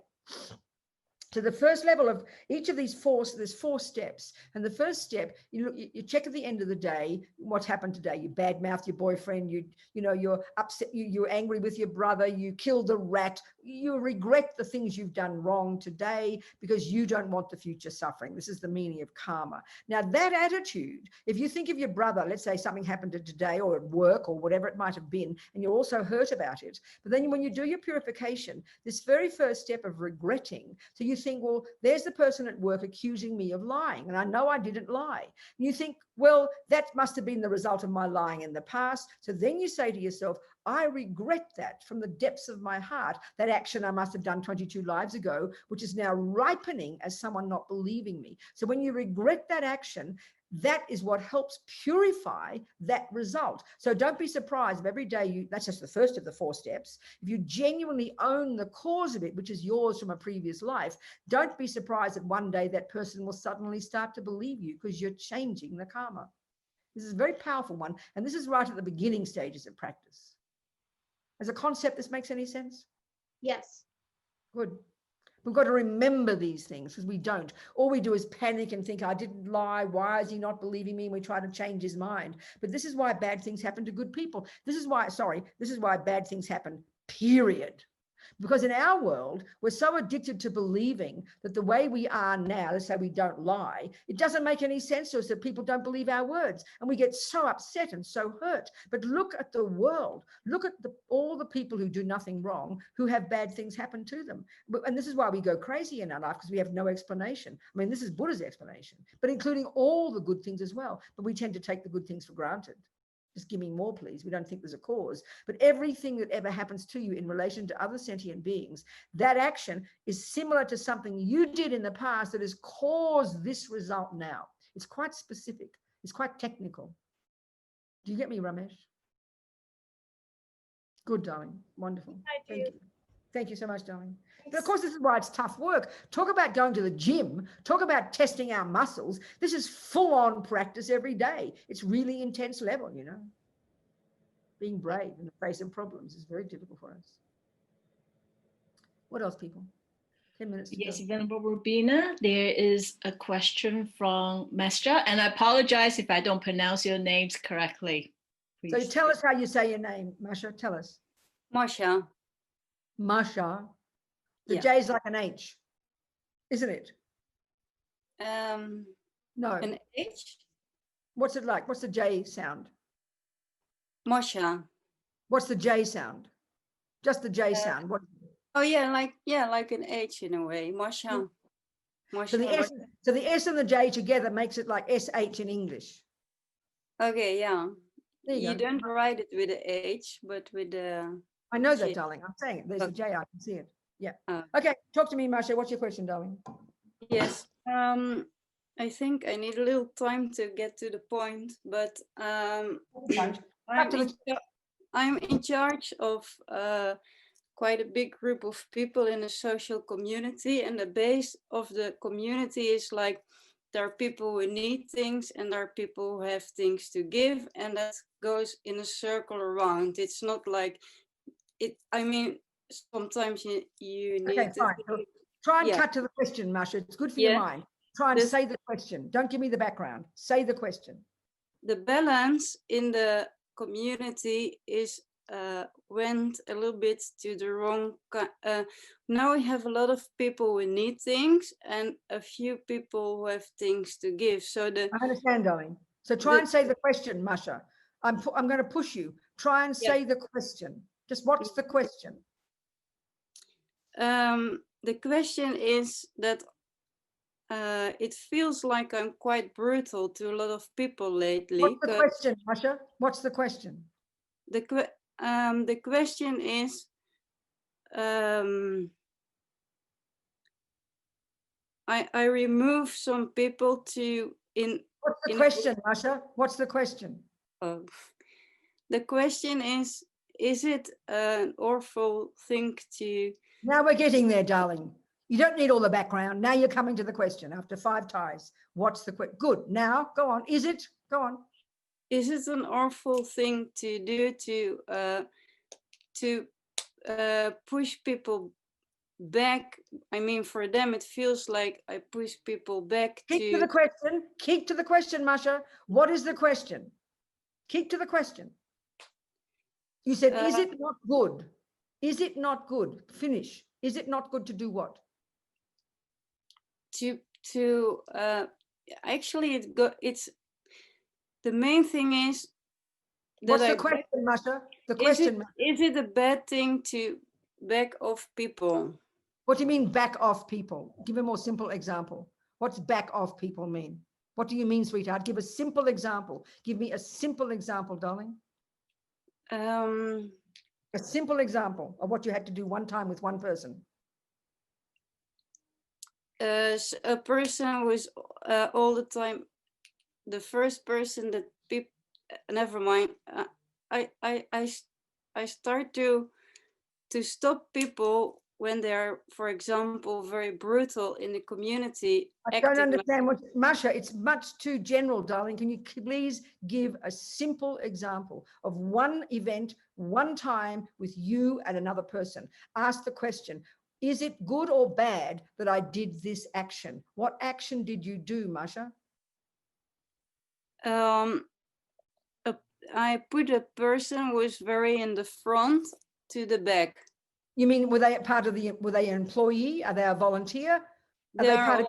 So the first level of each of these 4, so there's 4 steps. And the first step, you check at the end of the day what's happened today. You badmouth your boyfriend, you're upset, you're angry with your brother, you killed a rat, you regret the things you've done wrong today because you don't want the future suffering. This is the meaning of karma. Now that attitude, if you think of your brother, let's say something happened today or at work or whatever it might have been, and you're also hurt about it, but then when you do your purification, this very first step of regretting, so you think, well, there's the person at work accusing me of lying, and I know I didn't lie. And you think, well, that must have been the result of my lying in the past. So then you say to yourself, I regret that from the depths of my heart, that action I must have done 22 lives ago, which is now ripening as someone not believing me. So when you regret that action, that is what helps purify that result. So don't be surprised if every day that's just the first of the 4 steps. If you genuinely own the cause of it, which is yours from a previous life, don't be surprised that one day that person will suddenly start to believe you because you're changing the karma. This is a very powerful one. And this is right at the beginning stages of practice. As a concept, this makes any sense? Yes. Good. We've got to remember these things because we don't. All we do is panic and think, I didn't lie. Why is he not believing me? And we try to change his mind. But this is why bad things happen to good people. This is why bad things happen, period. Because in our world, we're so addicted to believing that the way we are now, let's say we don't lie, it doesn't make any sense to us that people don't believe our words. And we get so upset and so hurt. But look at the world. Look at all the people who do nothing wrong, who have bad things happen to them. And this is why we go crazy in our life, because we have no explanation. I mean, this is Buddha's explanation, but including all the good things as well. But we tend to take the good things for granted. Just give me more, please. We don't think there's a cause. But everything that ever happens to you in relation to other sentient beings, that action is similar to something you did in the past that has caused this result now. It's quite specific. It's quite technical. Do you get me, Ramesh? Good, darling. Wonderful. Thank you. Thank you so much, darling. But of course, this is why it's tough work. Talk about going to the gym. Talk about testing our muscles. This is full-on practice every day. It's really intense level, you know. Being brave in the face of problems is very difficult for us. What else, people? 10 minutes to Yes, go. Venerable Robina, there is a question from Mestra, and I apologize if I don't pronounce your names correctly. Please. So you tell us how you say your name, Masha. Tell us. Masha. Masha. The Yeah. J is like an H, isn't it? No. An H? What's it like? What's the J sound? Masha. What's the J sound? Just the J sound. What? Oh yeah, like an H in a way. Masha. So the S and the J together makes it like SH in English. Okay, yeah. There you go. don't write it with a H, but with a I know that, J. darling. I'm saying it. There's a J. I can see it. Yeah. Oh. Okay. Talk to me, Masha. What's your question, darling? Yes. I think I need a little time to get to the point, but I'm in charge of quite a big group of people in a social community, and the base of the community is like there are people who need things and there are people who have things to give, and that goes in a circle around. It's not like it. I mean, sometimes you need. Okay, fine. So try and cut to the question, Masha. It's good for your mind. Try and say the question. Don't give me the background. Say the question. The balance in the community is went a little bit to the wrong. Now we have a lot of people who need things and a few people who have things to give. So I understand, darling. So try and say the question, Masha. I'm going to push you. Try and say the question. Just what's the question? The question is that it feels like I'm quite brutal to a lot of people lately. What's the question, Masha? What's the question? The question is, I remove some people to in. What's the question, Masha? What's the question? The question is it an awful thing to? Now we're getting there, darling. You don't need all the background. Now you're coming to the question after 5 ties. What's the question? Good. Now go on. Is it? Go on. Is it an awful thing to do to push people back? I mean, for them, it feels like I push people back. Keep to the question. Keep to the question, Masha. What is the question? Keep to the question. You said, is it not good? Is it not good? Finish. Is it not good to do what? Actually, it's the main thing is that what's the question, Masha? The question is it a bad thing to back off people? What do you mean back off people? Give a more simple example. What's back off people mean? What do you mean, sweetheart? Give a simple example. Give me a simple example, darling. A simple example of what you had to do one time with one person. A person was all the time the first person that people. Never mind. I start to stop people when they're, for example, very brutal in the community. I don't understand what, Masha, it's much too general, darling. Can you please give a simple example of one event, one time with you and another person? Ask the question, is it good or bad that I did this action? What action did you do, Masha? I put a person who was very in the front to the back. You mean, were they part of the, were they an employee? Are they a volunteer? Are they part of?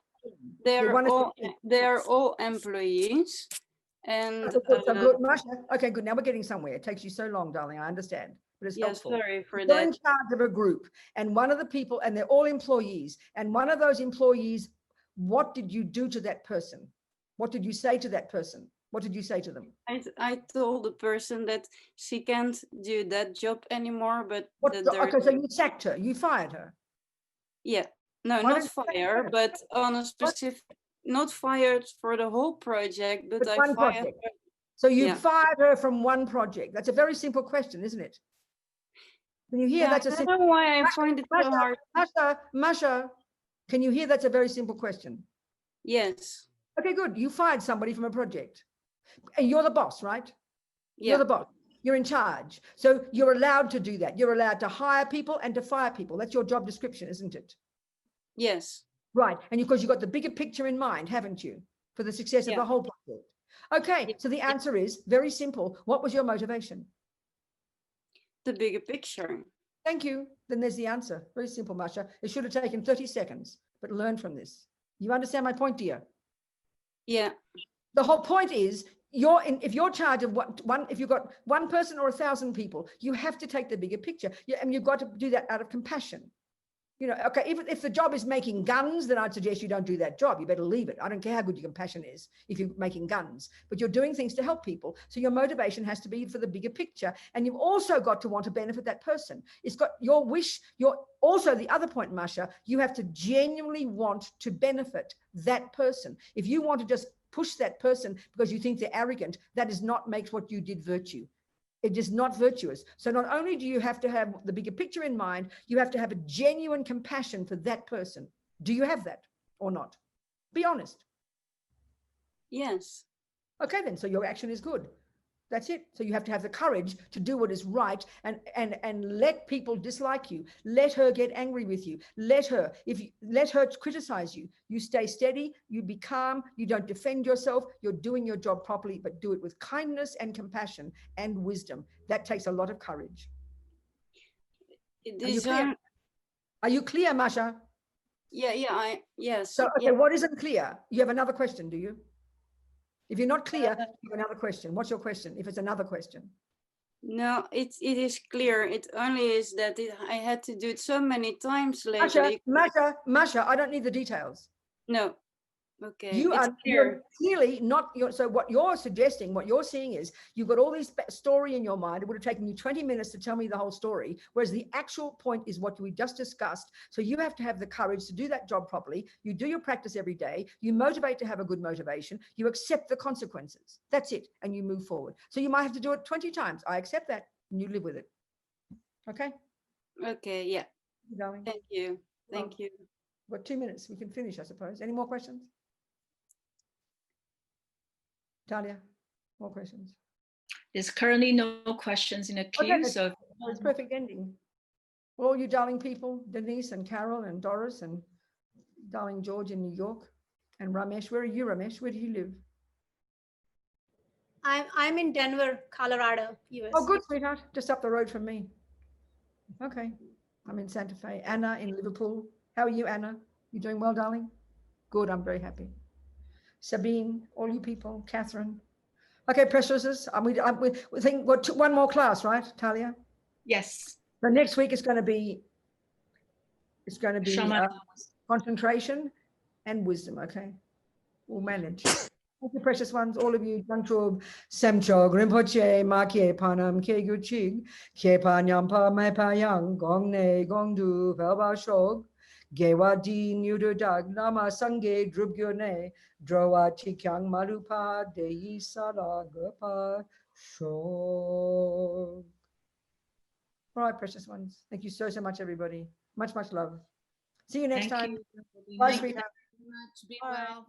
They're all employees. And so good, Masha. Okay, good. Now we're getting somewhere. It takes you so long, darling. I understand, but it's helpful. Sorry for You're that. in charge of a group, and one of the people, and they're all employees, and one of those employees, what did you do to that person? What did you say to that person? What did you say to them? I told the person that she can't do that job anymore, but okay, so you sacked her, you fired her. Yeah, no, not fire, but on a specific, not fired for the whole project, but I one fired project. her. So you fired her from one project. That's a very simple question, isn't it? Can you hear that's a simple? I don't know why I find it so hard. Masha, can you hear that's a very simple question? Yes. Okay, good. You fired somebody from a project. And you're the boss, right? Yeah. You're the boss. You're in charge. So you're allowed to do that. You're allowed to hire people and to fire people. That's your job description, isn't it? Yes. Right. And because you've got the bigger picture in mind, haven't you? For the success of the whole project. Okay. So the answer is very simple. What was your motivation? The bigger picture. Thank you. Then there's the answer. Very simple, Masha. It should have taken 30 seconds, but learn from this. You understand my point, dear? Yeah. The whole point is, if you're charged of if you've got one person or 1,000 people, you have to take the bigger picture. And you've got to do that out of compassion. You know, okay, if the job is making guns, then I'd suggest you don't do that job. You better leave it. I don't care how good your compassion is if you're making guns, but you're doing things to help people. So your motivation has to be for the bigger picture. And you've also got to want to benefit that person. It's got your wish, also the other point, Masha, you have to genuinely want to benefit that person. If you want to just push that person because you think they're arrogant, that does not make what you did virtue. It is not virtuous. So not only do you have to have the bigger picture in mind, you have to have a genuine compassion for that person. Do you have that or not? Be honest. Yes. Okay, then. So your action is good. That's it. So you have to have the courage to do what is right and let people dislike you. Let her get angry with you. Let her criticize you. You stay steady, you be calm, you don't defend yourself, you're doing your job properly, but do it with kindness and compassion and wisdom. That takes a lot of courage. Are you clear, Masha? Yeah, yes. So, okay, what isn't clear? You have another question, do you? If you're not clear, you have another question. What's your question? If it's another question. No, it is clear. It only is that I had to do it so many times lately. Masha, I don't need the details. No. Okay. You're clearly not, so what you're suggesting, what you're seeing is you've got all this story in your mind. It would have taken you 20 minutes to tell me the whole story, whereas the actual point is what we just discussed. So you have to have the courage to do that job properly. You do your practice every day. You motivate to have a good motivation. You accept the consequences. That's it. And you move forward. So you might have to do it 20 times. I accept that. And you live with it. Okay? Okay, yeah. Going. Thank you. Thank you. We've got 2 minutes. We can finish, I suppose. Any more questions? Talia, more questions? There's currently no questions in the queue, Okay, so it's perfect ending. All you darling people, Denise and Carol and Doris and darling George in New York and Ramesh. Where are you, Ramesh? Where do you live? I'm in Denver, Colorado, US. Oh, good, sweetheart. Just up the road from me. Okay. I'm in Santa Fe. Anna in Liverpool. How are you, Anna? You doing well, darling? Good. I'm very happy. Sabine, all you people, Catherine. Okay, preciouses. We think one more class, right, Talia? yes. So next week is going to be Shaman. concentration and wisdom. Okay, we'll manage. Thank you, precious ones, all of you. Jantrub, Semchog, Rinpoche, Makye, Panam, Kegu Chig, Kyepa, Nyampa, Mepa Yang, Gongne, Gongdu, Velba Shog, Gewa Di, Nudu Dag, Nama Sange, Drubgyone, Drowa Chikyang, Malupa, Deyi Sada, Gurpa, Shog. All right, precious ones. Thank you so much, everybody. Much love. See you next Thank time. you. Bye, Thank you sweetheart. very much. Be Bye. well.